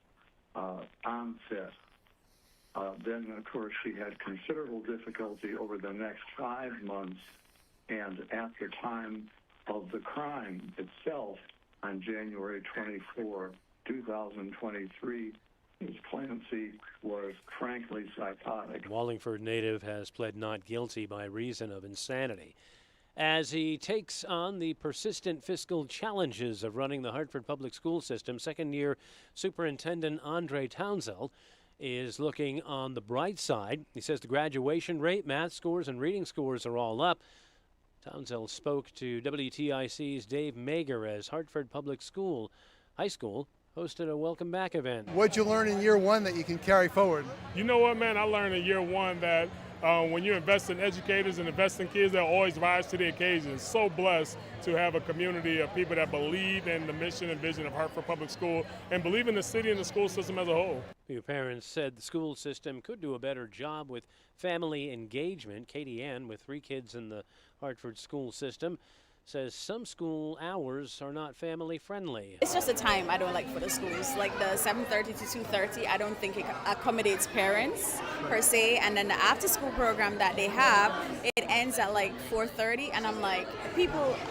onset. Then, of course, she had considerable difficulty over the next 5 months, and at the time of the crime itself, on January 24, 2023, Ms. Clancy was frankly psychotic. Wallingford native has pled not guilty by reason of insanity. As he takes on the persistent fiscal challenges of running the Hartford Public School System, second-year Superintendent Andre Townsell is looking on the bright side. He says the graduation rate, math scores, and reading scores are all up. Townsell spoke to WTIC's Dave Mager as Hartford Public High School hosted a welcome back event. What'd you learn in year one that you can carry forward? You know what, man? I learned in year one that when you invest in educators and invest in kids, they'll always rise to the occasion. So blessed to have a community of people that believe in the mission and vision of Hartford Public School and believe in the city and the school system as a whole. Few parents said the school system could do a better job with family engagement. Katie Ann, with 3 kids in the Hartford school system, says some school hours are not family friendly. It's just a time I don't like for the schools, like the 7:30 to 2:30. I don't think it accommodates parents per se, and then the after school program that they have, it ends at like 4:30, and I'm like,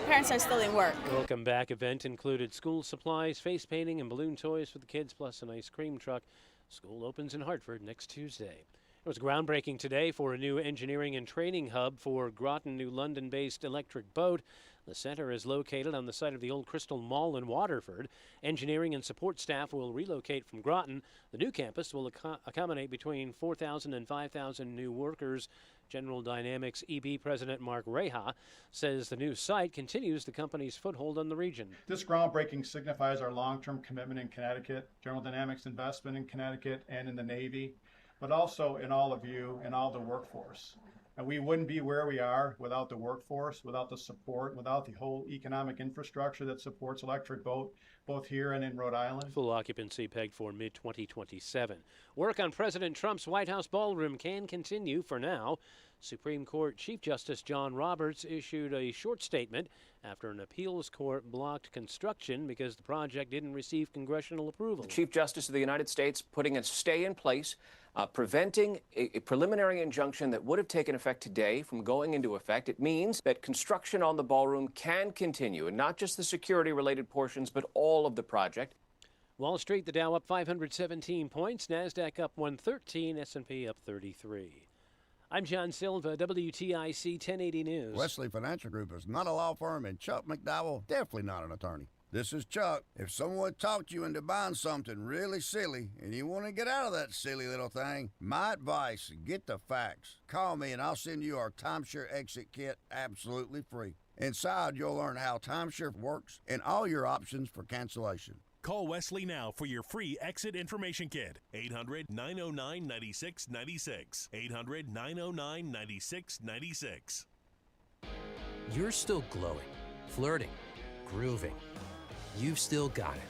parents are still in work. The welcome back event included school supplies, face painting, and balloon toys for the kids, plus an ice cream truck. School opens in Hartford next Tuesday. It was groundbreaking today for a new engineering and training hub for Groton, New London-based electric boat. The center is located on the site of the old Crystal Mall in Waterford. Engineering and support staff will relocate from Groton. The new campus will accommodate between 4,000 and 5,000 new workers. General Dynamics EB President Mark Reha says the new site continues the company's foothold on the region. This groundbreaking signifies our long-term commitment in Connecticut, General Dynamics investment in Connecticut and in the Navy, but also in all of you and all the workforce. And we wouldn't be where we are without the workforce, without the support, without the whole economic infrastructure that supports electric boat, both here and in Rhode Island. Full occupancy pegged for mid-2027. Work on President Trump's White House ballroom can continue for now. Supreme Court Chief Justice John Roberts issued a short statement after an appeals court blocked construction because the project didn't receive congressional approval. The Chief Justice of the United States putting a stay in place, preventing a preliminary injunction that would have taken effect today from going into effect. It means that construction on the ballroom can continue, and not just the security-related portions, but all of the project. Wall Street, the Dow up 517 points, NASDAQ up 113, S&P up 33. I'm John Silva, WTIC 1080 News. Wesley Financial Group is not a law firm, and Chuck McDowell definitely not an attorney. This is Chuck. If someone talked you into buying something really silly and you want to get out of that silly little thing, my advice, get the facts. Call me and I'll send you our timeshare exit kit absolutely free. Inside, you'll learn how timeshare works and all your options for cancellation. Call Wesley now for your free exit information kit. 800-909-9696. 800-909-9696. You're still glowing, flirting, grooving. You've still got it.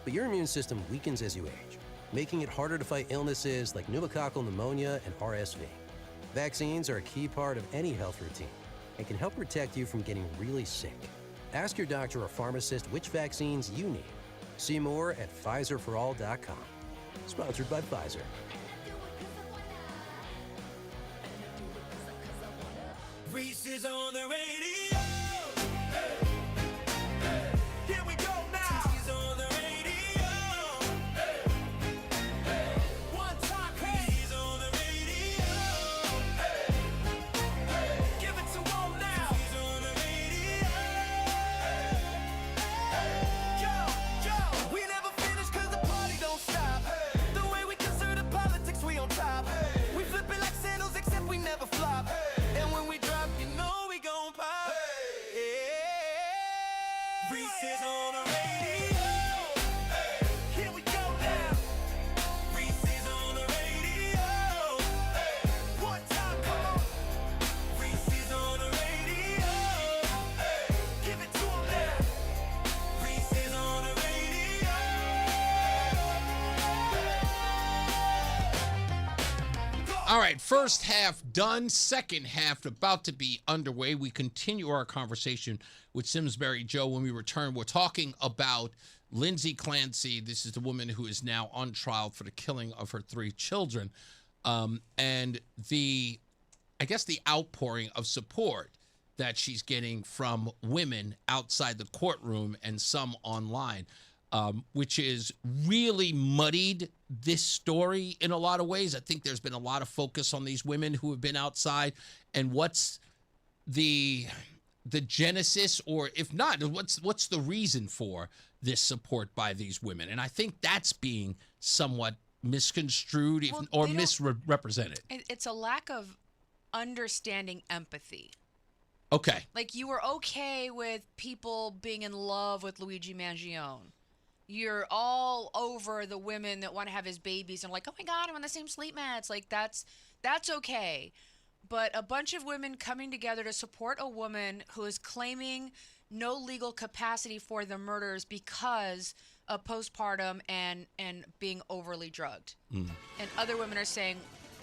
But your immune system weakens as you age, making it harder to fight illnesses like pneumococcal pneumonia and RSV. Vaccines are a key part of any health routine and can help protect you from getting really sick. Ask your doctor or pharmacist which vaccines you need. See more at PfizerForAll.com. Sponsored by Pfizer. Reese is on the radio. Here we go now. He's on the radio. One time, he's on the radio. Give it to him now. He's on the radio. We never finish 'cause the party don't stop. The way we consider politics, we on top. We flip it like sandals, except we never flop. And when we drop, you know we gon' pop. Reese is on the radio. Here we go now. Reese is on the radio. One time, come on. Reese is on the radio. Give it to him now. Reese is on the radio. All right, first half done, second half about to be underway. We continue our conversation with Simsbury Joe. When we return, we're talking about Lindsey Clancy. This is the woman who is now on trial for the killing of her 3 children. And the outpouring of support that she's getting from women outside the courtroom and some online, which is really muddied this story in a lot of ways. I think there's been a lot of focus on these women who have been outside and what's the genesis, or if not, what's the reason for this support by these women. And I think that's being somewhat misconstrued or misrepresented. It's a lack of understanding empathy. Okay. Like, you were okay with people being in love with Luigi Mangione. You're all over the women that want to have his babies and like, oh my God, I'm on the same sleep mats. Like, that's okay. But a bunch of women coming together to support a woman who is claiming no legal capacity for the murders because of postpartum and being overly drugged. And other women are saying,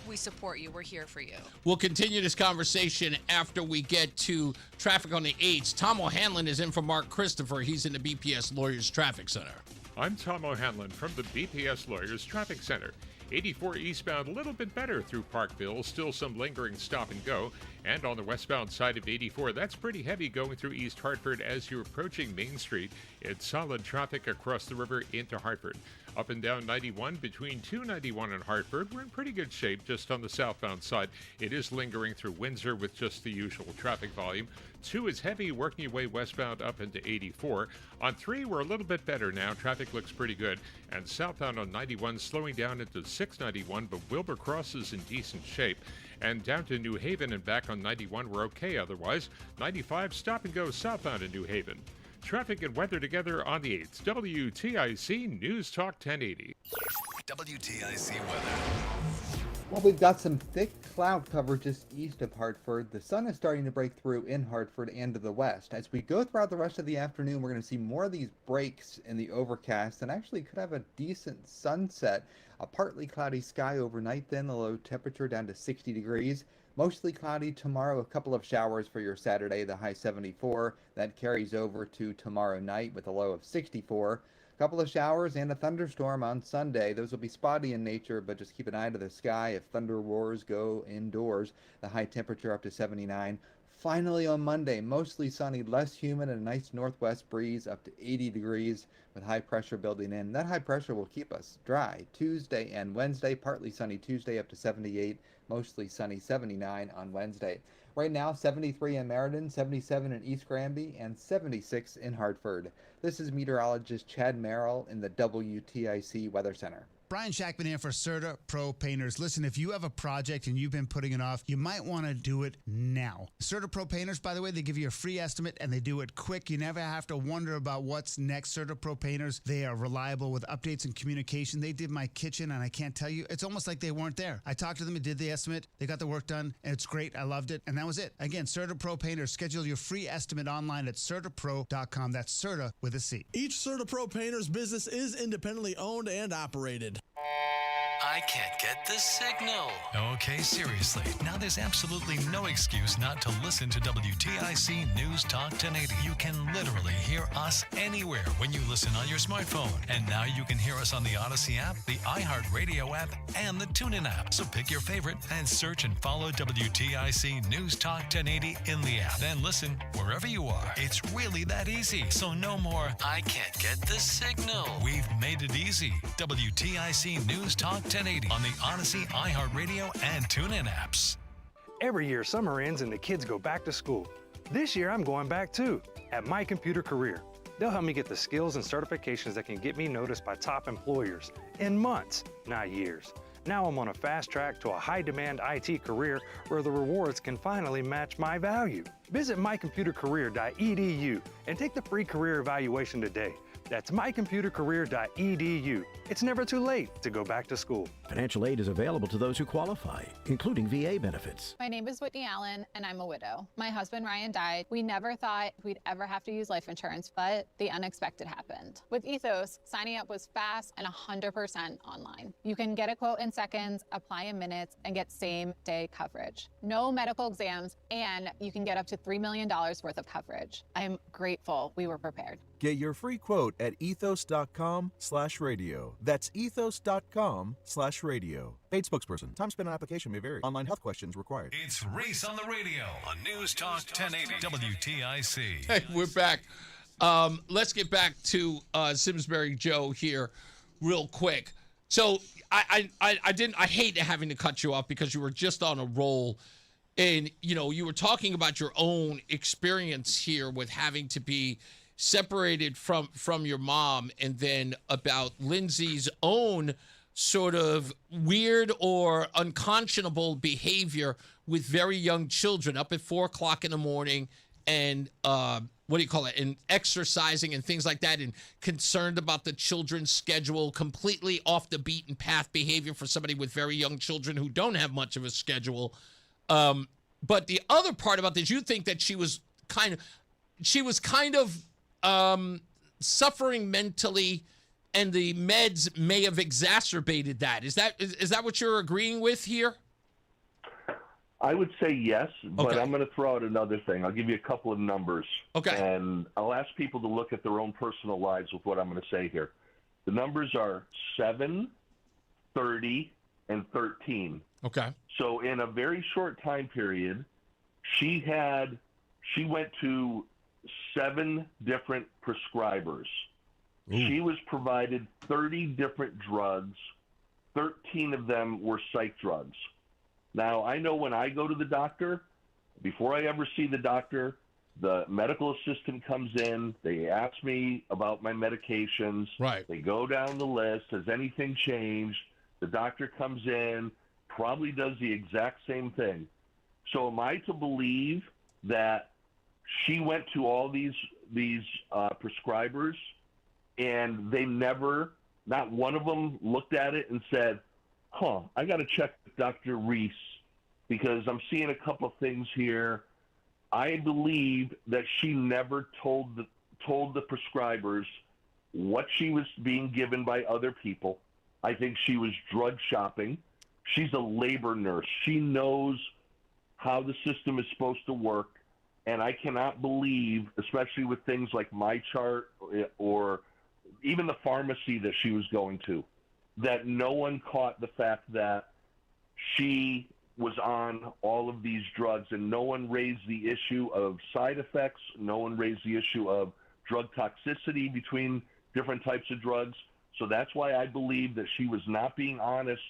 we support you. We're here for you. We'll continue this conversation after we get to traffic on the 8s. Tom O'Hanlon is in for Mark Christopher. He's in the BPS Lawyers Traffic Center. I'm Tom O'Hanlon from the BPS Lawyers Traffic Center. 84 eastbound, a little bit better through Parkville. Still some lingering stop and go. And on the westbound side of 84, that's pretty heavy going through East Hartford as you're approaching Main Street. It's solid traffic across the river into Hartford. Up and down 91 between 291 and Hartford, we're in pretty good shape just on the southbound side. It is lingering through Windsor with just the usual traffic volume. 2 is heavy working your way westbound up into 84. On 3, we're a little bit better now. Traffic looks pretty good. And southbound on 91 slowing down into 691, but Wilbur Cross is in decent shape. And down to New Haven and back on 91, we're okay otherwise. 95, stop and go southbound in New Haven. Traffic and weather together on the 8th. WTIC News Talk 1080. WTIC weather. Well, we've got some thick cloud cover just east of Hartford. The sun is starting to break through in Hartford and to the west. As we go throughout the rest of the afternoon, we're going to see more of these breaks in the overcast and actually could have a decent sunset. A partly cloudy sky overnight, then the low temperature down to 60 degrees. Mostly cloudy tomorrow, a couple of showers for your Saturday, the high 74. That carries over to tomorrow night with a low of 64. A couple of showers and a thunderstorm on Sunday. Those will be spotty in nature, but just keep an eye to the sky if thunder roars go indoors. The high temperature up to 79. Finally on Monday, mostly sunny, less humid, and a nice northwest breeze up to 80 degrees with high pressure building in. That high pressure will keep us dry Tuesday and Wednesday. Partly sunny Tuesday up to 78, mostly sunny 79 on Wednesday. Right now, 73 in Meriden, 77 in East Granby, and 76 in Hartford. This is meteorologist Chad Merrill in the WTIC Weather Center. Brian Shackman here for Serta Pro Painters. Listen, if you have a project and you've been putting it off, you might want to do it now. Serta Pro Painters, by the way, they give you a free estimate and they do it quick. You never have to wonder about what's next. Serta Pro Painters, they are reliable with updates and communication. They did my kitchen and I can't tell you, it's almost like they weren't there. I talked to them and did the estimate. They got the work done and it's great. I loved it. And that was it. Again, Serta Pro Painters, schedule your free estimate online at certaapro.com. That's Serta with a C. Each Serta Pro Painters business is independently owned and operated. I can't get the signal. Okay, seriously. Now there's absolutely no excuse not to listen to WTIC News Talk 1080. You can literally hear us anywhere when you listen on your smartphone. And now you can hear us on the Odyssey app, the iHeartRadio app, and the TuneIn app. So pick your favorite and search and follow WTIC News Talk 1080 in the app. Then listen wherever you are. It's really that easy. So no more, I can't get the signal. We've made it easy. WTIC News Talk 1080 on the Odyssey, iHeartRadio, and TuneIn apps. Every year, summer ends and the kids go back to school. This year, I'm going back too, at My Computer Career. They'll help me get the skills and certifications that can get me noticed by top employers in months, not years. Now I'm on a fast track to a high-demand IT career where the rewards can finally match my value. Visit mycomputercareer.edu and take the free career evaluation today. That's mycomputercareer.edu. It's never too late to go back to school. Financial aid is available to those who qualify, including VA benefits. My name is Whitney Allen, and I'm a widow. My husband, Ryan, died. We never thought we'd ever have to use life insurance, but the unexpected happened. With Ethos, signing up was fast and 100% online. You can get a quote in seconds, apply in minutes, and get same-day coverage. No medical exams, and you can get up to $3 million worth of coverage. I'm grateful we were prepared. Get your free quote at ethos.com/radio. That's ethos.com/radio. Paid spokesperson. Time spent on application may vary. Online health questions required. It's Reese on the radio on News Talk 1080 WTIC. Hey, we're back. Let's get back to Simsbury Joe here real quick. So I hate having to cut you off because you were just on a roll. And, you were talking about your own experience here with having to be separated from your mom, and then about Lindsey's own sort of weird or unconscionable behavior with very young children up at 4 o'clock in the morning and and exercising and things like that, and concerned about the children's schedule, completely off the beaten path behavior for somebody with very young children who don't have much of a schedule. But the other part about this, you think that she was kind of suffering mentally, and the meds may have exacerbated that. Is that what you're agreeing with here? I would say yes, but I'm going to throw out another thing. I'll give you a couple of numbers. Okay. And I'll ask people to look at their own personal lives with what I'm going to say here. The numbers are 7, 30, and 13. Okay. So in a very short time period, She went to 7 different prescribers. She was provided 30 different drugs. 13 of them were psych drugs. Now, I know when I go to the doctor, before I ever see the doctor, the medical assistant comes in. They ask me about my medications. Right. They go down the list. Has anything changed? The doctor comes in, probably does the exact same thing. So am I to believe that she went to all these prescribers and they never, not one of them looked at it and said, I got to check with Dr. Reese because I'm seeing a couple of things here. I believe that she never told the prescribers what she was being given by other people. I think she was drug shopping. She's a labor nurse. She knows how the system is supposed to work. And I cannot believe, especially with things like My Chart or even the pharmacy that she was going to, that no one caught the fact that she was on all of these drugs, and no one raised the issue of side effects. No one raised the issue of drug toxicity between different types of drugs. So that's why I believe that she was not being honest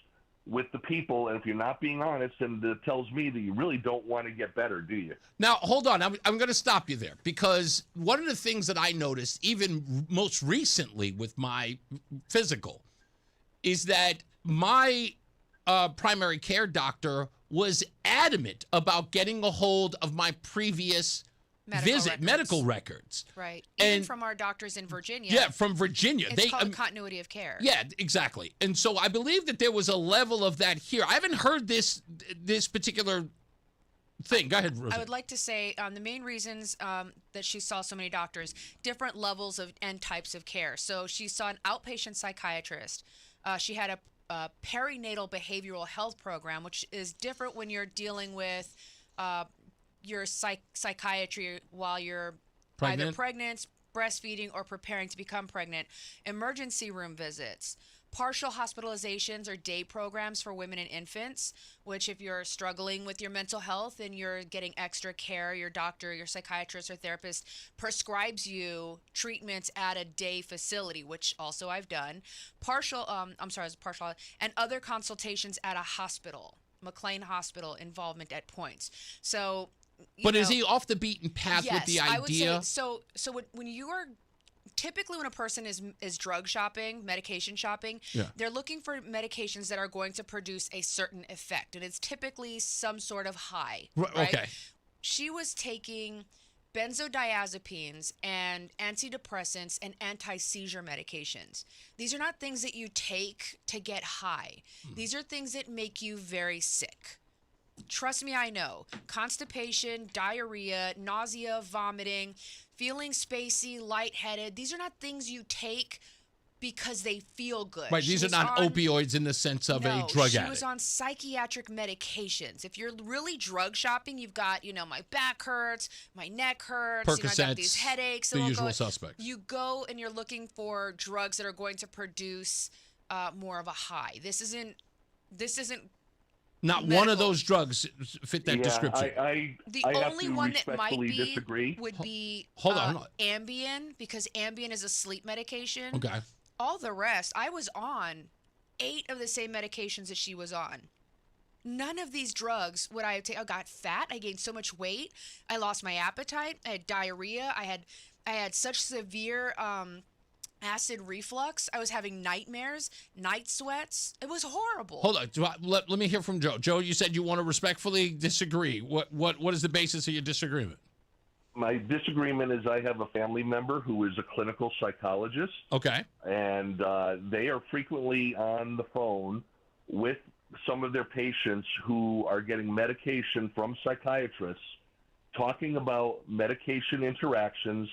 with the people. And if you're not being honest, then that tells me that you really don't want to get better, do you? Now, hold on. I'm going to stop you there because one of the things that I noticed, even most recently with my physical, is that my primary care doctor was adamant about getting a hold of my previous medical records. Right. Even And from our doctors in Virginia. yeah, from Virginia. It's called continuity of care. Yeah, exactly. And so I believe that there was a level of that here. I haven't heard this particular thing. Go ahead, Rozan. I would like to say the main reasons that she saw so many doctors, different levels of and types of care. So she saw an outpatient psychiatrist. She had a perinatal behavioral health program, which is different when you're dealing with your psychiatry while you're either pregnant, breastfeeding, or preparing to become pregnant. Emergency room visits, partial hospitalizations or day programs for women and infants, which if you're struggling with your mental health and you're getting extra care, your doctor, your psychiatrist or therapist prescribes you treatments at a day facility, which also I've done. And other consultations at a hospital, McLean Hospital involvement at points. So, but is he off the beaten path yes, with the idea? I would say so. So when you are typically when a person is drug shopping, medication shopping, they're looking for medications that are going to produce a certain effect, and it's typically some sort of high. Right? Okay. She was taking benzodiazepines and antidepressants and anti-seizure medications. These are not things that you take to get high. These are things that make you very sick. Trust me, I know. Constipation, diarrhea, nausea, vomiting, feeling spacey, lightheaded. These are not things you take because they feel good. Right, these are not opioids in the sense of a drug she addict. was on psychiatric medications. If you're really drug shopping, you've got, my back hurts, my neck hurts, I got these headaches. the usual suspects. You go and you're looking for drugs that are going to produce more of a high. This isn't not one of those drugs fit that description. The I only one that might be disagree. would be hold on. Ambien, because Ambien is a sleep medication. Okay. All the rest, I was on 8 of the same medications that she was on. None of these drugs would I take. I got fat. I gained so much weight. I lost my appetite. I had diarrhea. I had such severe acid reflux. I was having nightmares, night sweats. It was horrible. Hold on. Let me hear from Joe. Joe, you said you want to respectfully disagree. What is the basis of your disagreement? My disagreement is I have a family member who is a clinical psychologist. Okay. And they are frequently on the phone with some of their patients who are getting medication from psychiatrists, talking about medication interactions,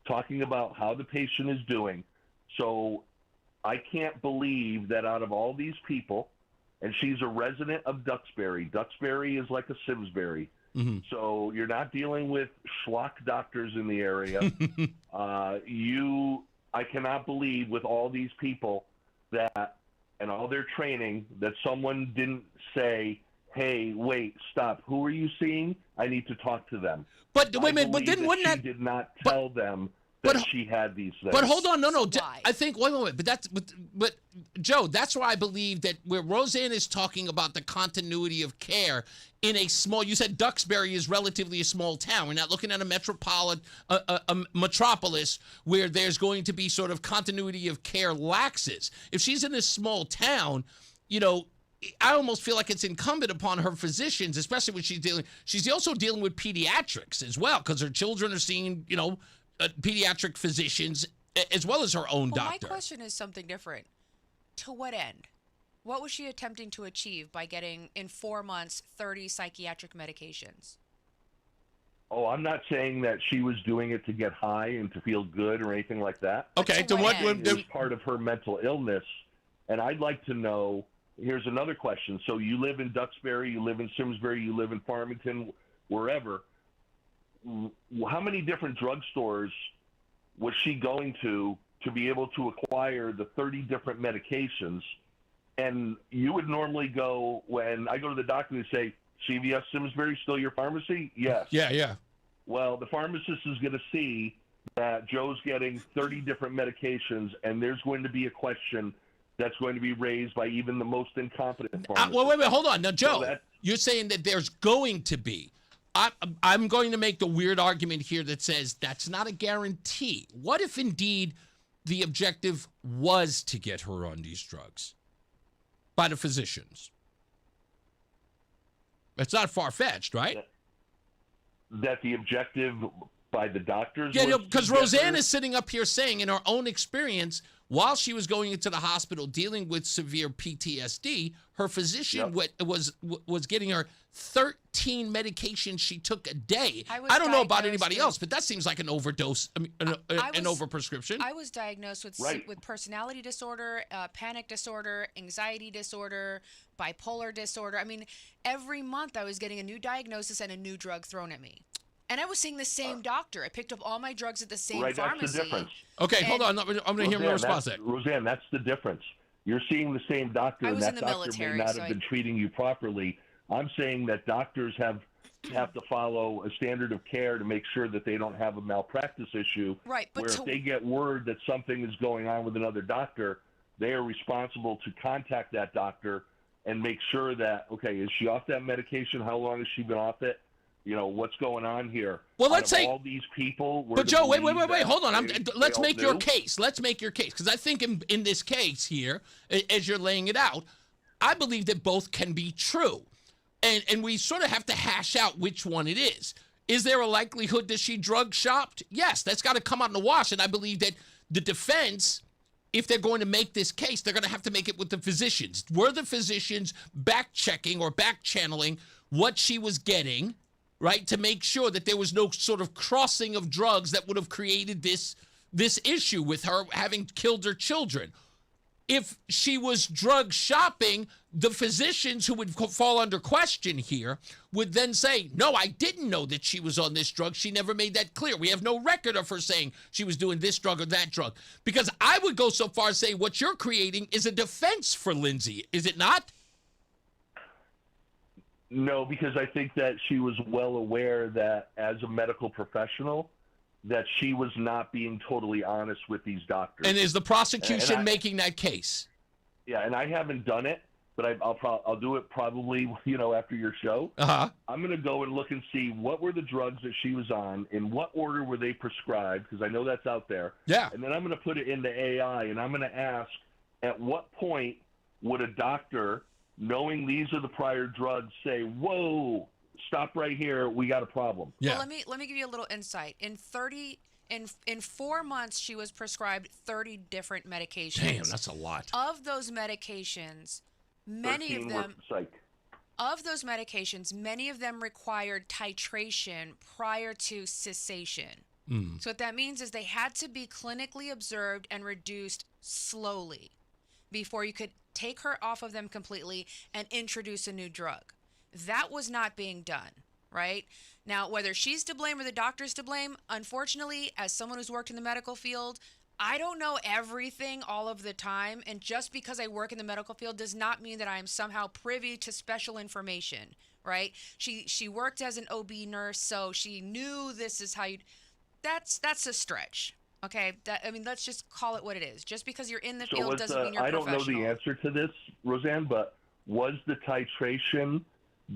talking about how the patient is doing. So I can't believe that out of all these people, and she's a resident of Duxbury. Duxbury is like a Simsbury. Mm-hmm. So you're not dealing with schlock doctors in the area. I cannot believe with all these people that, and all their training, that someone didn't say, hey, wait, stop. Who are you seeing? I need to talk to them. But wait a minute, but believe then wouldn't she that did not tell them that she had these things. But hold on, no. I think wait. But Joe, that's why I believe that where Rozan is talking about the continuity of care in a small. You said Duxbury is relatively a small town. We're not looking at a metropolis where there's going to be sort of continuity of care laxes. If she's in a small town, I almost feel like it's incumbent upon her physicians, especially when she's also dealing with pediatrics as well, because her children are seeing, pediatric physicians as well as her own doctor. My question is something different. To what end? What was she attempting to achieve by getting, in 4 months, 30 psychiatric medications? Oh, I'm not saying that she was doing it to get high and to feel good or anything like that. Okay, then what? It was part of her mental illness, and I'd like to know. Here's another question. So you live in Duxbury, you live in Simsbury, you live in Farmington, wherever. How many different drugstores was she going to be able to acquire the 30 different medications? And you would normally go, when I go to the doctor and say, CVS Simsbury, still your pharmacy? Yes. Yeah. Well, the pharmacist is going to see that Joe's getting 30 different medications, and there's going to be a question that's going to be raised by even the most incompetent pharmacist. Wait, hold on. Now, Joe, you're saying that there's going to be. I'm going to make the weird argument here that says that's not a guarantee. What if indeed the objective was to get her on these drugs by the physicians? It's not far-fetched, right? That the objective by the doctors? Yeah, because Rozan is sitting up here saying in her own experience, while she was going into the hospital dealing with severe PTSD, her physician was getting her 13 medications she took a day. I don't know about anybody else, but that seems like an overdose, an overprescription. I was diagnosed with personality disorder, panic disorder, anxiety disorder, bipolar disorder. I mean, every month I was getting a new diagnosis and a new drug thrown at me. And I was seeing the same doctor. I picked up all my drugs at the same pharmacy. That's the difference. Okay, hold on. I'm going to hear my response. Rozan, that's the difference. You're seeing the same doctor, and that doctor may not have been treating you properly. I'm saying that doctors have to follow a standard of care to make sure that they don't have a malpractice issue. Right, but where if they get word that something is going on with another doctor, they are responsible to contact that doctor and make sure that, okay, is she off that medication? How long has she been off it? What's going on here? Well, let's say all these people. But Joe, wait. Hold on. Let's make your case. Let's make your case, because I think in this case here, as you're laying it out, I believe that both can be true, and we sort of have to hash out which one it is. Is there a likelihood that she drug shopped? Yes, that's got to come out in the wash, and I believe that the defense, if they're going to make this case, they're going to have to make it with the physicians. Were the physicians back-checking or back-channeling what she was getting, right, to make sure that there was no sort of crossing of drugs that would have created this issue with her having killed her children? If she was drug shopping, the physicians who would fall under question here would then say, no, I didn't know that she was on this drug. She never made that clear. We have no record of her saying she was doing this drug or that drug. Because I would go so far as say what you're creating is a defense for Lindsey, is it not? No, because I think that she was well aware that as a medical professional, that she was not being totally honest with these doctors. And is the prosecution making that case? Yeah, and I haven't done it, but I'll do it probably, after your show. Uh-huh. I'm going to go and look and see what were the drugs that she was on, in what order were they prescribed, because I know that's out there. Yeah. And then I'm going to put it into AI, and I'm going to ask, at what point would a doctor, knowing these are the prior drugs, say, whoa, stop right here, we got a problem? Yeah. Well, let me give you a little insight. In 4 months, she was prescribed 30 different medications. Damn, that's a lot. Of those medications, many of them required titration prior to cessation. So what that means is they had to be clinically observed and reduced slowly before you could take her off of them completely and introduce a new drug. That was not being done, right? Now, whether she's to blame or the doctor's to blame, unfortunately, as someone who's worked in the medical field, I don't know everything all of the time, and just because I work in the medical field does not mean that I am somehow privy to special information, right? She worked as an OB nurse, so she knew this is how you. That's a stretch. Okay, let's just call it what it is. Just because you're in the field doesn't mean you're I don't professional. know the answer to this, Rozan, but was the titration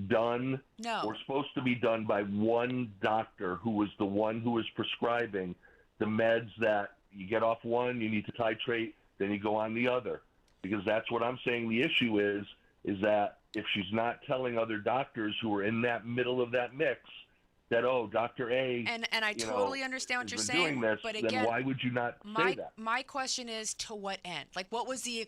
done or supposed to be done by one doctor who was the one who was prescribing the meds that you get off one, you need to titrate, then you go on the other? Because that's what I'm saying the issue is that if she's not telling other doctors who are in that middle of that mix that, oh, Dr. A, and I totally understand what you're saying, doing this, but again, then why would you not say that? My question is, to what end? Like, what was the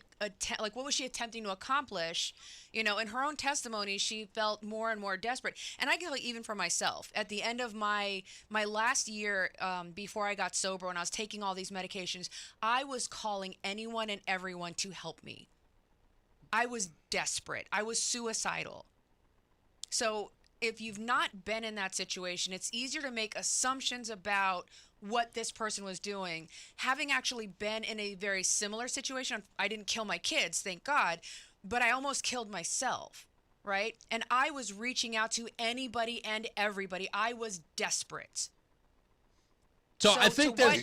what was she attempting to accomplish? In her own testimony, she felt more and more desperate. And I can tell you, even for myself, at the end of my last year, before I got sober, when I was taking all these medications, I was calling anyone and everyone to help me. I was desperate. I was suicidal. So if you've not been in that situation, it's easier to make assumptions about what this person was doing. Having actually been in a very similar situation, I didn't kill my kids, thank God, but I almost killed myself, right? And I was reaching out to anybody and everybody. I was desperate. So I think there's.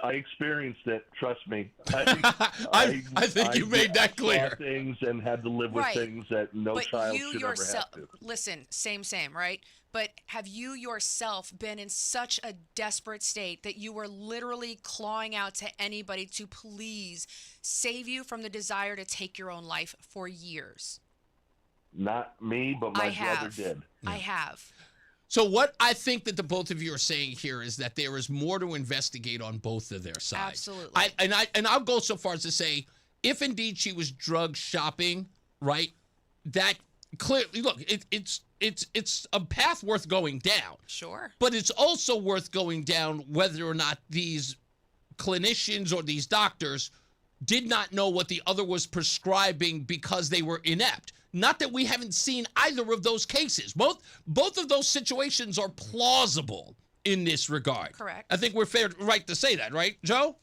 I experienced it. Trust me. I think you made that clear. Saw things and had to live with things that no child should ever have to. Listen, same, right? But have you yourself been in such a desperate state that you were literally clawing out to anybody to please save you from the desire to take your own life for years? Not me, but my brother did. I have. So what I think that the both of you are saying here is that there is more to investigate on both of their sides. Absolutely. I'll go so far as to say, if indeed she was drug shopping, right? That clearly, look, it's a path worth going down. Sure. But it's also worth going down whether or not these clinicians or these doctors did not know what the other was prescribing because they were inept. Not that we haven't seen either of those cases. Both of those situations are plausible in this regard. Correct. I think we're right to say that, right, Joe?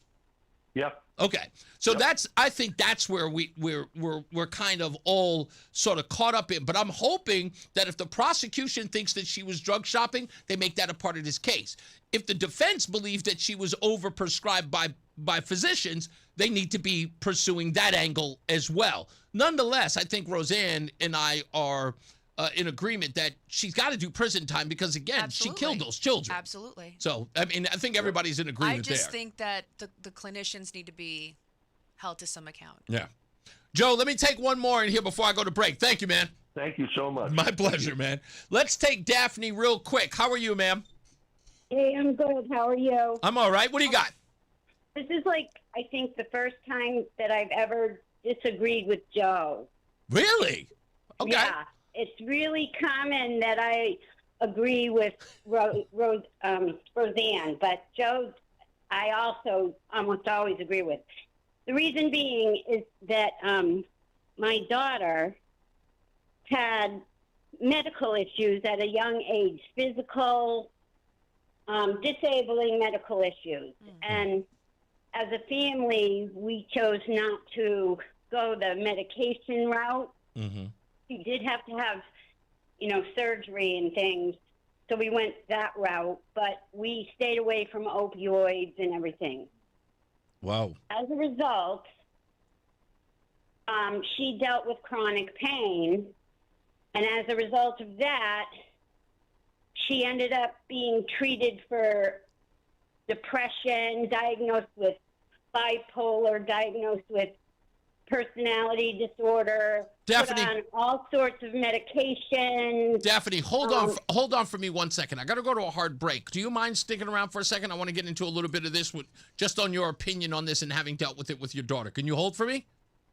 Yeah. Okay. So I think that's where we're kind of all sort of caught up in. But I'm hoping that if the prosecution thinks that she was drug shopping, they make that a part of this case. If the defense believes that she was overprescribed by physicians, they need to be pursuing that angle as well. Nonetheless, I think Rozan and I are in agreement that she's got to do prison time because, again, she killed those children. Absolutely. So, I think everybody's in agreement there. I just think that the clinicians need to be held to some account. Yeah. Joe, let me take one more in here before I go to break. Thank you, man. Thank you so much. My pleasure, man. Let's take Daphne real quick. How are you, ma'am? Hey, I'm good. How are you? I'm all right. What do you got? This is I think the first time that I've ever disagreed with Joe. Really? Okay. Yeah. It's really common that I agree with Rozan, but Joe, I also almost always agree with. The reason being is that my daughter had medical issues at a young age, physical, disabling medical issues. And as a family, we chose not to go the medication route. Mm-hmm. She did have to have, surgery and things, so we went that route, but we stayed away from opioids and everything. Wow. As a result, she dealt with chronic pain, and as a result of that, she ended up being treated for depression, diagnosed with bipolar, diagnosed with personality disorder, Daphne, put on all sorts of medications. Daphne, hold on for me 1 second. I got to go to a hard break. Do you mind sticking around for a second? I want to get into a little bit of this, just on your opinion on this and having dealt with it with your daughter. Can you hold for me?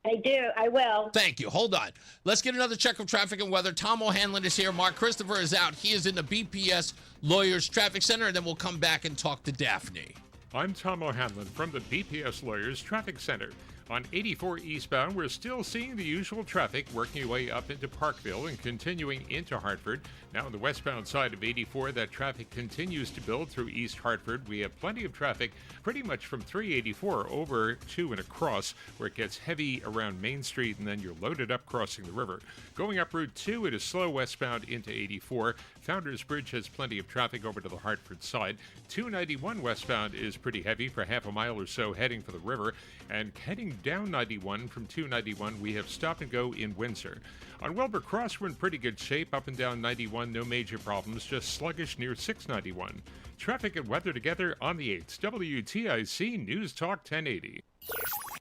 I do. I will. Thank you. Hold on. Let's get another check of traffic and weather. Tom O'Hanlon is here. Mark Christopher is out. He is in the BPS Lawyers Traffic Center, and then we'll come back and talk to Daphne. I'm Tom O'Hanlon from the BPS Lawyers Traffic Center. On 84 eastbound, we're still seeing the usual traffic working your way up into Parkville and continuing into Hartford. Now on the westbound side of 84, that traffic continues to build through East Hartford. We have plenty of traffic pretty much from 384 over to and across, where it gets heavy around Main Street, and then you're loaded up crossing the river. Going up Route 2, it is slow westbound into 84. Founders Bridge has plenty of traffic over to the Hartford side. 291 westbound is pretty heavy for half a mile or so heading for the river. And heading down 91 from 291, we have stop and go in Windsor. On Wilbur Cross, we're in pretty good shape. Up and down 91, no major problems, just sluggish near 691. Traffic and weather together on the 8th. WTIC News Talk 1080.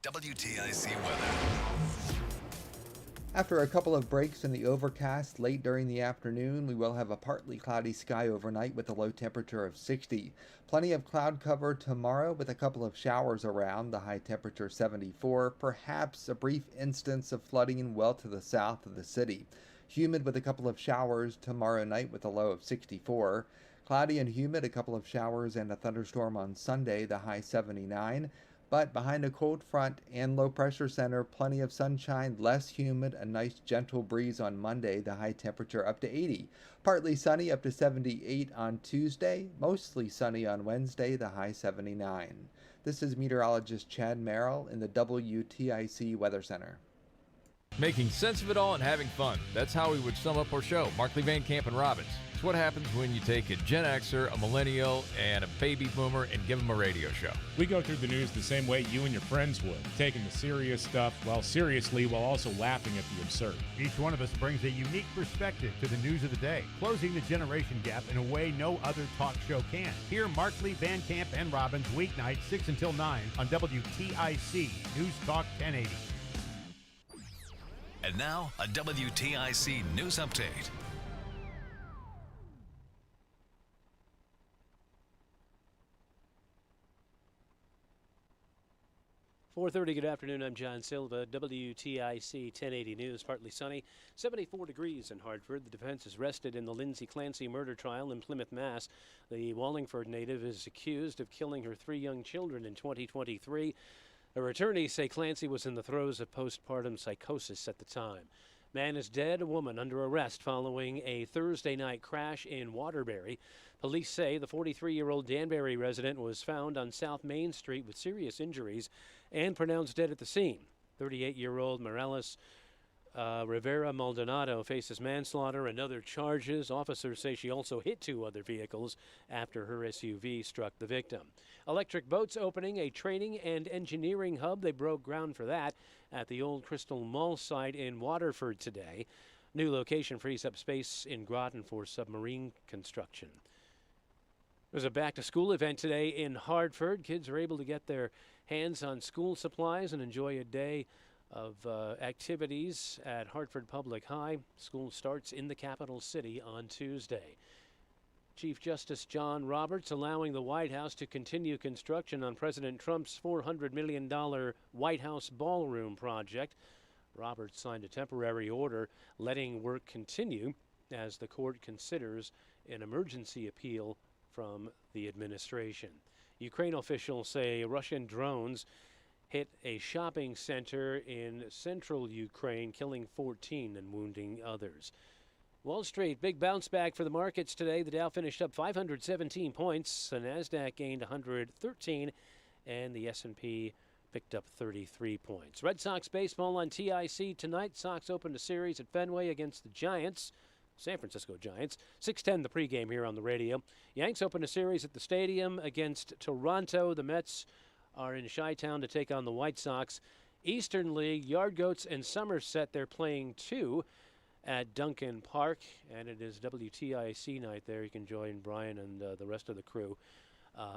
WTIC weather. After a couple of breaks in the overcast late during the afternoon, we will have a partly cloudy sky overnight with a low temperature of 60. Plenty of cloud cover tomorrow with a couple of showers around, the high temperature 74. Perhaps a brief instance of flooding well to the south of the city. Humid with a couple of showers tomorrow night with a low of 64. Cloudy and humid, a couple of showers and a thunderstorm on Sunday, the high 79. But behind a cold front and low pressure center, plenty of sunshine, less humid, a nice gentle breeze on Monday, the high temperature up to 80. Partly sunny up to 78 on Tuesday, mostly sunny on Wednesday, the high 79. This is meteorologist Chad Merrill in the WTIC Weather Center. Making sense of it all and having fun. That's how we would sum up our show, Markley, Van Camp, and Robbins. It's what happens when you take a Gen Xer, a millennial, and a baby boomer and give them a radio show. We go through the news the same way you and your friends would, taking the serious stuff, seriously, while also laughing at the absurd. Each one of us brings a unique perspective to the news of the day, closing the generation gap in a way no other talk show can. Hear Markley, Van Camp, and Robbins weeknights 6 until 9 on WTIC News Talk 1080. And now, a WTIC news update. .4:30, good afternoon. I'm John Silva, WTIC 1080 News. Partly sunny, 74 degrees in Hartford. The defense is rested in the Lindsey Clancy murder trial in Plymouth, Mass. The Wallingford native is accused of killing her 3 young children in 2023. Her attorneys say Clancy was in the throes of postpartum psychosis at the time. Man is dead, a woman under arrest following a Thursday night crash in Waterbury. Police say the 43-year-old Danbury resident was found on South Main Street with serious injuries and pronounced dead at the scene. 38-year-old Morales Rivera Maldonado faces manslaughter and other charges. Officers say she also hit 2 other vehicles after her SUV struck the victim. Electric Boats opening a training and engineering hub. They broke ground for that at the old Crystal Mall site in Waterford today. New location frees up space in Groton for submarine construction. There's a back-to-school event today in Hartford. Kids are able to get their hands on school supplies and enjoy a day of activities at Hartford Public High. School starts in the capital city on Tuesday. Chief Justice John Roberts allowing the White House to continue construction on President Trump's $400 million White House ballroom project. Roberts signed a temporary order letting work continue as the court considers an emergency appeal from the administration. Ukraine officials say Russian drones hit a shopping center in central Ukraine, killing 14 and wounding others. Wall Street, big bounce back for the markets today. The Dow finished up 517 points. The Nasdaq gained 113, and the S&P picked up 33 points. Red Sox baseball on TIC tonight. Sox opened a series at Fenway against the Giants, San Francisco Giants. 6:10 the pregame here on the radio. Yanks opened a series at the stadium against Toronto. The Mets are in Chi-Town to take on the White Sox. Eastern League, Yard Goats and Somerset, they're playing 2 at Duncan Park, and it is WTIC night there. You can join Brian and the rest of the crew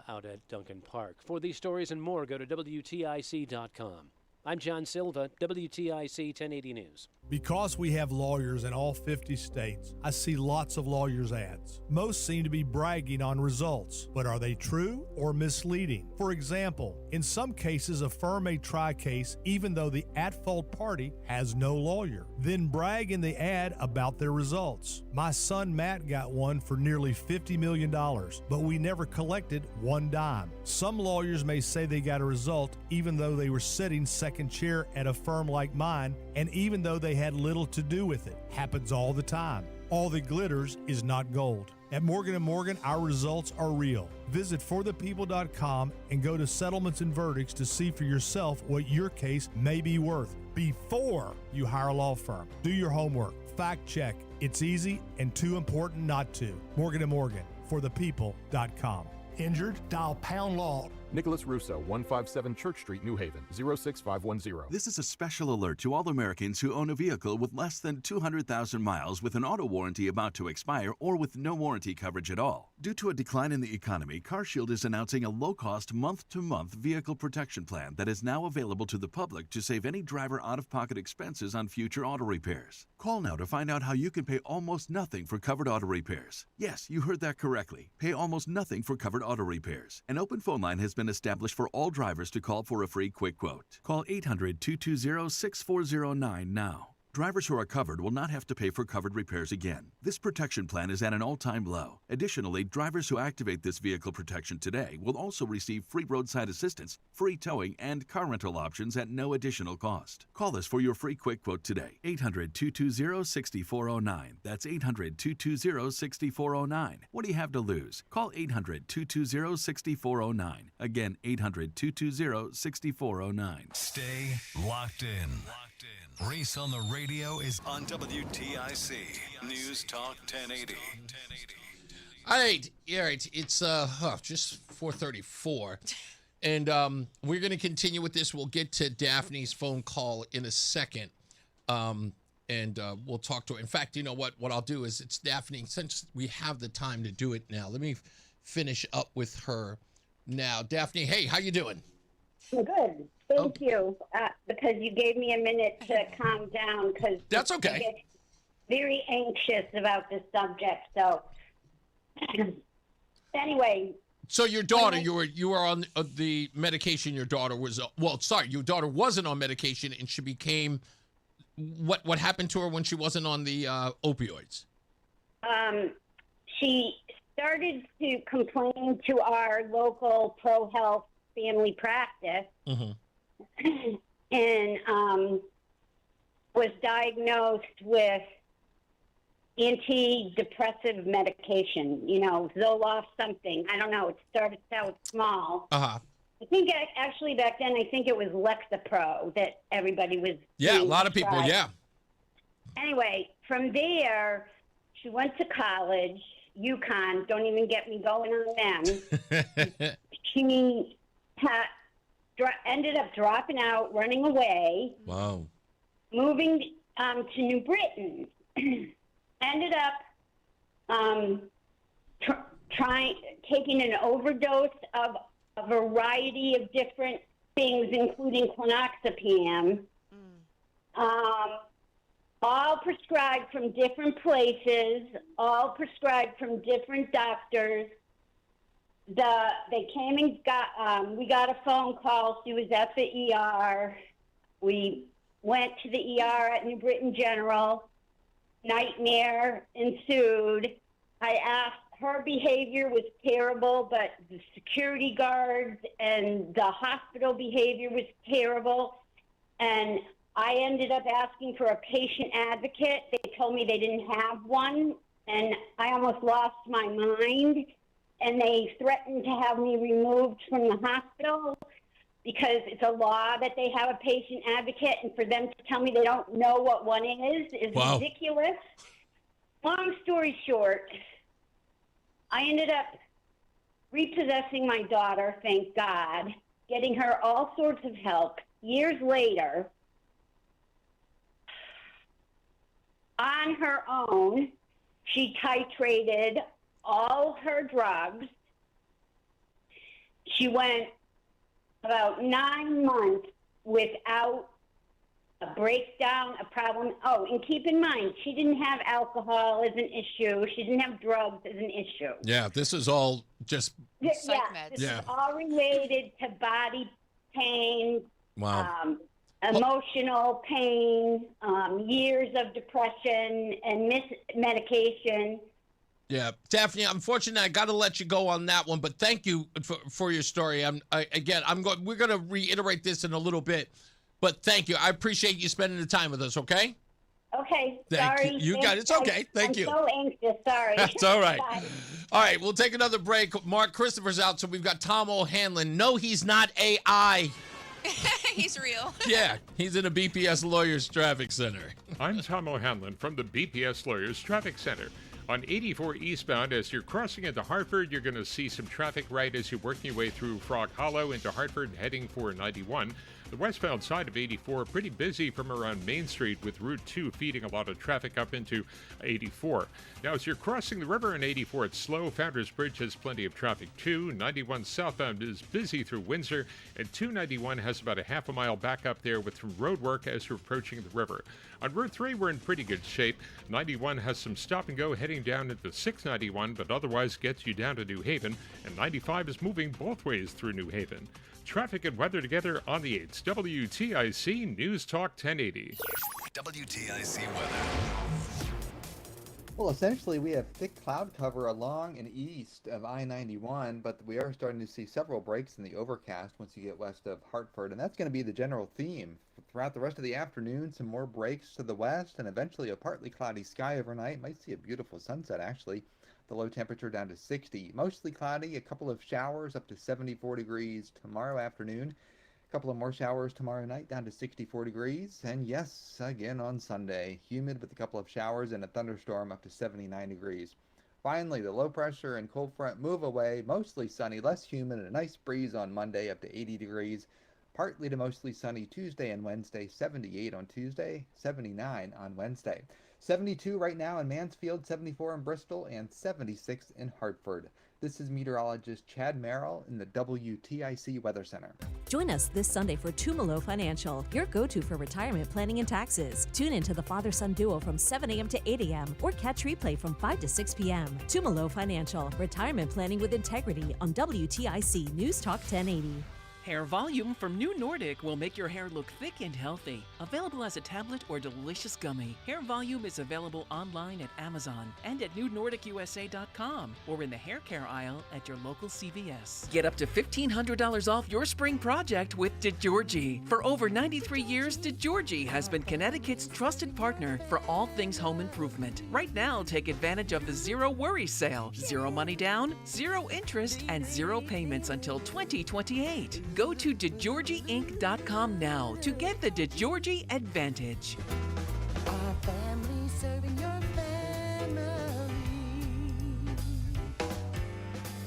out at Duncan Park. For these stories and more, go to WTIC.com. I'm John Silva, WTIC 1080 News. Because we have lawyers in all 50 states, I see lots of lawyers' ads. Most seem to be bragging on results, but are they true or misleading? For example, in some cases, a firm may try a case even though the at-fault party has no lawyer, then brag in the ad about their results. My son Matt got one for nearly $50 million, but we never collected one dime. Some lawyers may say they got a result even though they were sitting second second chair at a firm like mine, and even though they had little to do with it. Happens all the time. All that glitters is not gold. At Morgan & Morgan, our results are real. Visit forthepeople.com and go to settlements and verdicts to see for yourself what your case may be worth before you hire a law firm. Do your homework. Fact check. It's easy and too important not to. Morgan & Morgan, forthepeople.com. Injured? Dial pound law. Nicholas Russo, 157 Church Street, New Haven, 06510. This is a special alert to all Americans who own a vehicle with less than 200,000 miles with an auto warranty about to expire or with no warranty coverage at all. Due to a decline in the economy, CarShield is announcing a low-cost month-to-month vehicle protection plan that is now available to the public to save any driver out-of-pocket expenses on future auto repairs. Call now to find out how you can pay almost nothing for covered auto repairs. Yes, you heard that correctly. Pay almost nothing for covered auto repairs. An open phone line has been established for all drivers to call for a free quick quote. Call 800-220-6409 now. Drivers who are covered will not have to pay for covered repairs again. This protection plan is at an all-time low. Additionally, drivers who activate this vehicle protection today will also receive free roadside assistance, free towing, and car rental options at no additional cost. Call us for your free quick quote today. 800-220-6409. That's 800-220-6409. What do you have to lose? Call 800-220-6409. Again, 800-220-6409. Stay locked in. Reese on the radio is on WTIC News Talk 1080. All right. It's just 4:34, and we're going to continue with this. We'll get to Daphne's phone call in a second, and we'll talk to her. In fact, you know what? What I'll do is it's Daphne. Since we have the time to do it now, let me finish up with her now. Daphne, hey, how you doing? Good. Thank you, because you gave me a minute to calm down. Because that's okay. I get very anxious about this subject. So, anyway. So your daughter, you were on the medication. Your daughter was your daughter wasn't on medication, and she became. What happened to her when she wasn't on the opioids? She started to complain to our local pro-health family practice. Mm-hmm. And was diagnosed with antidepressive medication, Zoloft something. I don't know. It started out small. Uh-huh. I think actually back then, I think it was Lexapro that everybody was. Yeah, a lot of people, yeah. Anyway, from there, she went to college, UConn. Don't even get me going on them. She ended up dropping out, running away. Wow. Moving to New Britain. Ended up taking an overdose of a variety of different things, including clonazepam. All prescribed from different places, all prescribed from different doctors. They came and we got a phone call. She was at the ER. We went to the ER at New Britain General. Nightmare ensued. I asked, her behavior was terrible, but the security guards and the hospital behavior was terrible. And I ended up asking for a patient advocate. They told me they didn't have one, and I almost lost my mind. And they threatened to have me removed from the hospital because it's a law that they have a patient advocate, and for them to tell me they don't know what one is wow. ridiculous. Long story short, I ended up repossessing my daughter, thank God, getting her all sorts of help. Years later, on her own, she titrated all her drugs. She went about 9 months without a breakdown, a problem. Oh, and keep in mind, she didn't have alcohol as an issue. She didn't have drugs as an issue. Yeah, this is all just... This is all related to body pain, wow. Emotional pain, years of depression, and medication. Yeah, Daphne, unfortunately, I got to let you go on that one, but thank you for your story. We're going to reiterate this in a little bit. But thank you. I appreciate you spending the time with us, okay? Okay, Thank sorry. you. You got it. It's okay. Thank you. I'm so anxious. Sorry. That's all right. Bye. All right, we'll take another break. Mark Christopher's out, so we've got Tom O'Hanlon. No, he's not AI. He's real. Yeah, he's in a BPS Lawyers Traffic Center. I'm Tom O'Hanlon from the BPS Lawyers Traffic Center. On 84 eastbound, as you're crossing into Hartford, you're going to see some traffic right as you're working your way through Frog Hollow into Hartford, heading for 91. The westbound side of 84, pretty busy from around Main Street, with Route 2 feeding a lot of traffic up into 84. Now, as you're crossing the river in 84, it's slow. Founders Bridge has plenty of traffic too. 91 southbound is busy through Windsor, and 291 has about a half a mile back up there with some road work as you're approaching the river. On Route 3, we're in pretty good shape. 91 has some stop and go heading down into 691, but otherwise gets you down to New Haven, and 95 is moving both ways through New Haven. Traffic and weather together on the 8th. WTIC News Talk 1080. WTIC weather. Well, essentially, we have thick cloud cover along and east of I-91, but we are starting to see several breaks in the overcast once you get west of Hartford, and that's going to be the general theme. Throughout the rest of the afternoon, some more breaks to the west, and eventually a partly cloudy sky overnight. Might see a beautiful sunset, actually. The low temperature down to 60. Mostly cloudy, a couple of showers up to 74 degrees tomorrow afternoon. A couple of more showers tomorrow night down to 64 degrees. And yes, again on Sunday, humid with a couple of showers and a thunderstorm up to 79 degrees. Finally, the low pressure and cold front move away. Mostly sunny, less humid, and a nice breeze on Monday up to 80 degrees. Partly to mostly sunny Tuesday and Wednesday, 78 on Tuesday, 79 on Wednesday. 72 right now in Mansfield, 74 in Bristol, and 76 in Hartford. This is meteorologist Chad Merrill in the WTIC Weather Center. Join us this Sunday for Tumalo Financial, your go-to for retirement planning and taxes. Tune in to the father-son duo from 7 a.m. to 8 a.m. or catch replay from 5 to 6 p.m. Tumalo Financial, retirement planning with integrity on WTIC News Talk 1080. Hair Volume from New Nordic will make your hair look thick and healthy. Available as a tablet or delicious gummy. Hair Volume is available online at Amazon and at newnordicusa.com or in the hair care aisle at your local CVS. Get up to $1,500 off your spring project with DeGiorgi. For over 93 years, DeGiorgi has been Connecticut's trusted partner for all things home improvement. Right now, take advantage of the Zero Worry Sale. 0 money down, 0 interest, and 0 payments until 2028. Go to DeGiorgiInc.com now to get the DeGiorgi Advantage. Our family serving your family.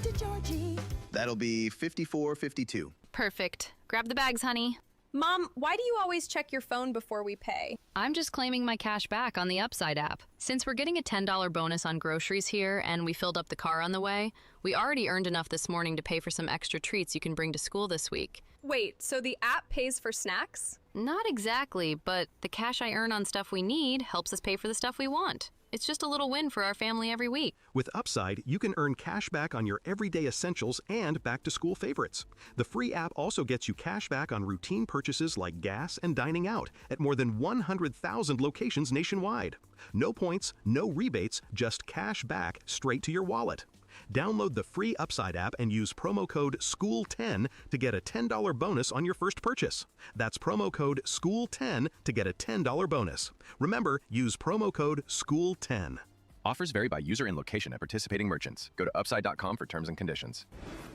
DeGiorgi. That'll be 54.52. Perfect. Grab the bags, honey. Mom, why do you always check your phone before we pay? I'm just claiming my cash back on the Upside app. Since we're getting a $10 bonus on groceries here and we filled up the car on the way, we already earned enough this morning to pay for some extra treats you can bring to school this week. Wait, so the app pays for snacks? Not exactly, but the cash I earn on stuff we need helps us pay for the stuff we want. It's just a little win for our family every week. With Upside, you can earn cash back on your everyday essentials and back-to-school favorites. The free app also gets you cash back on routine purchases like gas and dining out at more than 100,000 locations nationwide. No points, no rebates, just cash back straight to your wallet. Download the free Upside app and use promo code SCHOOL10 to get a $10 bonus on your first purchase. That's promo code SCHOOL10 to get a $10 bonus. Remember, use promo code SCHOOL10. Offers vary by user and location at participating merchants. Go to upside.com for terms and conditions.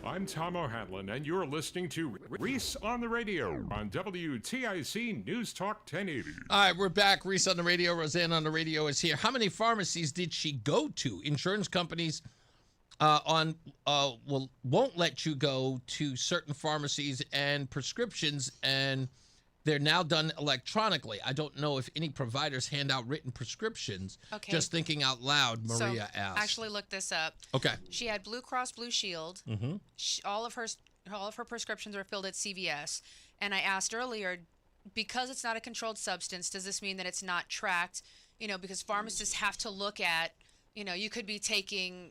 I'm Tom O'Hanlon, and you're listening to Reese on the Radio on WTIC News Talk 1080. All right, we're back. Reese on the radio. Rozan on the radio is here. How many pharmacies did she go to? Insurance companies won't let you go to certain pharmacies and prescriptions, and they're now done electronically. I don't know if any providers hand out written prescriptions. Okay. Just thinking out loud, Maria so, asked. Actually looked this up. Okay. She had Blue Cross Blue Shield. Mm-hmm. All of her prescriptions were filled at CVS. And I asked earlier, because it's not a controlled substance, does this mean that it's not tracked? Because pharmacists have to look at, you could be taking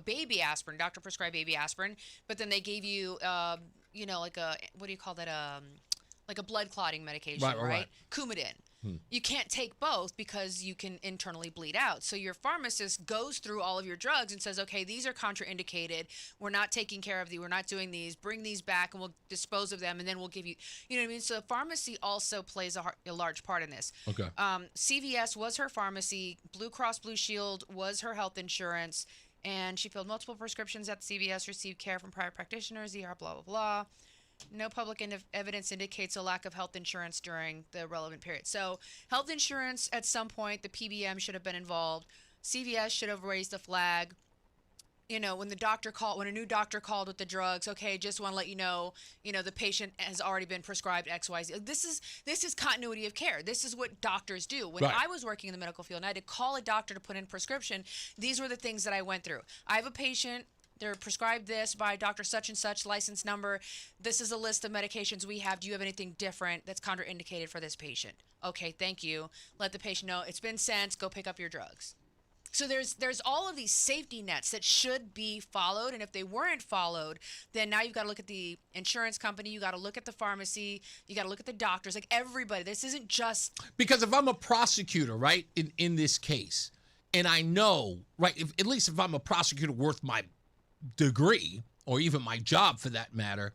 baby aspirin, doctor prescribed baby aspirin, but then they gave you, like a, what do you call that? Like a blood clotting medication, right? Coumadin. You can't take both because you can internally bleed out. So your pharmacist goes through all of your drugs and says, okay, these are contraindicated. We're not taking care of these. We're not doing these. Bring these back and we'll dispose of them, and then we'll give you, you know what I mean? So pharmacy also plays a large part in this. Okay. CVS was her pharmacy. Blue Cross Blue Shield was her health insurance. And she filled multiple prescriptions at the CVS, received care from private practitioners, ER, blah, blah, blah. No public evidence indicates a lack of health insurance during the relevant period. So health insurance, at some point, the PBM should have been involved. CVS should have raised a flag. You know, when a new doctor called with the drugs, okay, just want to let you know, the patient has already been prescribed XYZ. This is continuity of care. This is what doctors do. When I was working in the medical field and I had to call a doctor to put in prescription, these were the things that I went through. I have a patient. They're prescribed this by Dr. Such and Such, license number. This is a list of medications we have. Do you have anything different that's contraindicated for this patient? Okay, thank you. Let the patient know it's been sent. Go pick up your drugs. So there's all of these safety nets that should be followed, and if they weren't followed, then now you've got to look at the insurance company, you got to look at the pharmacy, you got to look at the doctors, like everybody. This isn't just because if I'm a prosecutor, right, in this case, and I know, right, at least if I'm a prosecutor worth my degree or even my job for that matter,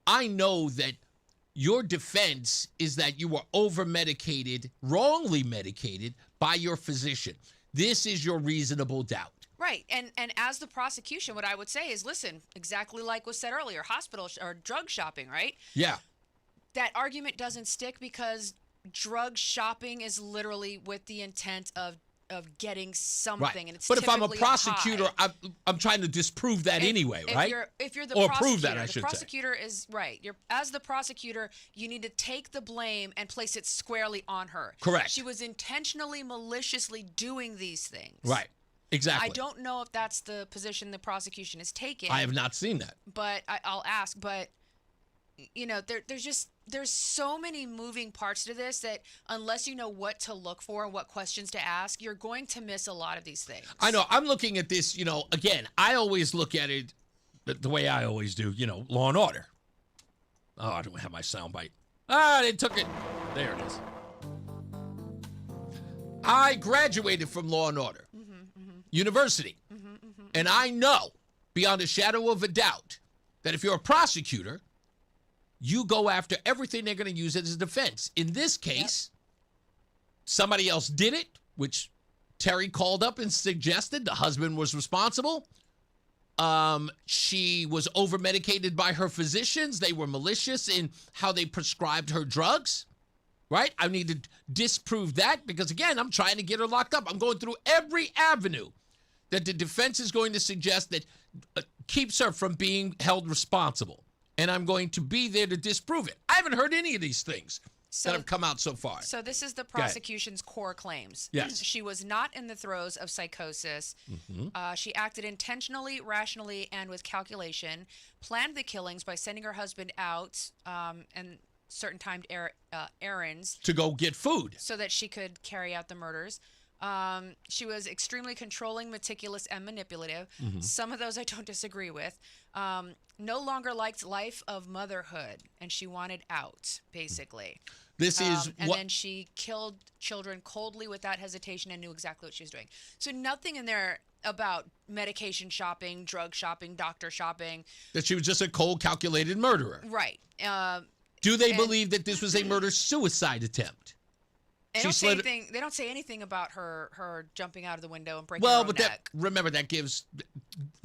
I know that your defense is that you were over-medicated, wrongly medicated by your physician. This is your reasonable doubt. Right. And as the prosecution, what I would say is, listen, exactly like was said earlier, hospital or drug shopping, right? Yeah. That argument doesn't stick because drug shopping is literally with the intent of getting something, right. And it's but if I'm a typically prosecutor, high. I'm trying to disprove that anyway, right? If you're the or prosecutor, prove that, I should the prosecutor is right. As the prosecutor, you need to take the blame and place it squarely on her. Correct. She was intentionally, maliciously doing these things. Right. Exactly. I don't know if that's the position the prosecution is taking. I have not seen that. But I'll ask. But there's so many moving parts to this that unless you know what to look for and what questions to ask, you're going to miss a lot of these things. I know. I'm looking at this, again, I always look at it the way I always do, Law and Order. Oh, I don't have my soundbite. They took it. There it is. I graduated from Law and Order University. And I know beyond a shadow of a doubt that if you're a prosecutor, you go after everything they're going to use as a defense. In this case, somebody else did it, which Terry called up and suggested the husband was responsible. She was over-medicated by her physicians. They were malicious in how they prescribed her drugs, right? I need to disprove that because, again, I'm trying to get her locked up. I'm going through every avenue that the defense is going to suggest that keeps her from being held responsible. And I'm going to be there to disprove it. I haven't heard any of these things that have come out so far. So this is the prosecution's core claims. Yes. She was not in the throes of psychosis. She acted intentionally, rationally, and with calculation, planned the killings by sending her husband out and certain timed errands. To go get food. So that she could carry out the murders. She was extremely controlling, meticulous, and manipulative. Some of those I don't disagree with. No longer liked life of motherhood, and she wanted out, basically. This is and then she killed children coldly without hesitation and knew exactly what she was doing. So nothing in there about medication shopping, drug shopping, doctor shopping. That she was just a cold, calculated murderer. Right. Do they believe that this was a murder-suicide attempt? They don't say anything about her jumping out of the window and breaking her own neck. Remember, that gives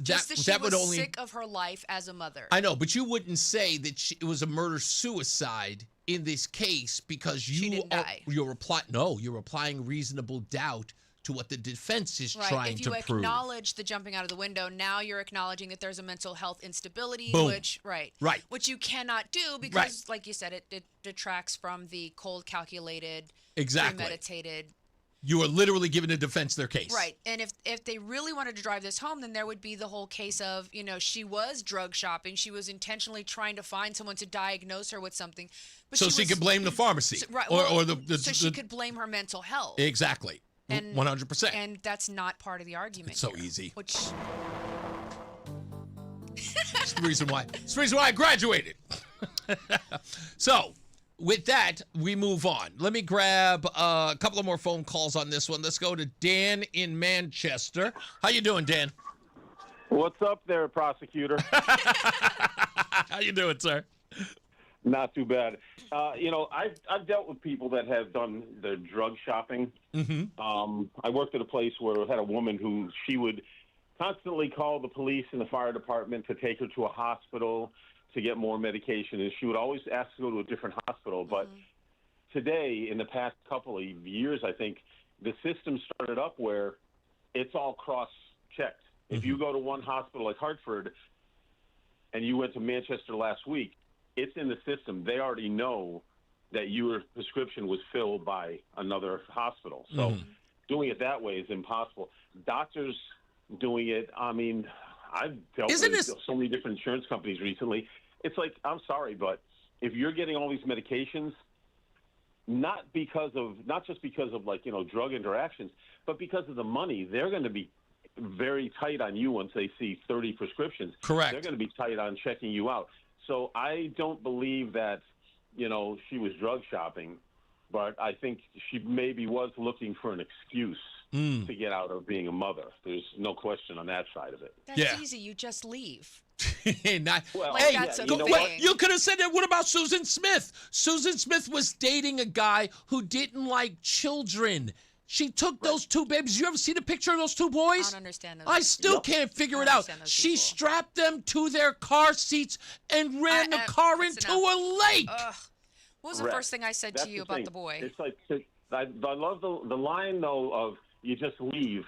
just that she was sick of her life as a mother. I know, but you wouldn't say that it was a murder-suicide in this case because you're applying reasonable doubt to what the defense is trying to prove. If you acknowledge the jumping out of the window, now you're acknowledging that there's a mental health instability, Boom. which you cannot do because, like you said, it detracts from the cold, calculated, premeditated. You are literally giving the defense their case. Right. And if they really wanted to drive this home, then there would be the whole case of, she was drug shopping. She was intentionally trying to find someone to diagnose her with something. But she could blame the pharmacy. So she could blame her mental health. Exactly. 100%. And that's not part of the argument. It's so easy. It's the reason why I graduated. So, with that, we move on. Let me grab a couple of more phone calls on this one. Let's go to Dan in Manchester. How you doing, Dan? What's up there, prosecutor? How you doing, sir? Not too bad. I've dealt with people that have done their drug shopping. Mm-hmm. I worked at a place where I had a woman who she would constantly call the police and the fire department to take her to a hospital to get more medication, and she would always ask to go to a different hospital. But today, in the past couple of years, I think the system started up where it's all cross-checked. If you go to one hospital like Hartford and you went to Manchester last week, it's in the system. They already know that your prescription was filled by another hospital. So doing it that way is impossible. Doctors doing it, I mean, I've dealt with so many different insurance companies recently. It's like, I'm sorry, but if you're getting all these medications, not just because of like, drug interactions, but because of the money, they're going to be very tight on you once they see 30 prescriptions. Correct. They're going to be tight on checking you out. So I don't believe that, she was drug shopping, but I think she maybe was looking for an excuse to get out of being a mother. There's no question on that side of it. That's easy. You just leave. That's a thing. You could have said that. What about Susan Smith? Susan Smith was dating a guy who didn't like children. She took those two babies. You ever see the picture of those two boys? I don't understand those. I still can't figure it out. She strapped them to their car seats and ran the car into a lake. What was the first thing I said to you about the boy? It's like, I love the line, though, of you just leave.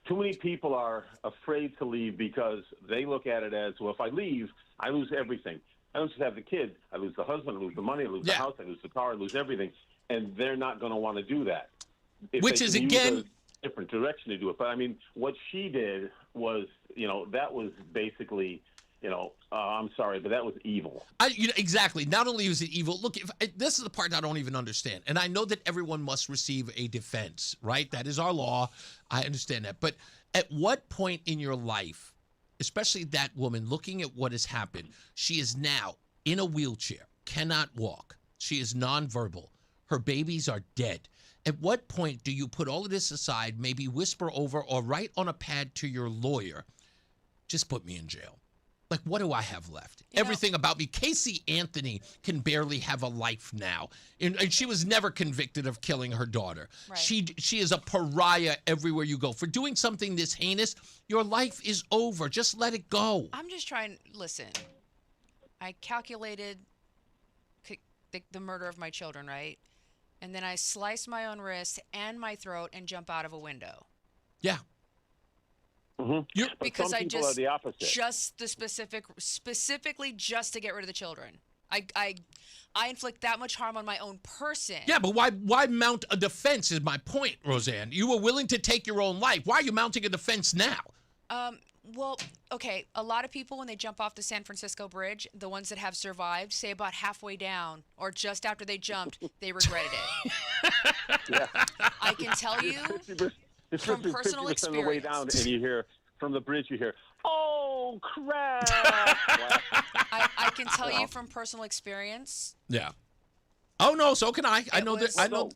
Too many people are afraid to leave because they look at it as, well, if I leave, I lose everything. I don't just have the kids. I lose the husband, I lose the money, I lose the house, I lose the car, I lose everything. And they're not going to want to do that. Which is, again, a different direction to do it. But, I mean, what she did was, that was basically, I'm sorry, but that was evil. Exactly. Not only was it evil, look, this is the part I don't even understand. And I know that everyone must receive a defense, right? That is our law. I understand that. But at what point in your life, especially that woman, looking at what has happened, she is now in a wheelchair, cannot walk. She is nonverbal. Her babies are dead. At what point do you put all of this aside, maybe whisper over or write on a pad to your lawyer, just put me in jail? Like, what do I have left? Everything about me. Casey Anthony can barely have a life now. And she was never convicted of killing her daughter. Right. She is a pariah everywhere you go. For doing something this heinous, your life is over. Just let it go. I'm just trying, listen, I calculated the murder of my children, right? And then I slice my own wrist and my throat and jump out of a window. Yeah. Because I are the opposite. just the specifically just to get rid of the children. I inflict that much harm on my own person. Yeah, but why mount a defense is my point, Rozan. You were willing to take your own life. Why are you mounting a defense now? Well, okay, a lot of people when they jump off the San Francisco Bridge, the ones that have survived, say about halfway down or just after they jumped, they regretted it. I can tell you from personal 50% of the way down, and you hear, from the bridge, you hear, oh, crap. I can tell you from personal experience. Yeah. Oh, no, so can I. I know that. I know.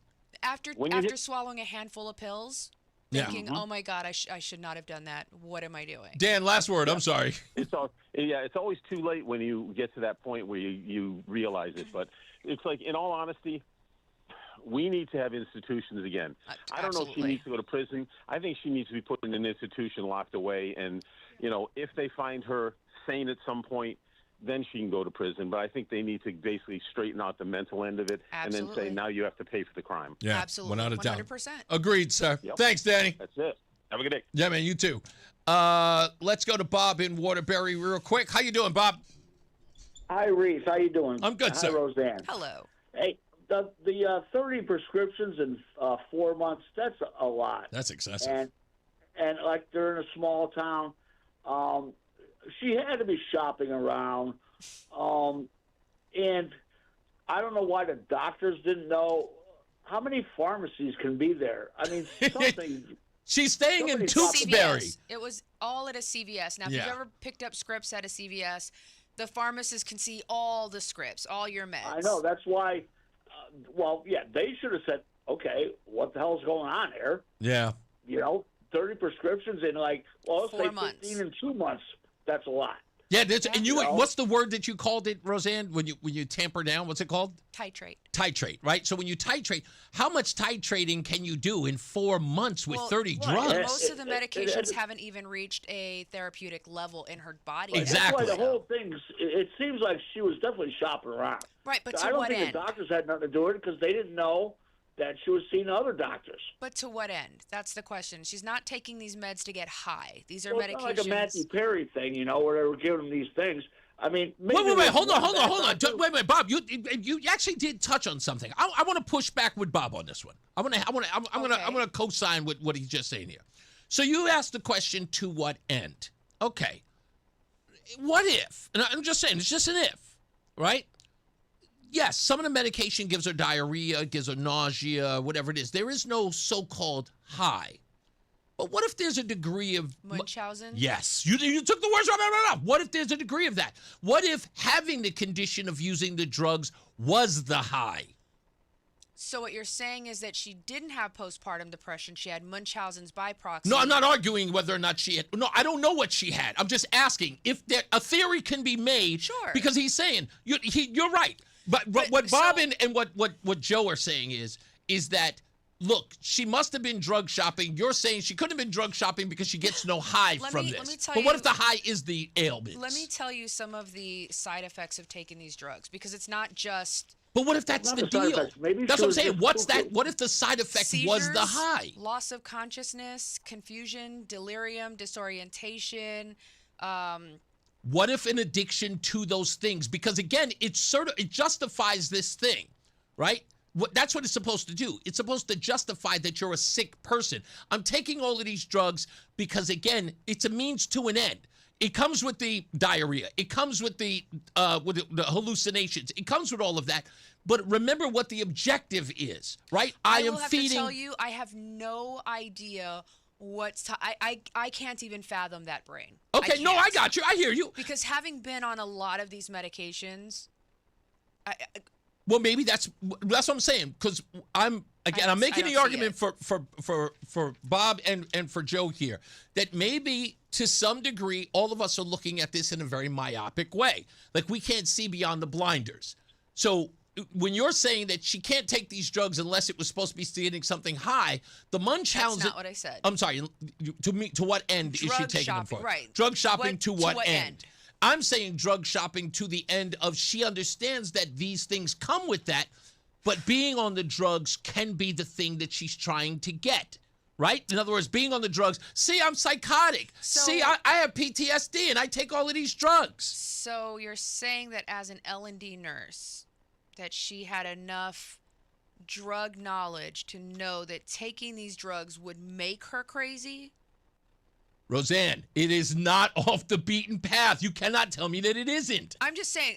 After swallowing a handful of pills, thinking, oh my God, I should not have done that. What am I doing? Dan, last word. I'm sorry. It's always too late when you get to that point where you realize it. But it's like, in all honesty, we need to have institutions again. I don't know if she needs to go to prison. I think she needs to be put in an institution, locked away. And, if they find her sane at some point, then she can go to prison. But I think they need to basically straighten out the mental end of it and then say, now you have to pay for the crime. Yeah, absolutely. Without a doubt. 100%. Agreed, sir. Yep. Thanks, Danny. That's it. Have a good day. Yeah, man, you too. Let's go to Bob in Waterbury real quick. How you doing, Bob? Hi, Reese. How you doing? I'm good, sir. Hi, Rozan. Hello. Hey, the 30 prescriptions in 4 months, that's a lot. That's excessive. And like they're in a small town. She had to be shopping around. And I don't know why the doctors didn't know. How many pharmacies can be there? I mean, something. She's staying in Tewksbury. CVS. It was all at a CVS. Now, if you've ever picked up scripts at a CVS, the pharmacist can see all the scripts, all your meds. I know. That's why Well, yeah, they should have said, okay, what the hell's going on here? Yeah. 30 prescriptions in let's 4 say 15 months. in 2 months. That's a lot. Yeah, and what's the word that you called it, Rozan, when you tamper down? What's it called? Titrate. Titrate, right? So when you titrate, how much titrating can you do in 4 months with 30 drugs? Most of the medications haven't even reached a therapeutic level in her body. Exactly. That's why the whole thing, it seems like she was definitely shopping around. Right, but to I don't what think end? the doctors had nothing to do with it because they didn't know that she was seeing other doctors. But to what end? That's the question. She's not taking these meds to get high. These are Well, medications. it's not like a Matthew Perry thing, where they were giving them these things. I mean, maybe Wait, hold on. doctor- Wait, Bob, you actually did touch on something. I want to push back with Bob on this one. I'm gonna co-sign with what he's just saying here. So you asked the question, to what end? Okay. What if? And I'm just saying, it's just an if, right? Yes, some of the medication gives her diarrhea, gives her nausea, whatever it is. There is no so-called high. But what if there's a degree of... Munchausen? Yes. You took the words right out of my mouth. What if there's a degree of that? What if having the condition of using the drugs was the high? So what you're saying is that she didn't have postpartum depression. She had Munchausen's by proxy. No, I'm not arguing whether or not she had... No, I don't know what she had. I'm just asking if a theory can be made. Sure. Because he's saying... You're right. But what Bob and what Joe are saying is that... Look, she must have been drug shopping. You're saying she couldn't have been drug shopping because she gets no high from this. Let me tell but what you- if the high is the ailment? Let me tell you some of the side effects of taking these drugs, because it's not just... But what if that's the deal? That's what I'm saying. What's that? What if the side effect was the Seizures, high? Loss of consciousness, confusion, delirium, disorientation. What if an addiction to those things? Because again, it justifies this thing, right? That's what it's supposed to do. It's supposed to justify that you're a sick person. I'm taking all of these drugs because, again, it's a means to an end. It comes with the diarrhea. It comes with the hallucinations. It comes with all of that. But remember what the objective is, right? I will have to tell you, I have no idea I can't even fathom that brain. Okay, no, I got you. I hear you. Because having been on a lot of these medications, well, maybe that's what I'm saying, because I'm making the argument for Bob and for Joe here that maybe to some degree all of us are looking at this in a very myopic way, like we can't see beyond the blinders. So when you're saying that she can't take these drugs unless it was supposed to be getting something high, the Munchausen. That's not what I said. I'm sorry. To what end is she taking them for? Right. Drug shopping to what end? I'm saying drug shopping to the end of she understands that these things come with that, but being on the drugs can be the thing that she's trying to get, right? In other words, being on the drugs. See, I'm psychotic. See, I have PTSD and I take all of these drugs. So you're saying that as an L&D nurse, that she had enough drug knowledge to know that taking these drugs would make her crazy? Rozan, it is not off the beaten path. You cannot tell me that it isn't. I'm just saying,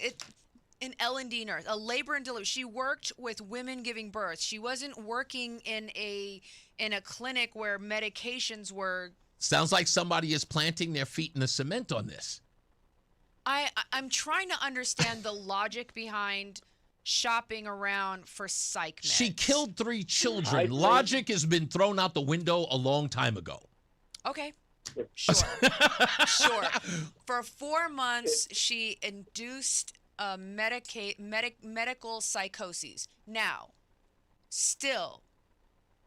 an L&D nurse, a labor and delivery. She worked with women giving birth. She wasn't working in a clinic where medications were. Sounds like somebody is planting their feet in the cement on this. I'm trying to understand the logic behind shopping around for psych meds. She killed 3 children. Logic has been thrown out the window a long time ago. Okay. Sure. For 4 months, she induced medical psychoses. Now, still,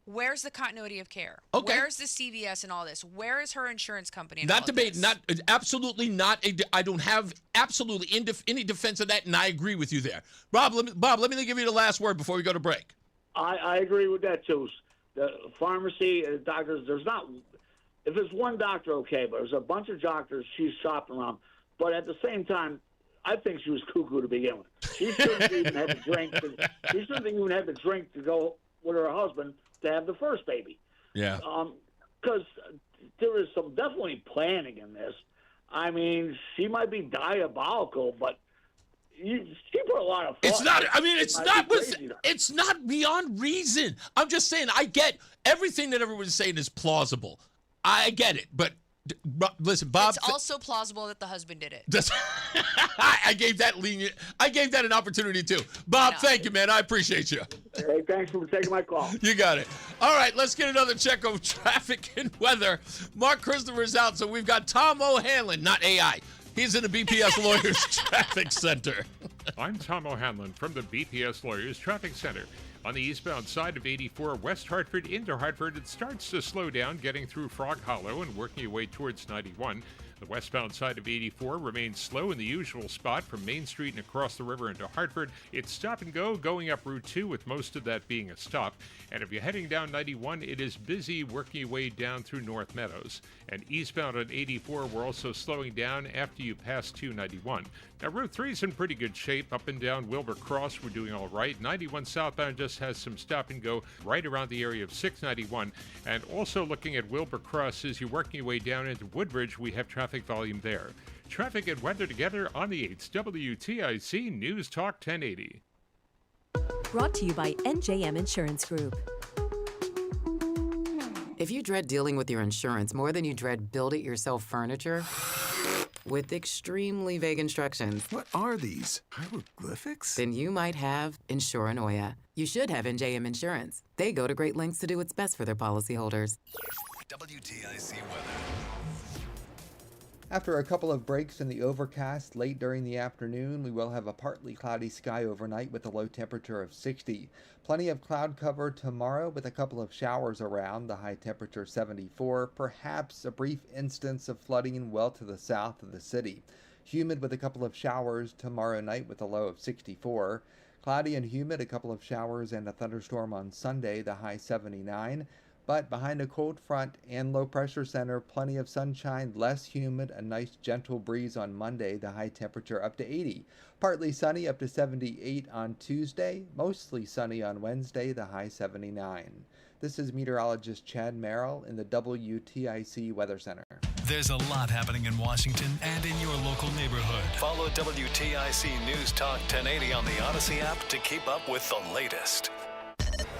where's the continuity of care? Okay. Where's the CVS and all this? Where is her insurance company? Not debate. Not absolutely not. I don't have absolutely any defense of that, and I agree with you there. Bob, let me give you the last word before we go to break. I agree with that too. The pharmacy, doctors. There's not. If there's one doctor, okay, but there's a bunch of doctors she's shopping around. But at the same time, I think she was cuckoo to begin with. She shouldn't even have to drink. She shouldn't even have to drink to go with her husband to have the first baby. Yeah. Because there is some definitely planning in this. I mean, she might be diabolical, but she put a lot of thought. It's not. I mean, Crazy. it's not beyond reason. I'm just saying. I get everything that everyone's saying is plausible. I get it, but Listen, Bob. It's also plausible that the husband did it. I gave that lenient. I gave that an opportunity too. Bob, thank you, man. I appreciate you. Hey, thanks for taking my call. You got it. All right, let's get another check of traffic and weather. Mark Christopher's out, so we've got Tom O'Hanlon, not AI. He's in the BPS Lawyers Traffic Center. I'm Tom O'Hanlon from the BPS Lawyers Traffic Center. On the eastbound side of 84 West Hartford into Hartford, it starts to slow down getting through Frog Hollow and working your way towards 91. The westbound side of 84 remains slow in the usual spot from Main Street and across the river into Hartford. It's stop and go going up Route 2, with most of that being a stop. And if you're heading down 91, it is busy working your way down through North Meadows. And eastbound on 84, we're also slowing down after you pass 291. Now, Route 3 is in pretty good shape. Up and down Wilbur Cross, we're doing all right. 91 southbound just has some stop and go right around the area of 691. And also looking at Wilbur Cross, as you're working your way down into Woodbridge, we have traffic volume there. Traffic and weather together on the 8th. WTIC News Talk 1080. Brought to you by NJM Insurance Group. If you dread dealing with your insurance more than you dread build-it-yourself furniture, with extremely vague instructions. What are these? Hieroglyphics? Then you might have Insuranoia. You should have NJM Insurance. They go to great lengths to do what's best for their policyholders. WTIC weather. After a couple of breaks in the overcast late during the afternoon, we will have a partly cloudy sky overnight with a low temperature of 60. Plenty of cloud cover tomorrow with a couple of showers around, the high temperature 74. Perhaps a brief instance of flooding well to the south of the city. Humid with a couple of showers tomorrow night with a low of 64. Cloudy and humid, a couple of showers and a thunderstorm on Sunday, the high 79. But behind a cold front and low pressure center, plenty of sunshine, less humid, a nice gentle breeze on Monday, the high temperature up to 80. Partly sunny up to 78 on Tuesday, mostly sunny on Wednesday, the high 79. This is meteorologist Chad Merrill in the WTIC Weather Center. There's a lot happening in Washington and in your local neighborhood. Follow WTIC News Talk 1080 on the Odyssey app to keep up with the latest.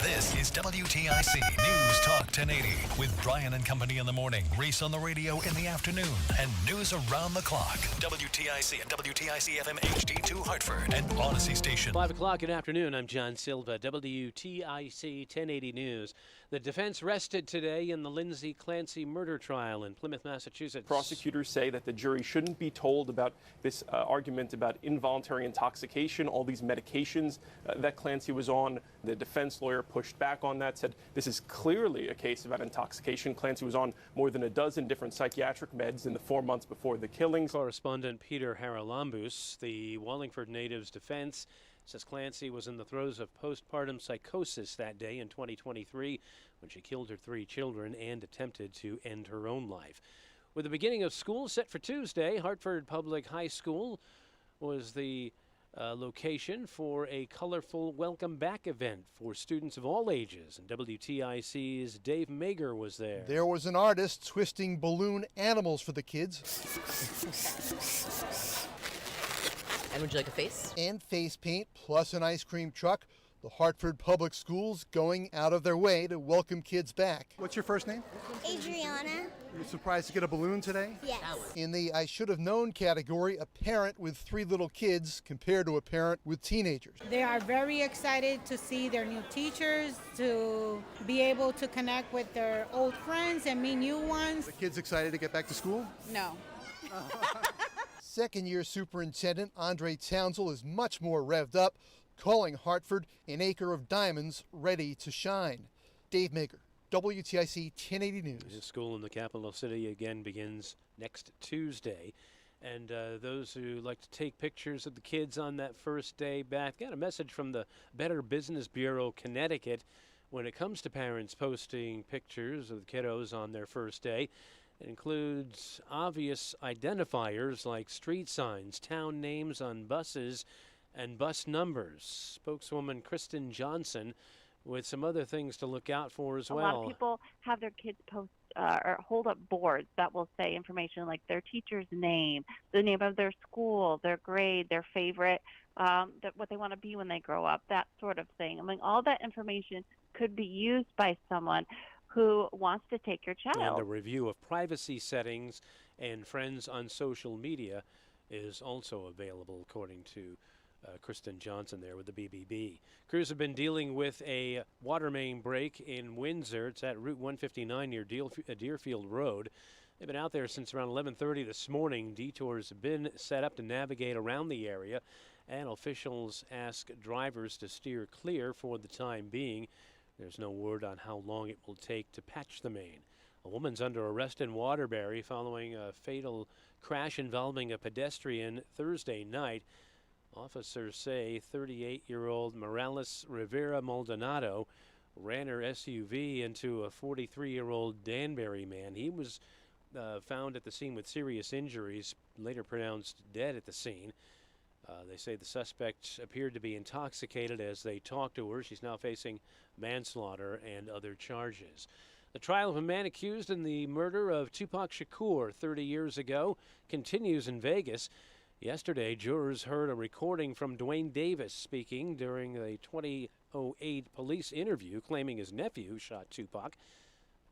This is WTIC News Talk 1080 with Brian and Company in the morning, Reese on the radio in the afternoon, and news around the clock. WTIC and WTIC FM HD2 Hartford and Odyssey Station. 5 o'clock in the afternoon, I'm John Silva, WTIC 1080 News. The defense rested today in the Lindsey Clancy murder trial in Plymouth, Massachusetts. Prosecutors say that the jury shouldn't be told about this argument about involuntary intoxication, all these medications that Clancy was on. The defense lawyer pushed back on that, said this is clearly a case about intoxication. Clancy was on more than a dozen different psychiatric meds in the 4 months before the killings. Correspondent Peter Haralambous, the Wallingford native's defense, says Clancy was in the throes of postpartum psychosis that day in 2023 when she killed her 3 children and attempted to end her own life. With the beginning of school set for Tuesday, Hartford Public High School was the location for a colorful welcome back event for students of all ages, and WTIC's Dave Mager was there. There was an artist twisting balloon animals for the kids. And would you like a face? And face paint, plus an ice cream truck. The Hartford Public Schools going out of their way to welcome kids back. What's your first name? Adriana. You're surprised to get a balloon today? Yes. In the I should have known category, a parent with 3 little kids compared to a parent with teenagers. They are very excited to see their new teachers, to be able to connect with their old friends and meet new ones. The kids excited to get back to school? No. Second-year superintendent Andre Townsell is much more revved up, calling Hartford an acre of diamonds ready to shine. Dave Mager, WTIC 1080 News. The school in the capital city again begins next Tuesday. And those who like to take pictures of the kids on that first day back, got a message from the Better Business Bureau, Connecticut. When it comes to parents posting pictures of the kiddos on their first day, it includes obvious identifiers like street signs, town names on buses, and bus numbers. Spokeswoman Kristen Johnson with some other things to look out for as well. A lot of people have their kids post or hold up boards that will say information like their teacher's name, the name of their school, their grade, their favorite, what they want to be when they grow up, that sort of thing. I mean, all that information could be used by someone who wants to take your And child. a review of privacy settings and friends on social media is also available, according to Kristen Johnson there with the BBB. Crews have been dealing with a water main break in Windsor. It's at Route 159 near Deerfield Road. They've been out there since around 11:30 this morning. Detours have been set up to navigate around the area, and officials ask drivers to steer clear for the time being. There's no word on how long it will take to patch the main. A woman's under arrest in Waterbury following a fatal crash involving a pedestrian Thursday night. Officers say 38-year-old Morales Rivera Maldonado ran her SUV into a 43-year-old Danbury man. He was found at the scene with serious injuries, later pronounced dead at the scene. They say the suspect appeared to be intoxicated as they talked to her. She's now facing manslaughter and other charges. The trial of a man accused in the murder of Tupac Shakur 30 years ago continues in Vegas. Yesterday, jurors heard a recording from Dwayne Davis speaking during a 2008 police interview claiming his nephew shot Tupac.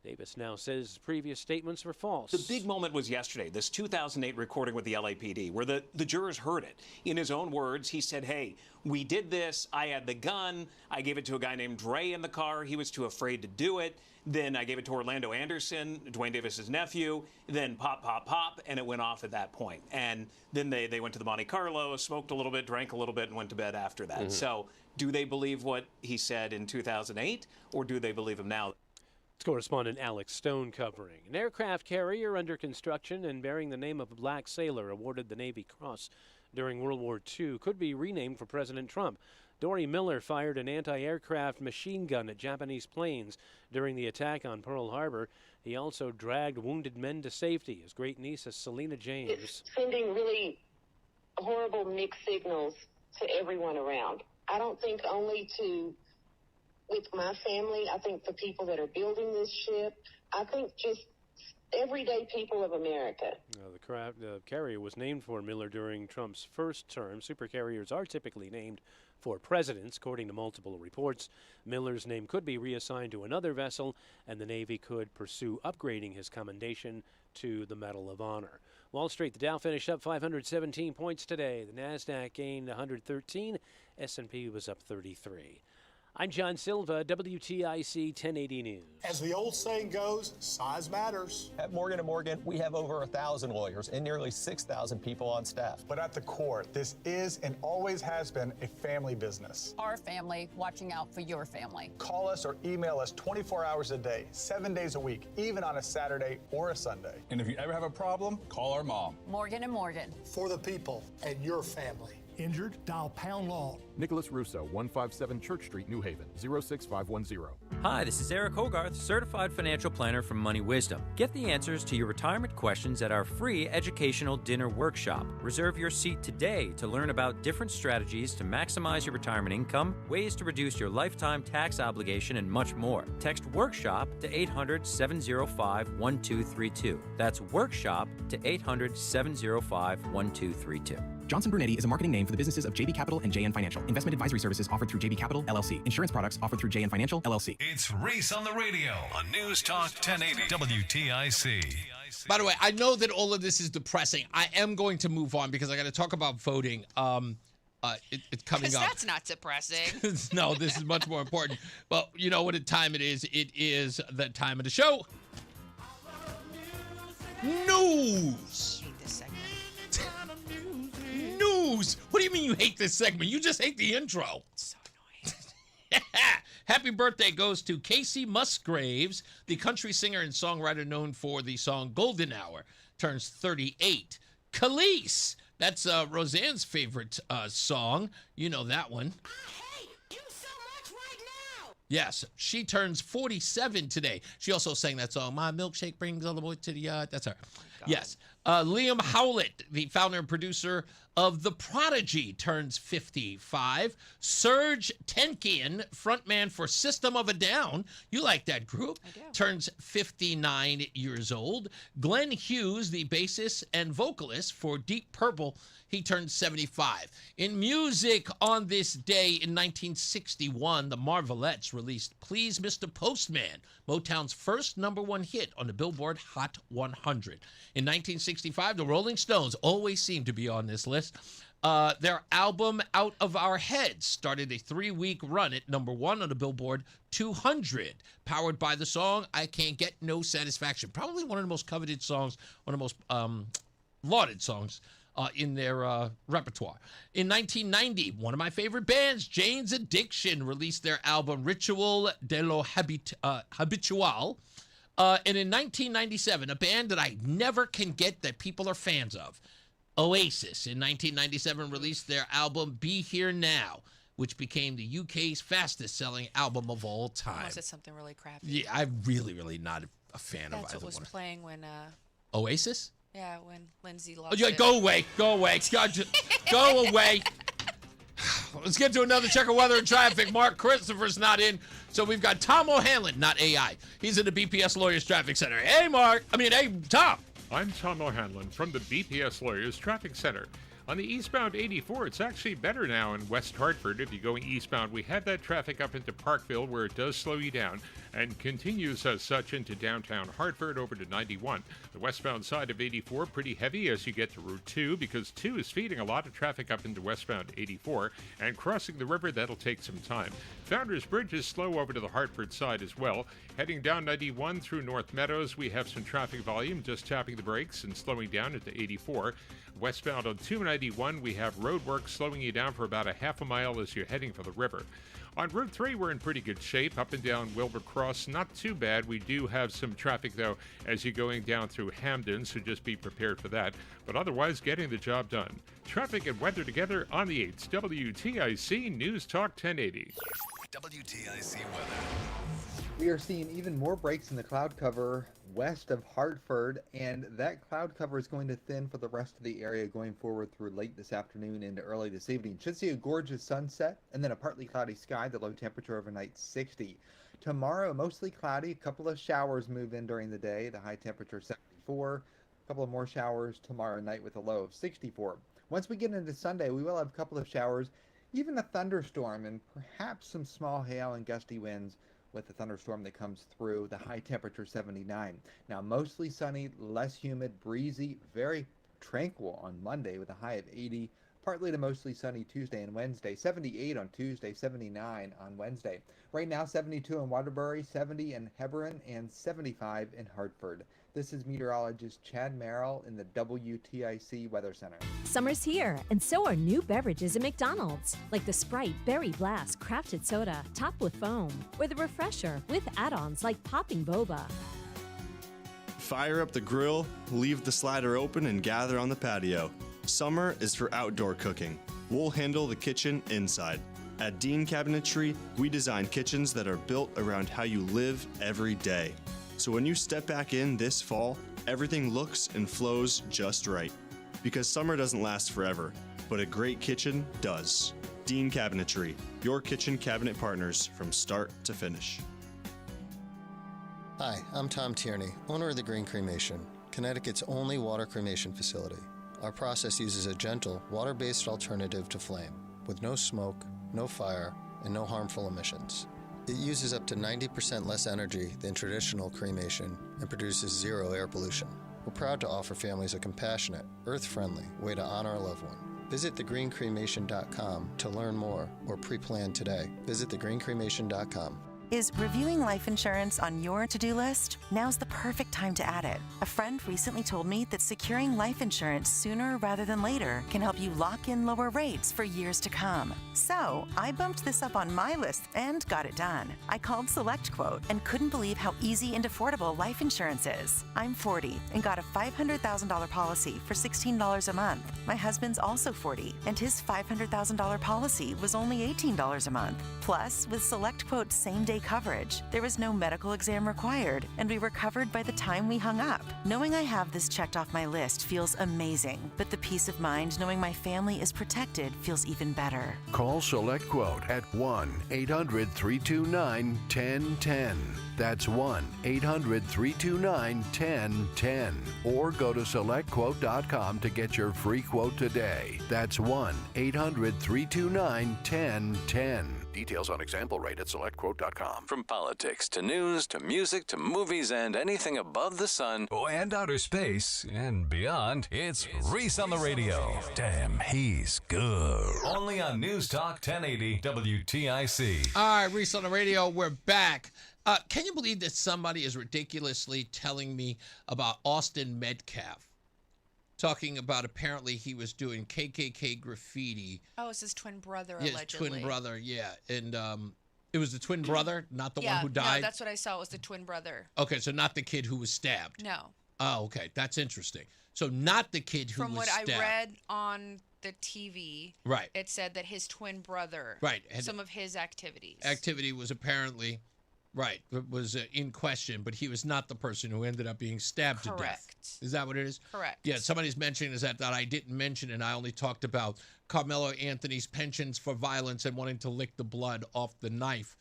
Davis now says previous statements were false. The big moment was yesterday, this 2008 recording with the LAPD, where the jurors heard it. In his own words, he said, hey, we did this. I had the gun. I gave it to a guy named Dre in the car. He was too afraid to do it. Then I gave it to Orlando Anderson, Dwayne Davis's nephew. Then pop, pop, pop, and it went off at that point. And then they went to the Monte Carlo, smoked a little bit, drank a little bit, and went to bed after that. Mm-hmm. So do they believe what he said in 2008, or do they believe him now? It's correspondent Alex Stone covering. An aircraft carrier under construction and bearing the name of a black sailor awarded the Navy Cross during World War II could be renamed for President Trump. Dory Miller fired an anti-aircraft machine gun at Japanese planes during the attack on Pearl Harbor. He also dragged wounded men to safety. His great niece is Selena James. It's sending really horrible mixed signals to everyone around. I don't think only with my family, I think the people that are building this ship, I think just everyday people of America. The carrier was named for Miller during Trump's first term. Supercarriers are typically named for presidents, according to multiple reports. Miller's name could be reassigned to another vessel, and the Navy could pursue upgrading his commendation to the Medal of Honor. Wall Street, the Dow finished up 517 points today. The Nasdaq gained 113. S&P was up 33. I'm John Silva, WTIC 1080 News. As the old saying goes, size matters. At Morgan & Morgan, we have over 1,000 lawyers and nearly 6,000 people on staff. But at the core, this is and always has been a family business. Our family watching out for your family. Call us or email us 24 hours a day, 7 days a week, even on a Saturday or a Sunday. And if you ever have a problem, call our mom. Morgan & Morgan. For the people and your family. Injured? Dial pound law. Nicholas Russo, 157 Church Street, New Haven, 06510. Hi, this is Eric Hogarth, Certified Financial Planner from Money Wisdom. Get the answers to your retirement questions at our free educational dinner workshop. Reserve your seat today to learn about different strategies to maximize your retirement income, ways to reduce your lifetime tax obligation, and much more. Text WORKSHOP to 800-705-1232. That's WORKSHOP to 800-705-1232. Johnson Brunetti is a marketing name for the businesses of JB Capital and JN Financial. Investment advisory services offered through JB Capital, LLC. Insurance products offered through JN Financial, LLC. It's Reese on the radio on News Talk 1080 WTIC. By the way, I know that all of this is depressing. I am going to move on because I got to talk about voting. It's coming up. That's not depressing. No, this is much more important. But you know what time it is? It is the time of the show. News. I hate this segment. News. What do you mean you hate this segment? You just hate the intro. It's so annoying. Happy birthday goes to Casey Musgraves, the country singer and songwriter known for the song Golden Hour, turns 38. Khalees, that's Rozan's favorite song. You know that one. I hate you so much right now. Yes, she turns 47 today. She also sang that song, My Milkshake Brings All the Boys to the Yard. That's her. Yes. Liam Howlett, the founder and producer of The Prodigy, turns 55. Serge Tankian, frontman for System of a Down, you like that group, turns 59 years old. Glenn Hughes, the bassist and vocalist for Deep Purple, he turned 75. In music on this day in 1961, the Marvelettes released Please Mr. Postman, Motown's first #1 hit on the Billboard Hot 100. In 1965, the Rolling Stones always seem to be on this list. Their album Out of Our Heads started a 3-week run at #1 on the Billboard 200, powered by the song I Can't Get No Satisfaction. Probably one of the most coveted songs, one of the most lauded songs in their repertoire. In 1990, one of my favorite bands, Jane's Addiction, released their album Ritual de lo Habitual. And in 1997, a band that I never can get that people are fans of, Oasis, in 1997 released their album Be Here Now, which became the UK's fastest-selling album of all time. Unless it's something really crappy. Yeah, I'm really not a fan of either one. That's what was playing when... Oasis? Yeah, when Lindsey lost it. Go away. Go away. Let's get to another check of weather and traffic. Mark Christopher's not in, so we've got Tom O'Hanlon, not AI. He's in the BPS Lawyers Traffic Center. Hey, Tom. I'm Tom O'Hanlon from the BPS Lawyers Traffic Center. On the eastbound 84, it's actually better now in West Hartford. If you're going eastbound, we had that traffic up into Parkville where it does slow you down and continues as such into downtown Hartford over to 91. The westbound side of 84 pretty heavy as you get to Route 2 because 2 is feeding a lot of traffic up into westbound 84, and crossing the river, that'll take some time. Founders Bridge is slow over to the Hartford side as well. Heading down 91 through North Meadows, we have some traffic volume just tapping the brakes and slowing down into 84. Westbound on 291, we have road work slowing you down for about a half a mile as you're heading for the river. On Route 3, we're in pretty good shape. Up and down Wilbur Cross, not too bad. We do have some traffic, though, as you're going down through Hamden, so just be prepared for that. But otherwise, getting the job done. Traffic and weather together on the 8th. WTIC News Talk 1080. WTIC weather. We are seeing even more breaks in the cloud cover west of Hartford, and that cloud cover is going to thin for the rest of the area going forward through late this afternoon into early this evening. Should see a gorgeous sunset and then a partly cloudy sky, the low temperature overnight 60. Tomorrow, mostly cloudy, a couple of showers move in during the day, the high temperature 74. A couple of more showers tomorrow night with a low of 64. Once we get into Sunday, we will have a couple of showers, even a thunderstorm, and perhaps some small hail and gusty winds with the thunderstorm that comes through, the high temperature 79. Now mostly sunny, less humid, breezy, very tranquil on Monday with a high of 80. Partly to mostly sunny Tuesday and Wednesday. 78 on Tuesday, 79 on Wednesday. Right now 72 in Waterbury, 70 in Hebron, and 75 in Hartford. This is meteorologist Chad Merrill in the WTIC Weather Center. Summer's here, and so are new beverages at McDonald's, like the Sprite Berry Blast Crafted Soda, topped with foam, or the Refresher with add-ons like Popping Boba. Fire up the grill, leave the slider open, and gather on the patio. Summer is for outdoor cooking. We'll handle the kitchen inside. At Dean Cabinetry, we design kitchens that are built around how you live every day. So when you step back in this fall, everything looks and flows just right. Because summer doesn't last forever, but a great kitchen does. Dean Cabinetry, your kitchen cabinet partners from start to finish. Hi, I'm Tom Tierney, owner of the Green Cremation, Connecticut's only water cremation facility. Our process uses a gentle, water-based alternative to flame, with no smoke, no fire, and no harmful emissions. It uses up to 90% less energy than traditional cremation and produces zero air pollution. We're proud to offer families a compassionate, earth-friendly way to honor a loved one. Visit thegreencremation.com to learn more or pre-plan today. Visit thegreencremation.com. Is reviewing life insurance on your to-do list? Now's the perfect time to add it. A friend recently told me that securing life insurance sooner rather than later can help you lock in lower rates for years to come. So I bumped this up on my list and got it done. I called SelectQuote and couldn't believe how easy and affordable life insurance is. I'm 40 and got a $500,000 policy for $16 a month. My husband's also 40 and his $500,000 policy was only $18 a month. Plus, with SelectQuote's same-day same-day coverage. There was no medical exam required, and we were covered by the time we hung up. Knowing I have this checked off my list feels amazing, but the peace of mind knowing my family is protected feels even better. Call Select Quote at 1-800-329-1010. That's 1-800-329-1010. Or go to SelectQuote.com to get your free quote today. That's 1-800-329-1010. Details on example rate at SelectQuote.com. From politics to news to music to movies and anything above the sun. And outer space and beyond, it's Reese on the radio. Damn, he's good. Only on NewsTalk 1080 WTIC. All right, Reese on the radio, we're back. Can you believe that somebody is ridiculously telling me about Austin Metcalf? Talking about apparently he was doing KKK graffiti. Oh, it's his twin brother, His allegedly. twin brother, yeah. And it was the twin brother, not the one who died? No, that's what I saw. It was the twin brother. Okay, so not the kid who was stabbed. No. Oh, okay. That's interesting. So not the kid who From was what stabbed. I read on the TV, Right. it said that his twin brother, Right, had- some of his activities. Activity was apparently, right, was in question, but he was not the person who ended up being stabbed to death. Correct. Is that what it is? Correct. Yeah, somebody's mentioning is that I didn't mention, and I only talked about Carmelo Anthony's penchants for violence and wanting to lick the blood off the knife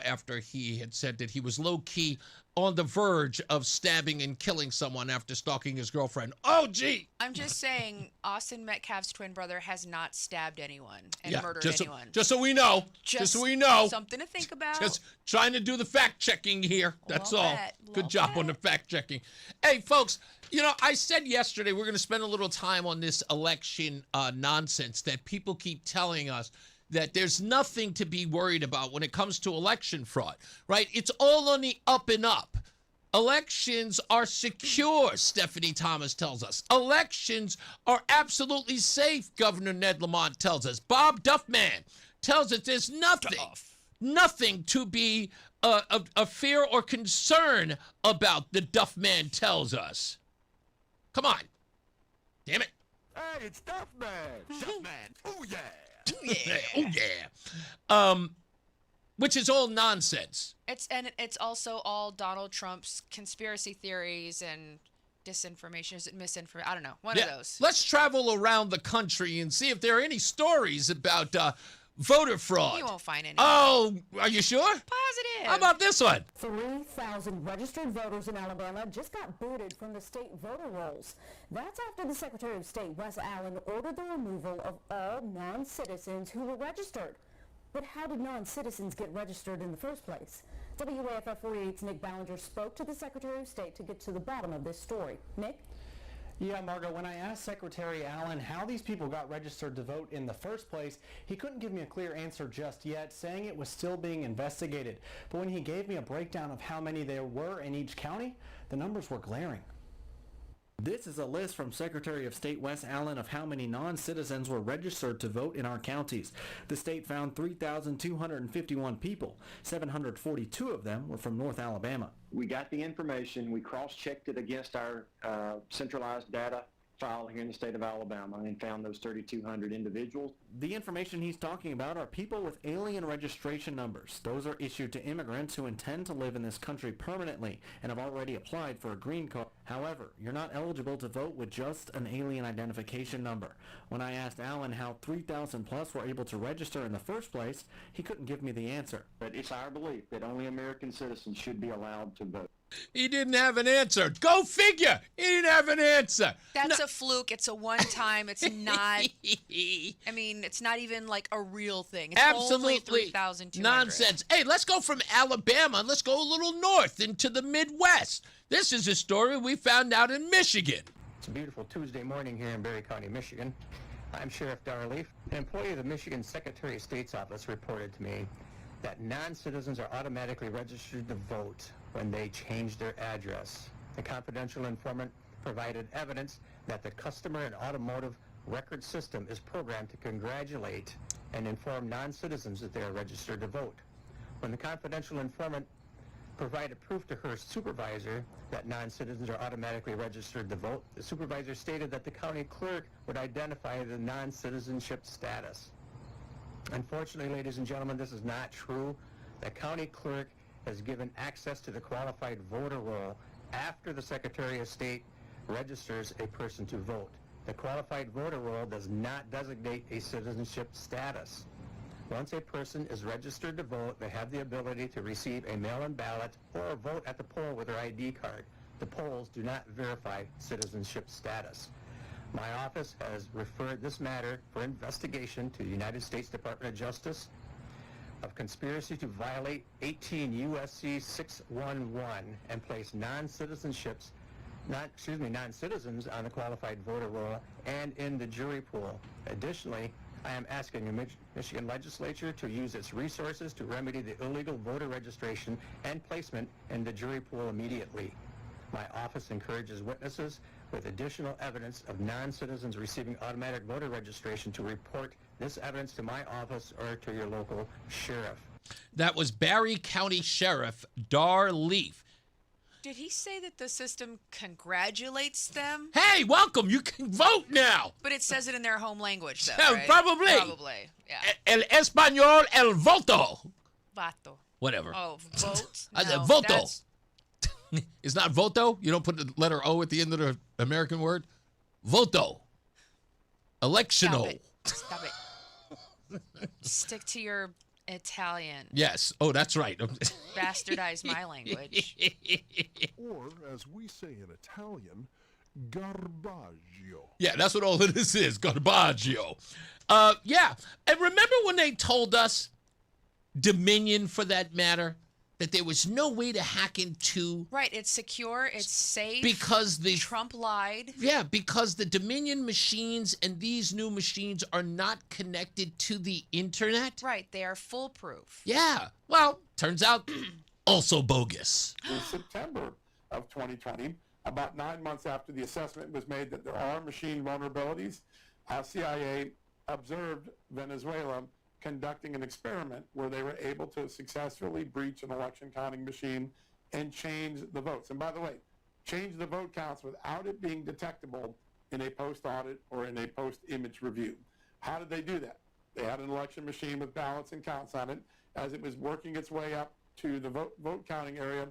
after he had said that he was low-key on the verge of stabbing and killing someone after stalking his girlfriend. Oh, gee! I'm just saying, Austin Metcalf's twin brother has not stabbed anyone and murdered just anyone. Just so we know. Just so we know. Something to think about. Just trying to do the fact-checking here. That's all. Good job on the fact-checking. Hey, folks, you know, I said yesterday we're going to spend a little time on this election nonsense that people keep telling us that there's nothing to be worried about when it comes to election fraud, right? It's all on the up and up. Elections are secure, Stephanie Thomas tells us. Elections are absolutely safe, Governor Ned Lamont tells us. Bob Duffman tells us there's nothing to be a fear or concern about, the Duffman tells us. Come on. Damn it. Hey, it's Duffman. Duffman. Oh, yeah. Oh, yeah. Which is all nonsense. It's also all Donald Trump's conspiracy theories and disinformation. Is it misinformation? I don't know. One of those. Let's travel around the country and see if there are any stories about voter fraud. You won't find any. Oh, are you sure? Positive. How about this one? 3,000 registered voters in Alabama just got booted from the state voter rolls. That's after the Secretary of State, Wes Allen, ordered the removal of all non-citizens who were registered. But how did non-citizens get registered in the first place? WAFF 48's Nick Ballinger spoke to the Secretary of State to get to the bottom of this story. Nick? Yeah, Margo, when I asked Secretary Allen how these people got registered to vote in the first place, he couldn't give me a clear answer just yet, saying it was still being investigated. But when he gave me a breakdown of how many there were in each county, the numbers were glaring. This is a list from Secretary of State Wes Allen of how many non-citizens were registered to vote in our counties. The state found 3,251 people. 742 of them were from North Alabama. We got the information, we cross-checked it against our centralized data file here in the state of Alabama and found those 3,200 individuals. The information he's talking about are people with alien registration numbers. Those are issued to immigrants who intend to live in this country permanently and have already applied for a green card. However, you're not eligible to vote with just an alien identification number. When I asked Allen how 3,000 plus were able to register in the first place, he couldn't give me the answer. But it's our belief that only American citizens should be allowed to vote. He didn't have an answer. Go figure. He didn't have an answer. That's a fluke. It's a one-time. It's not. I mean, it's not even like a real thing. It's Absolutely only 3,200. nonsense. Hey, let's go from Alabama and let's go a little north into the Midwest. This is a story we found out in Michigan. It's a beautiful Tuesday morning here in Berry County, Michigan. I'm Sheriff Darleaf. An employee of the Michigan Secretary of State's office reported to me that non-citizens are automatically registered to vote when they change their address. The confidential informant provided evidence that the customer and automotive record system is programmed to congratulate and inform non-citizens that they are registered to vote. When the confidential informant provided proof to her supervisor that non-citizens are automatically registered to vote, the supervisor stated that the county clerk would identify the non-citizenship status. Unfortunately, ladies and gentlemen, this is not true. The county clerk is given access to the qualified voter roll after the Secretary of State registers a person to vote. The qualified voter roll does not designate a citizenship status. Once a person is registered to vote, they have the ability to receive a mail-in ballot or vote at the poll with their ID card. The polls do not verify citizenship status. My office has referred this matter for investigation to the United States Department of Justice of conspiracy to violate 18 U.S.C. 611 and place non-citizens on the qualified voter roll and in the jury pool. Additionally, I am asking the Michigan legislature to use its resources to remedy the illegal voter registration and placement in the jury pool immediately. My office encourages witnesses with additional evidence of non-citizens receiving automatic voter registration to report this evidence to my office or to your local sheriff. That was Barry County Sheriff Dar Leaf. Did he say that the system congratulates them? Hey, welcome. You can vote now. But it says it in their home language, though, Yeah, right? probably. Probably, yeah. El español, el voto. Vato. Whatever. Oh, vote? Voto. That's- It's not voto? You don't put the letter O at the end of the American word? Voto. Electional. Stop it. Stick to your Italian. Yes. Oh, that's right. Bastardize my language. Or, as we say in Italian, garbaggio. Yeah, that's what all of this is. Garbaggio. Yeah. And remember when they told us, Dominion for that matter, that there was no way to hack into. Right. It's secure. It's safe. Because Trump lied. Yeah, because the Dominion machines and these new machines are not connected to the internet. Right. They are foolproof. Yeah. Well, turns out also bogus. In September of 2020, about 9 months after the assessment was made that there are machine vulnerabilities, CIA observed Venezuela conducting an experiment where they were able to successfully breach an election counting machine and change the votes. And by the way, change the vote counts without it being detectable in a post-audit or in a post-image review. How did they do that? They had an election machine with ballots and counts on it. As it was working its way up to the vote counting area,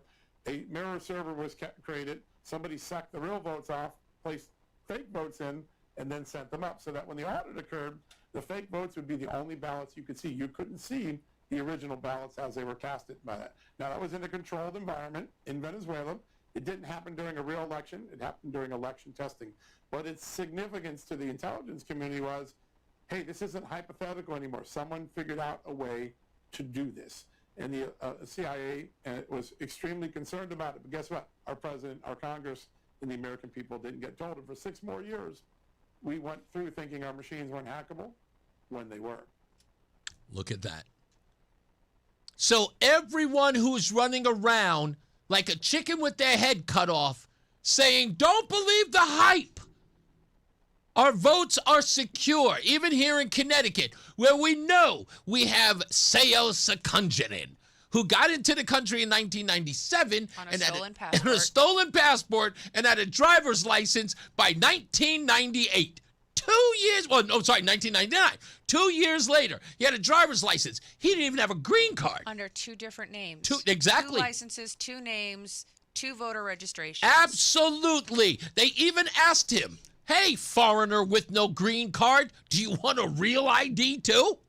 a mirror server was created. Somebody sucked the real votes off, placed fake votes in, and then sent them up so that when the audit occurred, the fake votes would be the only ballots you could see. You couldn't see the original ballots as they were casted by that. Now, that was in a controlled environment in Venezuela. It didn't happen during a real election. It happened during election testing. But its significance to the intelligence community was, hey, this isn't hypothetical anymore. Someone figured out a way to do this. And the CIA was extremely concerned about it. But guess what? Our president, our Congress, and the American people didn't get told it. For 6 more years, we went through thinking our machines weren't hackable when they were. Look at that. So everyone who's running around like a chicken with their head cut off saying, don't believe the hype. Our votes are secure, even here in Connecticut, where we know we have Seo Sekunjanen, who got into the country in 1997 On a and stolen had passport. a stolen passport and had a driver's license by 1998. 2 years, well, no, sorry, 1999. 2 years later, he had a driver's license. He didn't even have a green card. Under 2 different names. Exactly. 2 licenses, 2 names, 2 voter registrations. Absolutely. They even asked him, hey, foreigner with no green card, do you want a real ID too?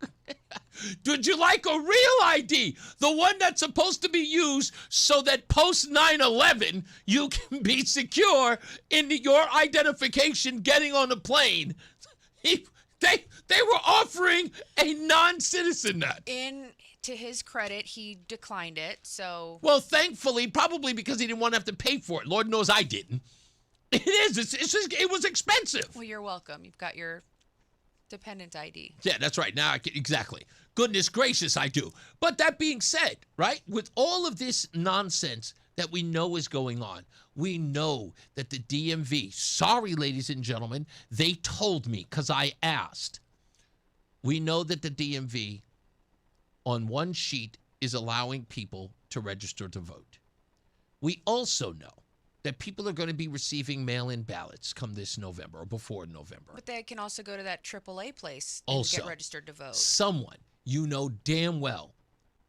Would you like a real ID? The one that's supposed to be used so that post 9/11 you can be secure in your identification getting on a plane. They were offering a non-citizen that. To his credit, he declined it. So Well, thankfully, probably because he didn't want to have to pay for it. Lord knows I didn't. It is. It's just, it was expensive. Well, you're welcome. You've got your dependent ID. Yeah, that's right. Now, exactly. Goodness gracious, I do. But that being said, right, with all of this nonsense that we know is going on, we know that the DMV, sorry, ladies and gentlemen, they told me because I asked. We know that the DMV on one sheet is allowing people to register to vote. We also know that people are going to be receiving mail-in ballots come this November or before November. But they can also go to that AAA place and Also, get registered to vote. someone you know damn well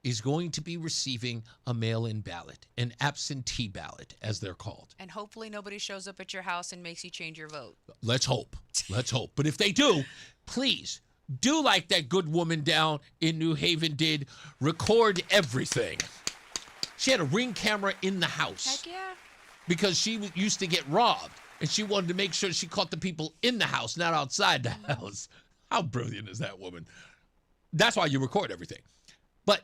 is going to be receiving a mail-in ballot, an absentee ballot, as they're called. And hopefully nobody shows up at your house and makes you change your vote. Let's hope. Let's hope. But if they do, please do like that good woman down in New Haven did. Record everything. She had a Ring camera in the house. Heck yeah. Because she used to get robbed. And she wanted to make sure she caught the people in the house, not outside the house. How brilliant is that woman? That's why you record everything. But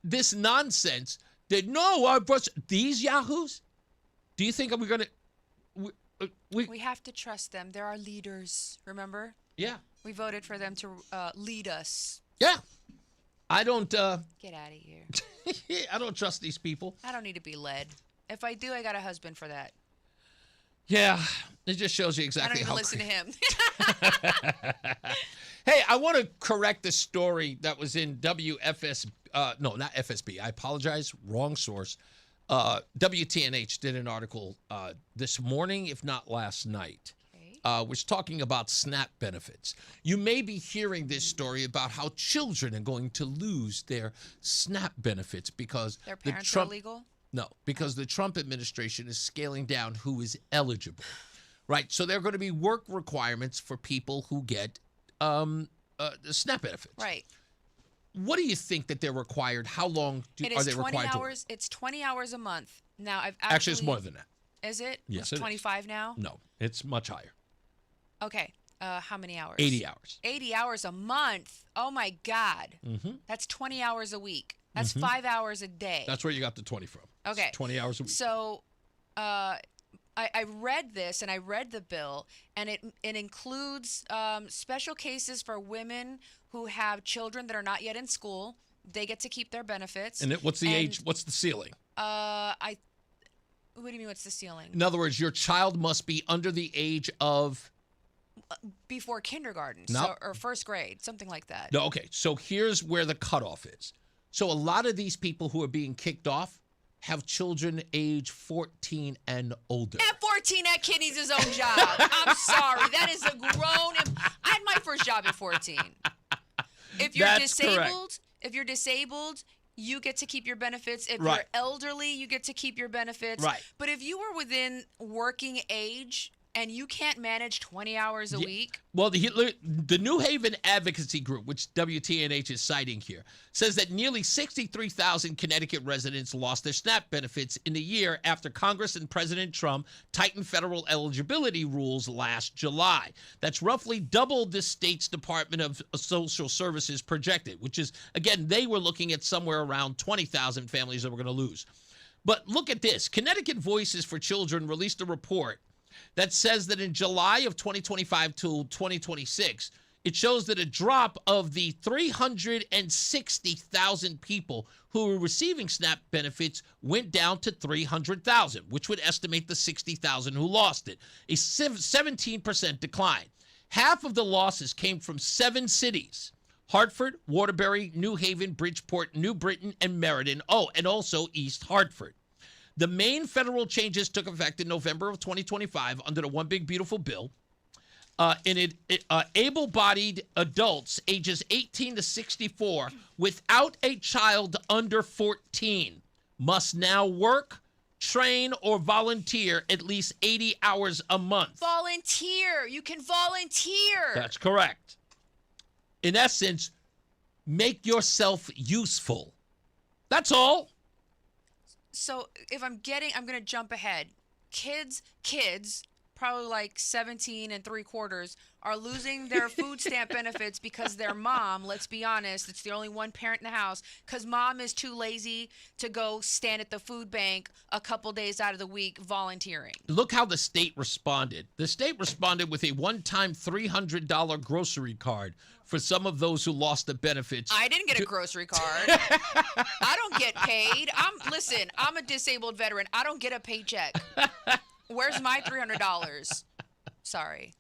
this nonsense that, these yahoos, do you think we're going to... We have to trust them. They're our leaders, remember? Yeah. We voted for them to lead us. Yeah. I don't... Get out of here. I don't trust these people. I don't need to be led. If I do, I got a husband for that. Yeah, it just shows you exactly I don't how... even listen to him. Hey, I want to correct the story that was in no, not FSB. I apologize. Wrong source. WTNH did an article this morning, if not last night, was talking about SNAP benefits. You may be hearing this story about how children are going to lose their SNAP benefits because their parents are illegal? No, because the Trump administration is scaling down who is eligible, right? So there are going to be work requirements for people who get the SNAP benefits. Right. What do you think that they're required? How long are they required to work? It's 20 hours a month. Now, I've actually, it's more than that. Is it? Yes, it's 25 now? No, it's much higher. Okay. How many hours? 80 hours. 80 hours a month. Oh, my God. Mm-hmm. That's 20 hours a week. That's 5 hours a day. That's where you got the 20 from. Okay. It's 20 hours a week. So I read this, and I read the bill, and it includes special cases for women who have children that are not yet in school. They get to keep their benefits. And what's the age? What's the ceiling? What do you mean, what's the ceiling? In other words, your child must be under the age of... Before kindergarten or first grade, something like that. No, okay. So here's where the cutoff is. So a lot of these people who are being kicked off have children age 14 and older. At 14, that kid needs his own job. I'm sorry. That is a grown... I had my first job at 14. If you're disabled, you get to keep your benefits. If you're elderly, you get to keep your benefits. Right. But if you are within working age... and you can't manage 20 hours a week? Well, the New Haven Advocacy Group, which WTNH is citing here, says that nearly 63,000 Connecticut residents lost their SNAP benefits in the year after Congress and President Trump tightened federal eligibility rules last July. That's roughly double the state's Department of Social Services projected, which is, again, they were looking at somewhere around 20,000 families that were going to lose. But look at this. Connecticut Voices for Children released a report that says that in July of 2025 to 2026, it shows that a drop of the 360,000 people who were receiving SNAP benefits went down to 300,000, which would estimate the 60,000 who lost it, a 17% decline. Half of the losses came from 7 cities: Hartford, Waterbury, New Haven, Bridgeport, New Britain, and Meriden. Oh, and also East Hartford. The main federal changes took effect in November of 2025 under the One Big Beautiful Bill. Able-bodied adults ages 18 to 64 without a child under 14 must now work, train, or volunteer at least 80 hours a month. Volunteer. You can volunteer. That's correct. In essence, make yourself useful. That's all. So if I'm going to jump ahead. Kids, probably like 17 3/4, are losing their food stamp benefits because their mom, let's be honest, it's the only one parent in the house, because mom is too lazy to go stand at the food bank a couple days out of the week volunteering. Look how the state responded. The state responded with a one-time $300 grocery card for some of those who lost the benefits. I didn't get a grocery card. I don't get paid. I'm a disabled veteran. I don't get a paycheck. Where's my $300? Sorry.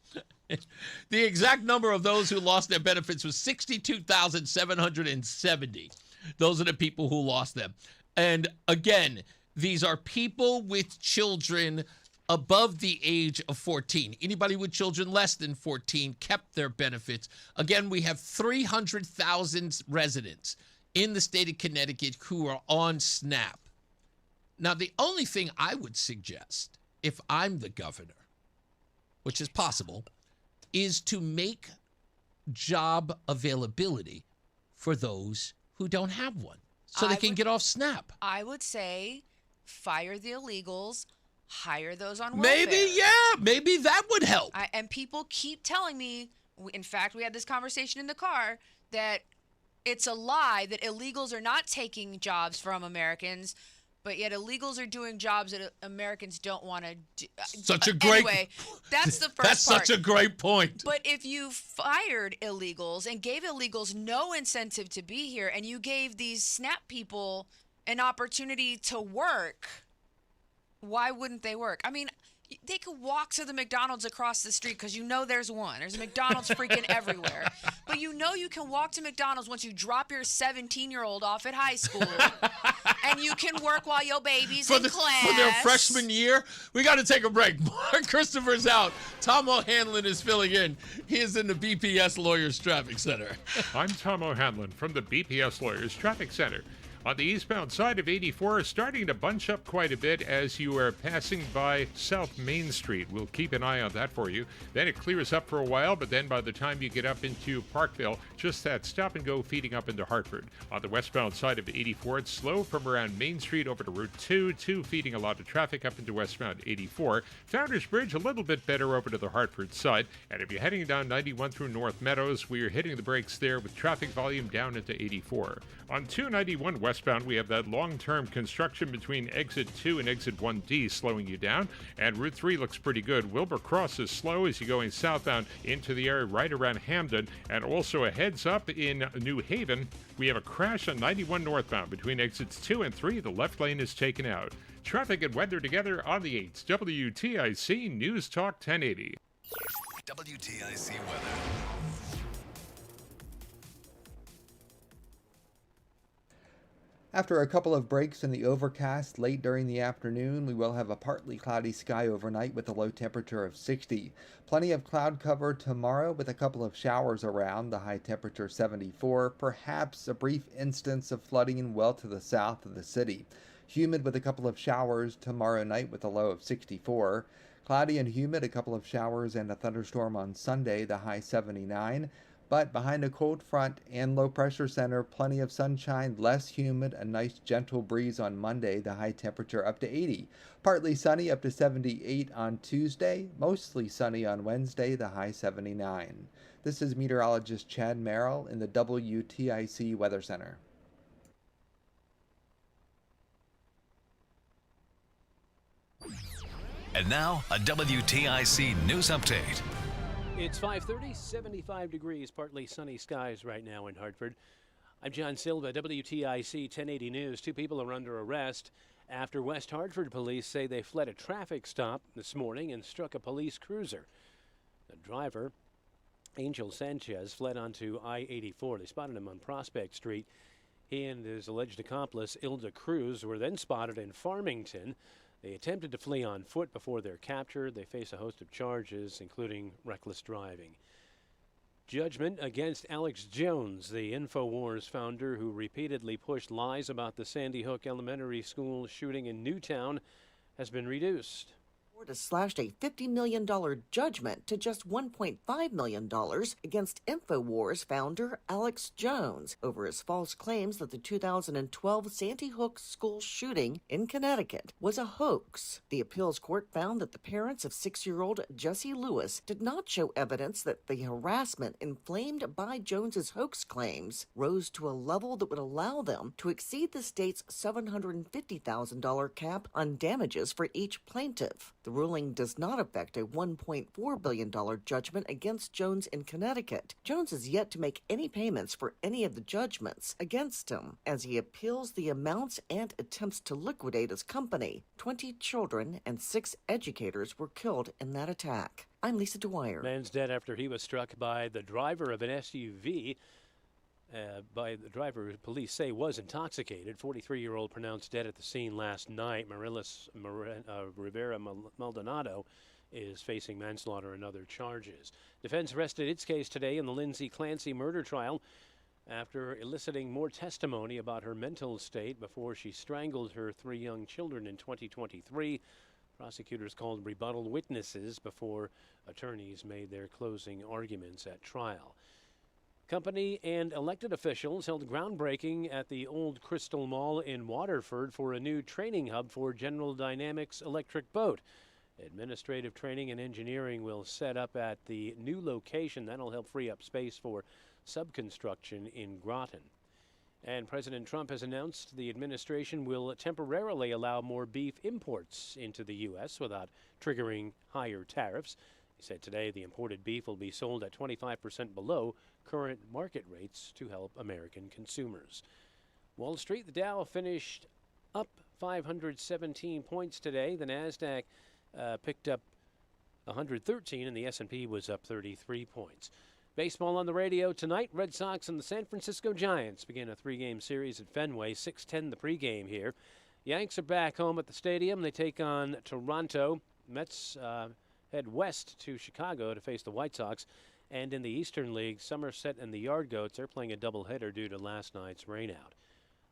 The exact number of those who lost their benefits was 62,770. Those are the people who lost them. And again, these are people with children above the age of 14. Anybody with children less than 14 kept their benefits. Again, we have 300,000 residents in the state of Connecticut who are on SNAP. Now, the only thing I would suggest, if I'm the governor, which is possible, is to make job availability for those who don't have one so they can get off SNAP. I would say fire the illegals, hire those on welfare. Maybe that would help. And people keep telling me, in fact, we had this conversation in the car, that it's a lie that illegals are not taking jobs from Americans, but yet illegals are doing jobs that Americans don't want to do. Anyway, that's the first part. That's such a great point. But if you fired illegals and gave illegals no incentive to be here, and you gave these SNAP people an opportunity to work, why wouldn't they work? I mean, they could walk to the McDonald's across the street because you know there's one. There's a McDonald's freaking everywhere. But you know you can walk to McDonald's once you drop your 17-year-old off at high school. And you can work while your baby's in class. For their freshman year. We got to take a break. Mark Christopher's out. Tom O'Hanlon is filling in. He is in the BPS Lawyers Traffic Center. I'm Tom O'Hanlon from the BPS Lawyers Traffic Center. On the eastbound side of 84, starting to bunch up quite a bit as you are passing by South Main Street. We'll keep an eye on that for you. Then it clears up for a while, but then by the time you get up into Parkville, just that stop and go feeding up into Hartford. On the westbound side of 84, it's slow from around Main Street over to Route 2, feeding a lot of traffic up into westbound 84. Founders Bridge, a little bit better over to the Hartford side. And if you're heading down 91 through North Meadows, we are hitting the brakes there with traffic volume down into 84. On 291 westbound, we have that long-term construction between exit 2 and exit 1D slowing you down, and Route 3 looks pretty good. Wilbur Cross is slow as you're going southbound into the area right around Hamden, and also a heads up in New Haven. We have a crash on 91 northbound between exits 2 and 3. The left lane is taken out. Traffic and weather together on the 8th. WTIC News Talk 1080. WTIC weather. After a couple of breaks in the overcast late during the afternoon, we will have a partly cloudy sky overnight with a low temperature of 60. Plenty of cloud cover tomorrow with a couple of showers around, the high temperature 74. Perhaps a brief instance of flooding well to the south of the city. Humid with a couple of showers tomorrow night with a low of 64. Cloudy and humid, a couple of showers and a thunderstorm on Sunday, the high 79. But behind a cold front and low pressure center, plenty of sunshine, less humid, a nice gentle breeze on Monday, the high temperature up to 80. Partly sunny up to 78 on Tuesday, mostly sunny on Wednesday, the high 79. This is meteorologist Chad Merrill in the WTIC Weather Center. And now, a WTIC news update. It's 5:30, 75 degrees, partly sunny skies right now in Hartford. I'm John Silva, WTIC 1080 News. Two people are under arrest after West Hartford police say they fled a traffic stop this morning and struck a police cruiser. The driver, Angel Sanchez, fled onto I-84. They spotted him on Prospect Street. He and his alleged accomplice, Ilda Cruz, were then spotted in Farmington. They attempted to flee on foot before their capture. They face a host of charges, including reckless driving. Judgment against Alex Jones, the InfoWars founder who repeatedly pushed lies about the Sandy Hook Elementary School shooting in Newtown, has been reduced. Court has slashed a $50 million judgment to just $1.5 million against InfoWars founder Alex Jones over his false claims that the 2012 Sandy Hook school shooting in Connecticut was a hoax. The appeals court found that the parents of 6-year-old Jesse Lewis did not show evidence that the harassment inflamed by Jones's hoax claims rose to a level that would allow them to exceed the state's $750,000 cap on damages for each plaintiff. The ruling does not affect a $1.4 billion judgment against Jones in Connecticut. Jones is yet to make any payments for any of the judgments against him as he appeals the amounts and attempts to liquidate his company. 20 children and 6 educators were killed in that attack. I'm Lisa Dwyer. Man's dead after he was struck by the driver of an SUV. By the driver who police say was intoxicated. 43-year-old pronounced dead at the scene last night. Rivera Maldonado is facing manslaughter and other charges. Defense rested its case today in the Lindsey Clancy murder trial. after eliciting more testimony about her mental state before she strangled her 3 young children in 2023. Prosecutors called rebuttal witnesses before attorneys made their closing arguments at trial. Company and elected officials held groundbreaking at the Old Crystal Mall in Waterford for a new training hub for General Dynamics electric boat. Administrative training and engineering will set up at the new location. That'll help free up space for subconstruction in Groton. And President Trump has announced the administration will temporarily allow more beef imports into the U.S. without triggering higher tariffs. He said today the imported beef will be sold at 25% below current market rates to help American consumers. Wall Street, the Dow finished up 517 points today. The NASDAQ picked up 113, and the S&P was up 33 points. Baseball on the radio tonight. Red Sox and the San Francisco Giants begin a 3-game series at Fenway. 6:10 the pregame here. Yanks are back home at the stadium. They take on Toronto. Mets head west to Chicago to face the White Sox. And in the Eastern League, Somerset and the Yard Goats are playing a doubleheader due to last night's rainout.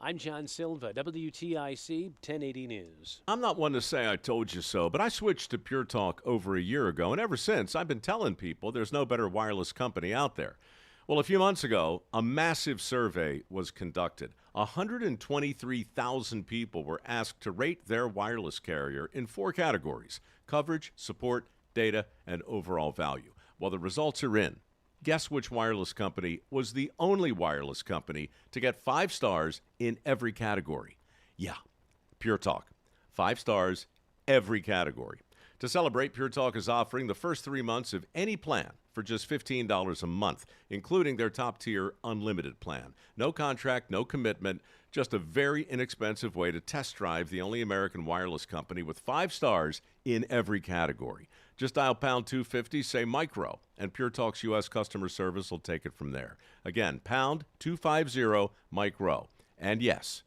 I'm John Silva, WTIC 1080 News. I'm not one to say I told you so, but I switched to Pure Talk over a year ago, and ever since, I've been telling people there's no better wireless company out there. Well, a few months ago, a massive survey was conducted. 123,000 people were asked to rate their wireless carrier in 4 categories: coverage, support, data, and overall value. Well, the results are in. Guess which wireless company was the only wireless company to get 5 stars in every category? Yeah, Pure Talk. 5 stars, every category. To celebrate, Pure Talk is offering the first 3 months of any plan for just $15 a month, including their top-tier unlimited plan. No contract, no commitment, just a very inexpensive way to test drive the only American wireless company with 5 stars in every category. Just dial pound 250, say micro, and Pure Talk's U.S. customer service will take it from there. Again, pound 250 micro. And yes,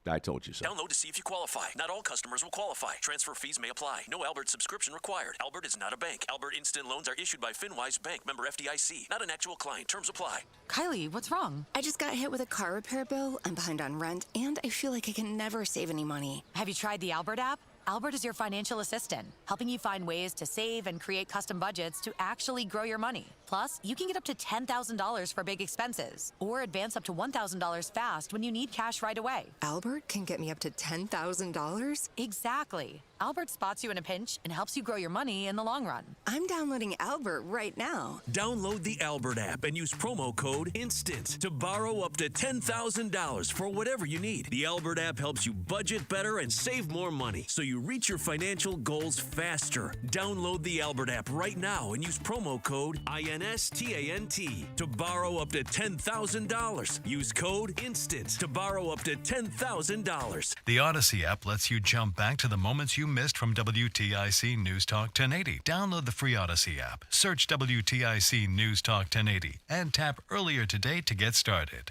I told you so. Download to see if you qualify. Not all customers will qualify. Transfer fees may apply. No Albert subscription required. Albert is not a bank. Albert Instant Loans are issued by FinWise Bank, member FDIC. Not an actual client. Terms apply. Kylie, what's wrong? I just got hit with a car repair bill. I'm behind on rent, and I feel like I can never save any money. Have you tried the Albert app? Albert is your financial assistant, helping you find ways to save and create custom budgets to actually grow your money. Plus, you can get up to $10,000 for big expenses or advance up to $1,000 fast when you need cash right away. Albert can get me up to $10,000? Exactly. Albert spots you in a pinch and helps you grow your money in the long run. I'm downloading Albert right now. Download the Albert app and use promo code INSTANT to borrow up to $10,000 for whatever you need. The Albert app helps you budget better and save more money so you reach your financial goals faster. Download the Albert app right now and use promo code INSTANT to borrow up to $10,000. Use code INSTANT to borrow up to $10,000. The Odyssey app lets you jump back to the moments you missed from WTIC News Talk 1080. Download the free Odyssey app, search WTIC News Talk 1080, and tap earlier today to get started.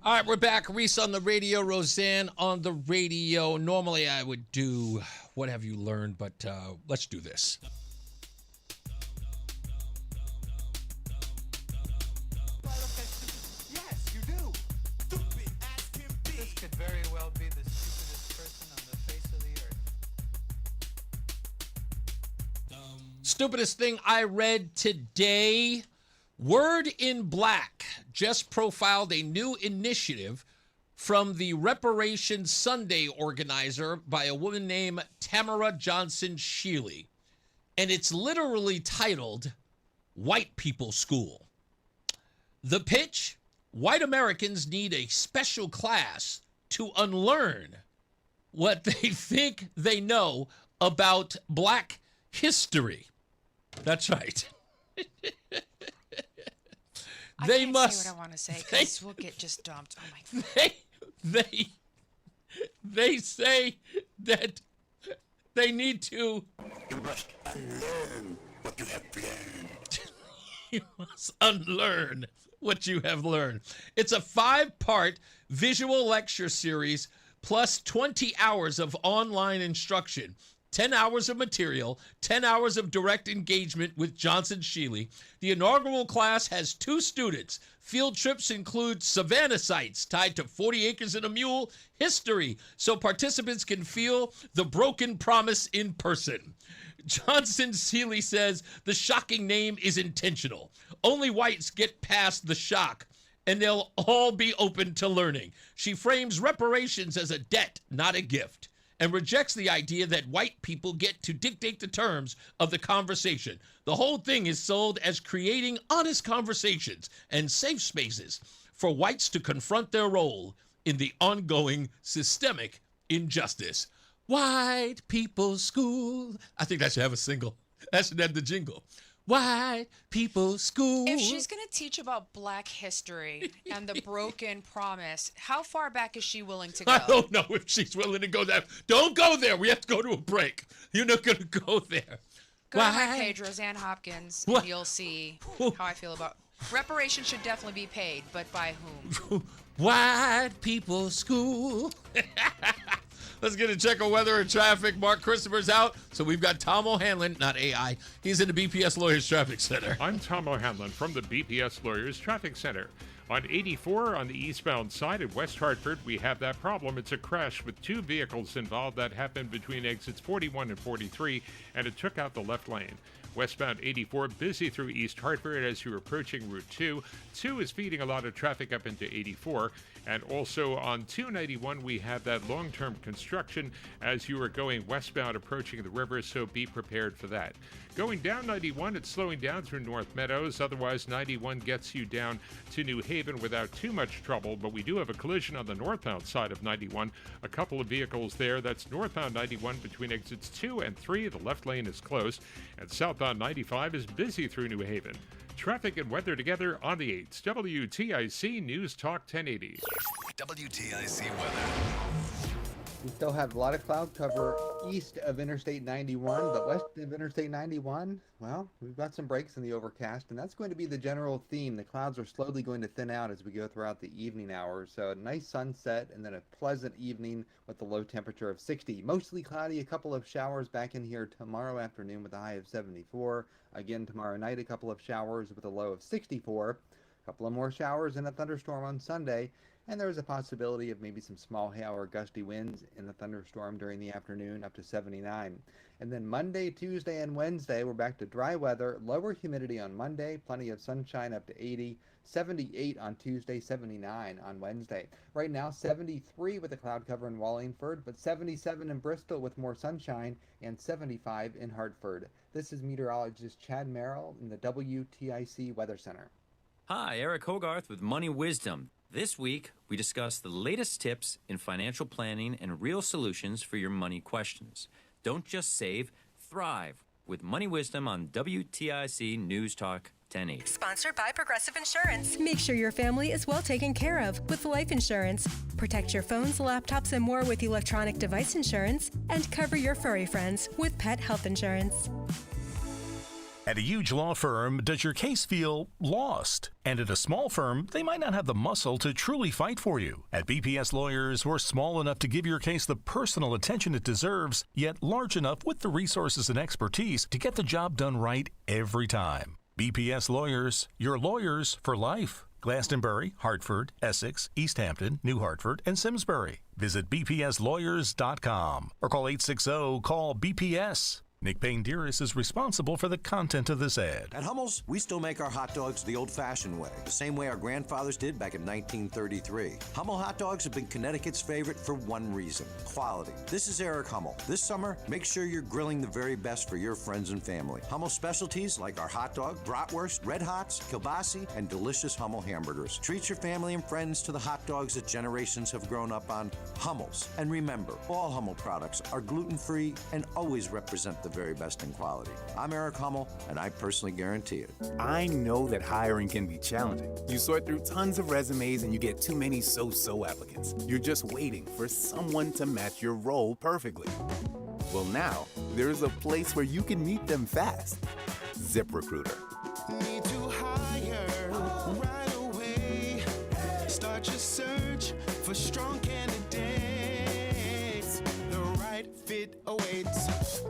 All right, we're back. Reese on the radio, Rozan on the radio. Normally I would do What Have You Learned, but let's do this. Yes, you do. Stupid as can be. This could very well be the stupidest person on the face of the earth. Stupidest thing I read today. Word in Black just profiled a new initiative from the Reparations Sunday organizer by a woman named Tamara Johnson Shealy. And it's literally titled White People School. The pitch: white Americans need a special class to unlearn what they think they know about black history. That's right. I can't say what I want to say because we'll get just dumped. Oh my God. They say that they need to. You must unlearn what you have learned. You must unlearn what you have learned. It's a 5-part visual lecture series plus 20 hours of online instruction. 10 hours of material, 10 hours of direct engagement with Johnson Shealy. The inaugural class has 2 students. Field trips include Savannah sites tied to 40 acres and a mule history, so participants can feel the broken promise in person. Johnson Shealy says the shocking name is intentional. Only whites get past the shock, and they'll all be open to learning. She frames reparations as a debt, not a gift, and rejects the idea that white people get to dictate the terms of the conversation. The whole thing is sold as creating honest conversations and safe spaces for whites to confront their role in the ongoing systemic injustice. White People's School. I think that should have a single. That should have the jingle. White People's School. If she's going to teach about Black history and the broken promise, how far back is she willing to go? I don't know if she's willing to go there. Don't go there. We have to go to a break. You're not going to go there. Go to my page, Rozan Hopkins, and you'll see how I feel about reparations. Should definitely be paid, but by whom? White People's School. Let's get a check on weather and traffic. Mark Christopher's out, so we've got Tom O'Hanlon, not AI. He's in the BPS Lawyers Traffic Center. I'm Tom O'Hanlon from the BPS Lawyers Traffic Center. On 84 on the eastbound side at West Hartford, we have that problem. It's a crash with 2 vehicles involved that happened between exits 41 and 43, and it took out the left lane. Westbound 84, busy through East Hartford as you're approaching Route 2. 2 is feeding a lot of traffic up into 84. And also on 291, we have that long-term construction as you are going westbound approaching the river, so be prepared for that. Going down 91, it's slowing down through North Meadows. Otherwise, 91 gets you down to New Haven without too much trouble. But we do have a collision on the northbound side of 91. A couple of vehicles there. That's northbound 91 between exits 2 and 3. The left lane is closed. And southbound 95 is busy through New Haven. Traffic and weather together on the 8s. WTIC News Talk 1080. WTIC weather. We still have a lot of cloud cover east of Interstate 91, but west of Interstate 91, well, we've got some breaks in the overcast, and that's going to be the general theme. The clouds are slowly going to thin out as we go throughout the evening hours, so a nice sunset and then a pleasant evening with a low temperature of 60. Mostly cloudy, a couple of showers back in here tomorrow afternoon with a high of 74. Again, tomorrow night, a couple of showers with a low of 64. A couple of more showers and a thunderstorm on Sunday. And there's a possibility of maybe some small hail or gusty winds in the thunderstorm during the afternoon up to 79. And then Monday, Tuesday, and Wednesday, we're back to dry weather, lower humidity on Monday, plenty of sunshine up to 80, 78 on Tuesday, 79 on Wednesday. Right now, 73 with a cloud cover in Wallingford, but 77 in Bristol with more sunshine, and 75 in Hartford. This is meteorologist Chad Merrill in the WTIC Weather Center. Hi, Eric Hogarth with Money Wisdom. This week, we discuss the latest tips in financial planning and real solutions for your money questions. Don't just save, thrive with Money Wisdom on WTIC News Talk 1080. Sponsored by Progressive Insurance. Make sure your family is well taken care of with life insurance. Protect your phones, laptops, and more with electronic device insurance. And cover your furry friends with pet health insurance. At a huge law firm, does your case feel lost? And at a small firm, they might not have the muscle to truly fight for you. At BPS Lawyers, we're small enough to give your case the personal attention it deserves, yet large enough with the resources and expertise to get the job done right every time. BPS Lawyers, your lawyers for life. Glastonbury, Hartford, Essex, East Hampton, New Hartford, and Simsbury. Visit bpslawyers.com or call 860-CALL-BPS. Nick Payne-Dearest is responsible for the content of this ad. At Hummel's, we still make our hot dogs the old-fashioned way, the same way our grandfathers did back in 1933. Hummel hot dogs have been Connecticut's favorite for one reason: quality. This is Eric Hummel. This summer, make sure you're grilling the very best for your friends and family. Hummel specialties like our hot dog, bratwurst, red hots, kielbasi, and delicious Hummel hamburgers. Treat your family and friends to the hot dogs that generations have grown up on. Hummel's. And remember, all Hummel products are gluten-free and always represent the very best in quality. I'm Eric Hummel, and I personally guarantee it. I know that hiring can be challenging. You sort through tons of resumes and you get too many so-so applicants. You're just waiting for someone to match your role perfectly. Well, now, there's a place where you can meet them fast. ZipRecruiter. Need to hire right away. Start your search for strong candidates. The right fit awaits.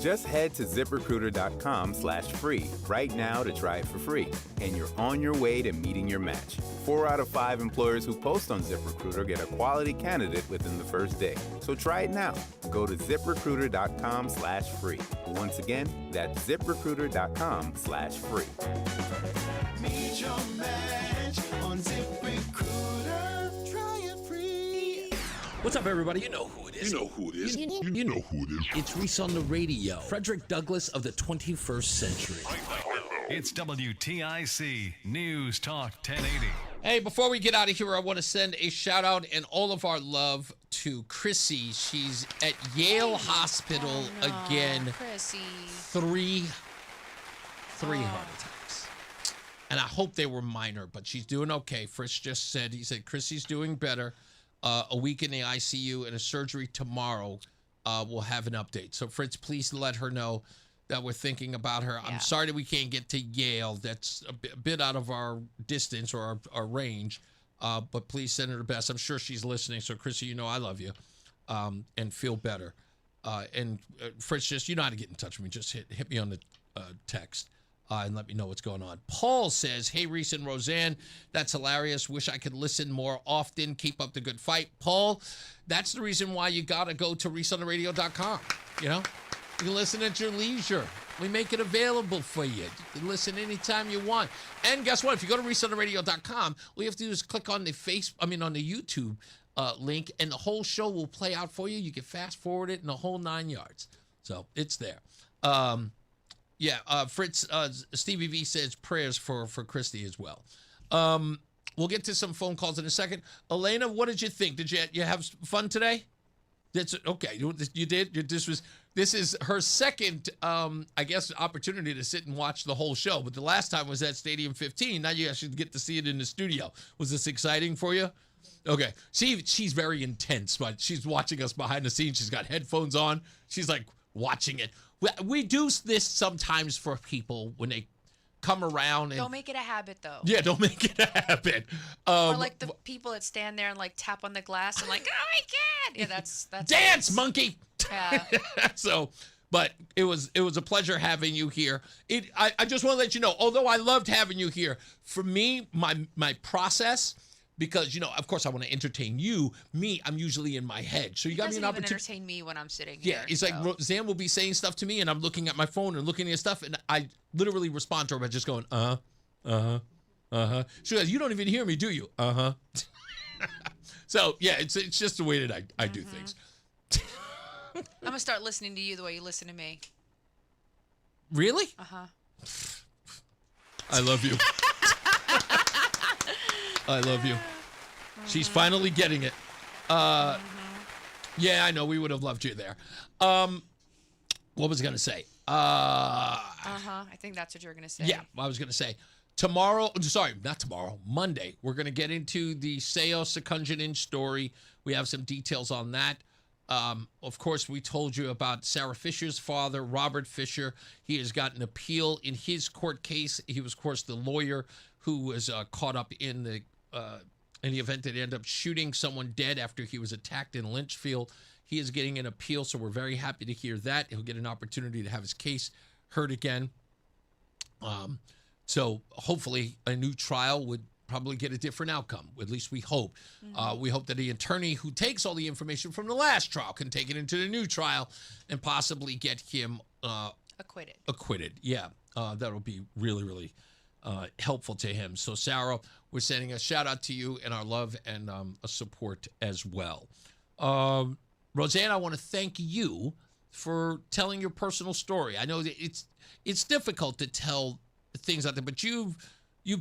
Just head to ziprecruiter.com/free right now to try it for free, and you're on your way to meeting your match. 4 out of 5 employers who post on ZipRecruiter get a quality candidate within the first day. So try it now. Go to ziprecruiter.com/free. Once again, that's ziprecruiter.com/free. Meet your match on ZipRecruiter. Try it free. What's up, everybody? You know who it is. You know who it is. You know who it is. It's Reese on the radio. Frederick Douglass of the 21st century. It's WTIC News Talk 1080. Hey, before we get out of here, I want to send a shout out and all of our love to Chrissy. She's at Yale Hospital again. Chrissy. Three heart attacks. And I hope they were minor, but she's doing okay. Fritz just said, he said, Chrissy's doing better. A week in the ICU and a surgery tomorrow. We'll have an update. So, Fritz, please let her know that we're thinking about her. I'm sorry that we can't get to Yale. That's a bit out of our distance or our range. But please send her the best. I'm sure she's listening. So, Chrissy, you know I love you. And feel better. And Fritz, just, you know how to get in touch with me. Just hit me on the text. And let me know what's going on. Paul says, hey, Reese and Rozan, that's hilarious. Wish I could listen more often. Keep up the good fight. Paul, that's the reason why you got to go to ReeseOnTheRadio.com. You know, you can listen at your leisure. We make it available for you. You can listen anytime you want. And guess what? If you go to ReeseOnTheRadio.com, all you have to do is click on the on the YouTube link, and the whole show will play out for you. You can fast forward it in the whole 9 yards. So it's there. Fritz, Stevie V says prayers for Christy as well. We'll get to some phone calls in a second. Elena, what did you think? Did you have fun today? That's okay. You did. This is her second, I guess, opportunity to sit and watch the whole show. But the last time was at Stadium 15. Now you actually get to see it in the studio. Was this exciting for you? Okay. She's very intense, but she's watching us behind the scenes. She's got headphones on. She's like watching it. We do this sometimes for people when they come around. And, don't make it a habit, though. Yeah, don't make it a habit. Or like the people that stand there and like tap on the glass and like, oh my God. Yeah, that's dance, monkey. Yeah. So, but it was a pleasure having you here. I just want to let you know, although I loved having you here, for me, my process, because, you know, of course I want to entertain you. Me, I'm usually in my head. So you got me an opportunity. Entertain me when I'm sitting here. Yeah, it's like Rozan will be saying stuff to me and I'm looking at my phone and looking at stuff and I literally respond to her by just going, She goes, you don't even hear me, do you? So, yeah, it's just the way that I do things. I'm going to start listening to you the way you listen to me. Really? I love you. I love you. She's finally getting it. Yeah, I know. We would have loved you there. What was I going to say? I think that's what you're going to say. Yeah, I was going to say. Monday, we're going to get into the Seo Sekunjanin story. We have some details on that. Of course, we told you about Sarah Fisher's father, Robert Fisher. He has got an appeal in his court case. He was, of course, the lawyer who was caught up in the event that ended up shooting someone dead after he was attacked in Lynchfield. He is getting an appeal, so we're very happy to hear that. He'll get an opportunity to have his case heard again. So hopefully a new trial would probably get a different outcome. At least we hope. We hope that the attorney who takes all the information from the last trial can take it into the new trial and possibly get him acquitted. Yeah, that'll be really, really helpful to him. So, Sarah, we're sending a shout out to you and our love and a support as well. Rozan, I want to thank you for telling your personal story. I know that it's difficult to tell things out there, but you've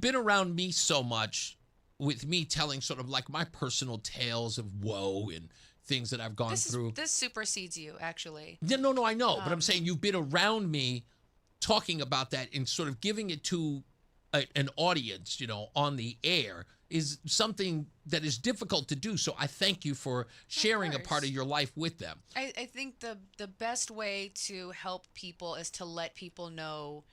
been around me so much with me telling sort of like my personal tales of woe and things that I've gone through. This supersedes you, actually. No, I know. But I'm saying you've been around me talking about that and sort of giving it to an audience, you know, on the air is something that is difficult to do. So I thank you for sharing a part of your life with them. I think the best way to help people is to let people know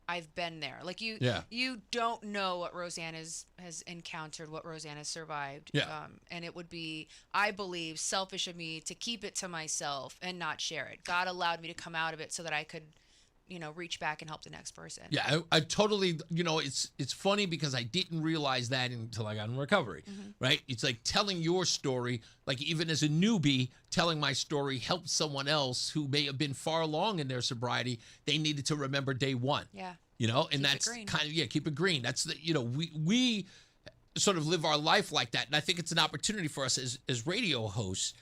I've been there. Like you don't know what Rozan has encountered, what Rozan has survived. Yeah. And it would be, I believe, selfish of me to keep it to myself and not share it. God allowed me to come out of it so that I could, reach back and help the next person. Yeah, I totally, it's funny because I didn't realize that until I got in recovery, right? It's like telling your story, like even as a newbie, telling my story helped someone else who may have been far along in their sobriety. They needed to remember day one. Yeah. And Keep it that's green. kind of, keep it green. That's we sort of live our life like that. And I think it's an opportunity for us as radio hosts.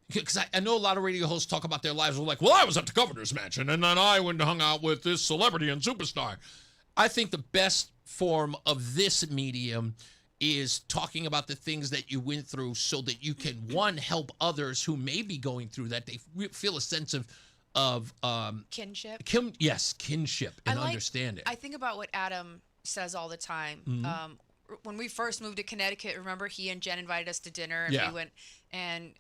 Because I know a lot of radio hosts talk about their lives. We're like, well, I was at the governor's mansion, and then I went and hung out with this celebrity and superstar. I think the best form of this medium is talking about the things that you went through so that you can, one, help others who may be going through that. They feel a sense of kinship. Kinship and understanding. I think about what Adam says all the time. When we first moved to Connecticut, remember he and Jen invited us to dinner, and we went. And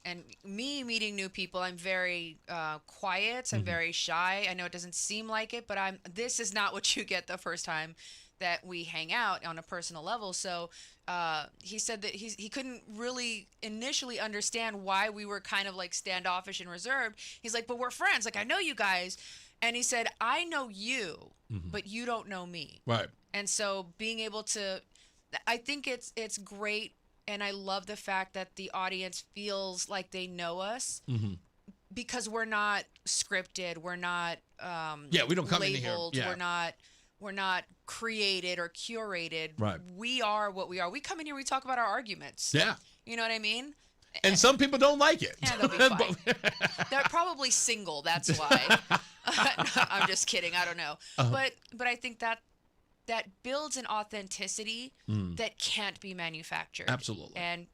me meeting new people, I'm very quiet. I'm very shy. I know it doesn't seem like it, but this is not what you get the first time that we hang out on a personal level. So he said that he couldn't really initially understand why we were kind of like standoffish and reserved. He's like, but we're friends. Like, I know you guys. And he said, I know you, but you don't know me. Right. And so being able to, I think it's great. And I love the fact that the audience feels like they know us because we're not scripted. We're not we don't come labeled. in here. We're not created or curated. Right. We are what we are. We come in here, we talk about our arguments. Yeah. You know what I mean? And some people don't like it. Yeah, they'll be fine. They're probably single. That's why. I'm just kidding. I don't know. But I think that builds an authenticity that can't be manufactured. Absolutely. And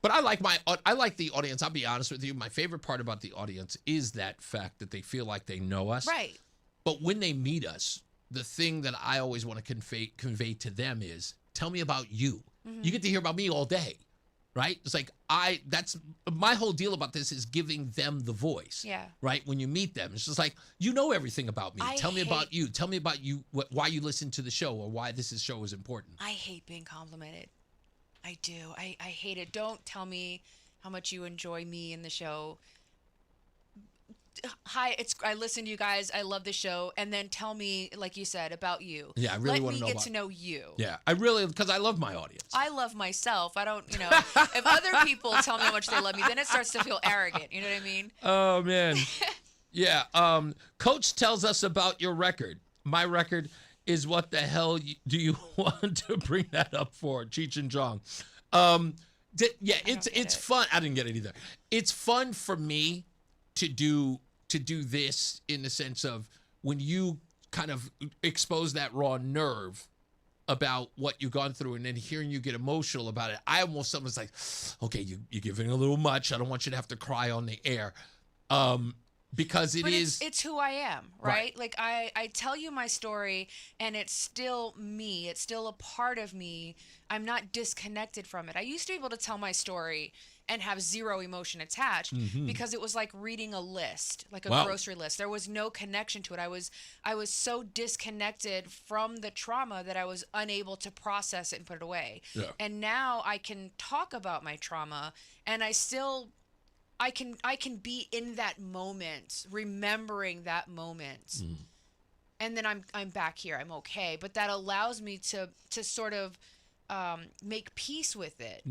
but I like the audience. I'll be honest with you. My favorite part about the audience is that fact that they feel like they know us. Right. But when they meet us, the thing that I always want to convey to them is, tell me about you. You get to hear about me all day. Right? It's like that's my whole deal about this is giving them the voice. Yeah. Right? When you meet them, it's just like, you know everything about me. Tell me about you. Tell me about you, why you listen to the show or why this show is important. I hate being complimented. I do. I hate it. Don't tell me how much you enjoy me in the show. Hi, I listen to you guys. I love the show. And then tell me, like you said, about you. Yeah, I really want to know Let me get to know you. Yeah, because I love my audience. I love myself. I don't, if other people tell me how much they love me, then it starts to feel arrogant. You know what I mean? Oh, man. Yeah. Coach tells us about your record. My record is what the hell do you want to bring that up for, Cheech and Chong? It's fun. I didn't get it either. It's fun for me to do this in the sense of when you kind of expose that raw nerve about what you've gone through and then hearing you get emotional about it, I almost someone's like, okay, you're giving a little much. I don't want you to have to cry on the air. Because it's who I am, right? Like I tell you my story and it's still me. It's still a part of me. I'm not disconnected from it. I used to be able to tell my story and have zero emotion attached because it was like reading a list, like a grocery list. There was no connection to it. I was so disconnected from the trauma that I was unable to process it and put it away. Yeah. And now I can talk about my trauma and I can be in that moment, remembering that moment. And then I'm back here. I'm okay. But that allows me to sort of make peace with it.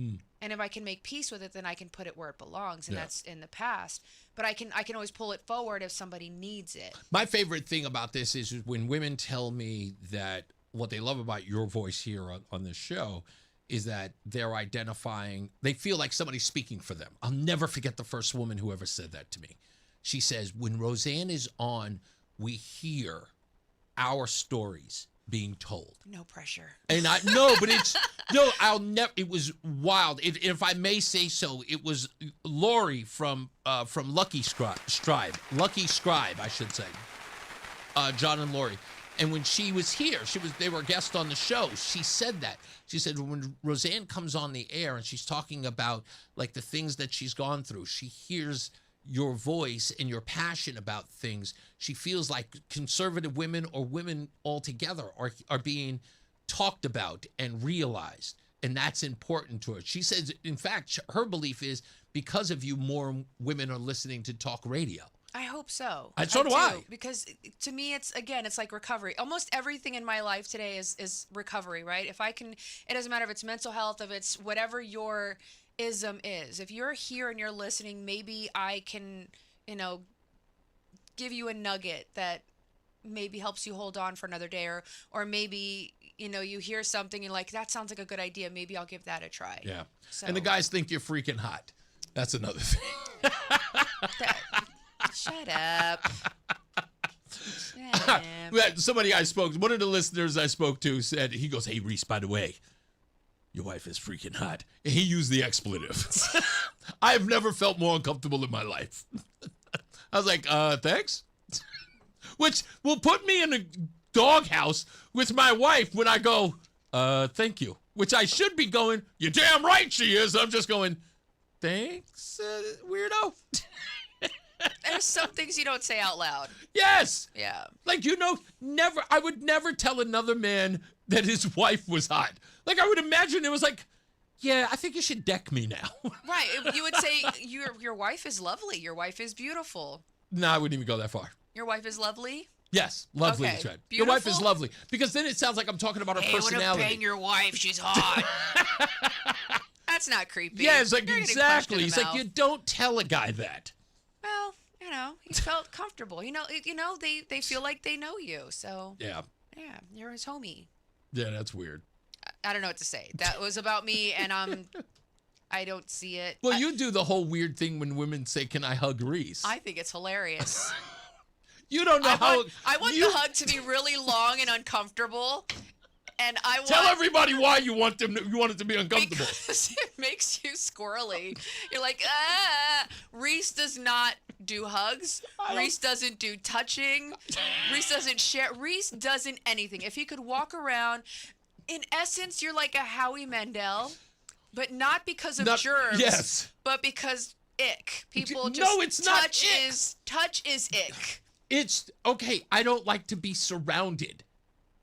And if I can make peace with it, then I can put it where it belongs, and that's in the past. But I can always pull it forward if somebody needs it. My favorite thing about this is when women tell me that what they love about your voice here on this show is that they're identifying, they feel like somebody's speaking for them. I'll never forget the first woman who ever said that to me. She says, when Rozan is on, we hear our stories being told. No pressure. And it was wild. If I may say so, it was Lori from Lucky Scribe, I should say. John and Lori. And when she was here, they were guests on the show. She said that. She said when Rozan comes on the air and she's talking about like the things that she's gone through, she hears your voice and your passion about things, she feels like conservative women or women altogether are being talked about and realized. And that's important to her. She says, in fact, her belief is because of you, more women are listening to talk radio. I hope so. And so do I. Because to me, it's like recovery. Almost everything in my life today is recovery, right? If I can, it doesn't matter if it's mental health, if it's whatever your ism is. If you're here and you're listening, maybe I can, give you a nugget that maybe helps you hold on for another day, or maybe, you hear something and like, that sounds like a good idea. Maybe I'll give that a try. Yeah. So. And the guys think you're freaking hot. That's another thing. Shut up. Somebody one of the listeners I spoke to said, he goes, "Hey, Reese, by the way, your wife is freaking hot." And he used the expletive. I have never felt more uncomfortable in my life. I was like, thanks? Which will put me in a doghouse with my wife when I go, thank you. Which I should be going, you're damn right she is. I'm just going, thanks, weirdo. There's some things you don't say out loud. Yes. Yeah. Like, I would never tell another man that his wife was hot. Like, I would imagine it was like, yeah, I think you should deck me now. Right. You would say, your wife is lovely. Your wife is beautiful. No, I wouldn't even go that far. Your wife is lovely? Yes, lovely. Okay. That's right. Beautiful? Your wife is lovely. Because then it sounds like I'm talking about her personality. I want to bang your wife. She's hot. That's not creepy. Yeah, it's like, You're exactly. getting It's punched like, in the you don't tell a guy that. Well, he felt comfortable. They feel like they know you. So, yeah, you're his homie. Yeah, that's weird. I don't know what to say. That was about me, and I don't see it. Well, you do the whole weird thing when women say, "Can I hug Reese?" I think it's hilarious. You don't know I want the hug to be really long and uncomfortable. And I want... Tell everybody why you want it to be uncomfortable. Because it makes you squirrely. You're like, Reese does not do hugs. Reese doesn't do touching. Reese doesn't share. Reese doesn't anything. If he could walk around, in essence, you're like a Howie Mandel, but not because of germs. Yes. But because ick. People just no, it's not ick. Touch is ick. It's okay. I don't like to be surrounded.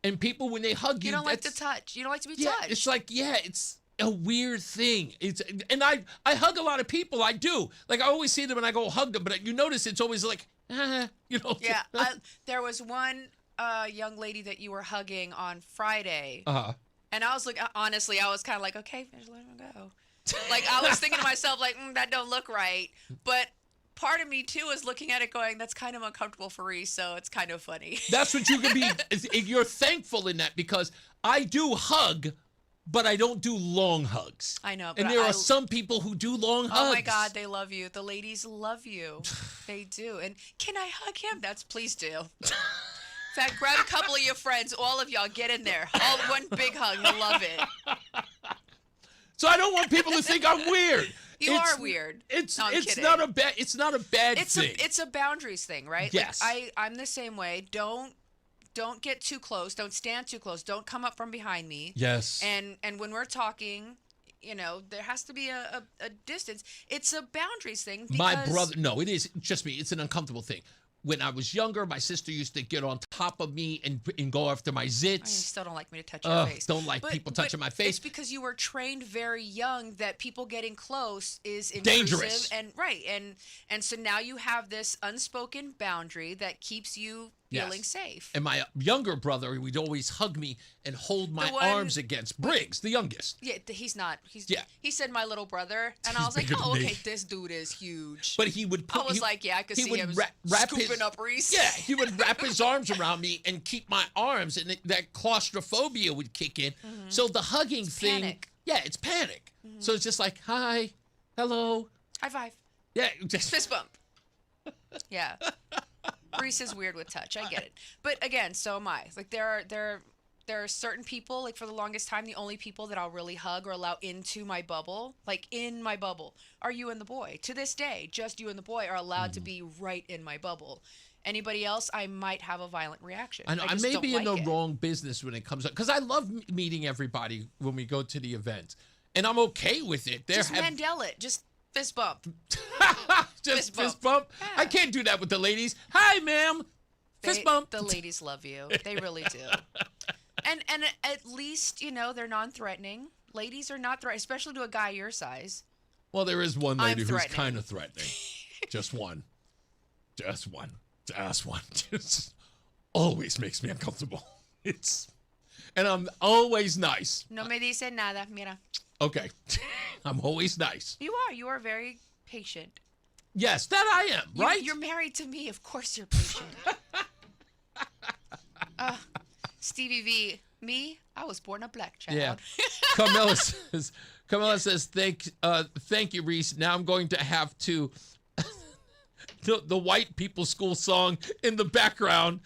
And people, when they hug you, you don't like to touch. You don't like to be touched. It's like, it's a weird thing. And I hug a lot of people. I do. Like, I always see them and I go hug them, but you notice it's always like, Yeah. There was one young lady that you were hugging on Friday. Uh-huh. And I was like, honestly, I was kind of like, okay, just let him go. Like, I was thinking to myself, like, that don't look right. But part of me too is looking at it going, that's kind of uncomfortable for Reese, so it's kind of funny. That's what you can be. You're thankful in that, because I do hug, but I don't do long hugs. I know. And there are some people who do long hugs. Oh my God, they love you. The ladies love you. They do. And can I hug him? Please do. In fact, grab a couple of your friends, all of y'all, get in there. All one big hug. You'll love it. So I don't want people to think I'm weird. You are weird. It's kidding. not a bad thing. It's a boundaries thing, right? Yes. Like, I'm the same way. Don't get too close. Don't stand too close. Don't come up from behind me. Yes. And when we're talking, there has to be a distance. It's a boundaries thing. My brother, no, it is just me. It's an uncomfortable thing. When I was younger, my sister used to get on top of me and go after my zits. You still don't like me to touch your face. Don't like people touching my face. It's because you were trained very young that people getting close is intrusive. Dangerous. And so now you have this unspoken boundary that keeps you feeling safe. And my younger brother would always hug me and hold my arms against Briggs, the youngest. Yeah, he's not. He said my little brother, and I was like, oh, okay, this dude is huge. But he would. I was like, yeah, I could see him scooping up Reese. Yeah, he would wrap his arms around me and keep my arms, and that claustrophobia would kick in. Mm-hmm. So the hugging thing, panic. Yeah, it's panic. Mm-hmm. So it's just like, hi, hello, high five. Yeah, fist bump. Yeah. Reese is weird with touch. I get it. But again, so am I. Like, there are certain people, like, for the longest time, the only people that I'll really hug or allow into my bubble, like in my bubble, are you and the boy. To this day, just you and the boy are allowed to be right in my bubble. Anybody else, I might have a violent reaction. I know. I may be in the wrong business when it comes up, because I love meeting everybody when we go to the event, and I'm okay with it. Just Mandela it. Just fist bump. Just fist bump. I can't do that with the ladies. Hi, ma'am. Fist bump. The ladies love you. They really do. And at least, they're non-threatening. Ladies are not threatening, especially to a guy your size. Well, there is one lady who's kind of threatening. Just one. Just one. Just always makes me uncomfortable. And I'm always nice. No me dice nada, mira. Okay. I'm always nice. You are very patient. Yes, that I am, right? You're married to me. Of course you're patient. Stevie V, me, I was born a black child. Yeah. Carmela says, thank you, Reese. Now I'm going to have to the white people school song in the background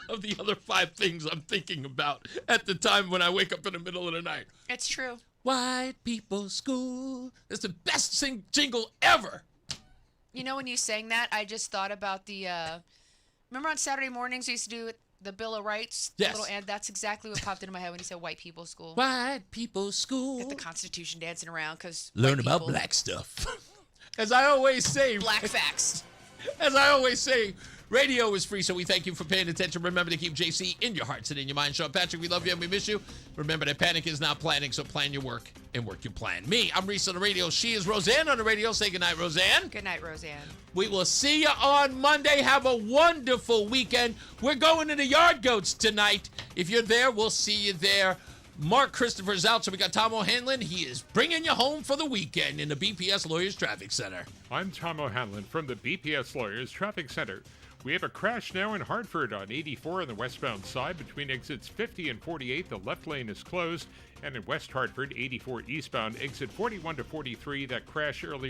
of the other 5 things I'm thinking about at the time when I wake up in the middle of the night. It's true. White people school. It's the best jingle ever. When you sang that, I just thought about the, remember on Saturday mornings we used to do the Bill of Rights? Yes. And that's exactly what popped into my head when you said white people school. White people school. Get the Constitution dancing around because learn about black stuff. As I always say. Black facts. As I always say, radio is free, so we thank you for paying attention. Remember to keep JC in your hearts and in your mind. Sean Patrick, we love you and we miss you. Remember that panic is not planning, so plan your work and work your plan. Me, I'm Reese on the radio. She is Rozan on the radio. Say goodnight, Rozan. Good night, Rozan. We will see you on Monday. Have a wonderful weekend. We're going to the Yard Goats tonight. If you're there, we'll see you there. Mark Christopher's out, so we got Tom O'Hanlon. He is bringing you home for the weekend in the BPS Lawyers Traffic Center. I'm Tom O'Hanlon from the BPS Lawyers Traffic Center. We have a crash now in Hartford on 84 on the westbound side between exits 50 and 48. The left lane is closed. And in West Hartford, 84 eastbound, exit 41 to 43. That crash earlier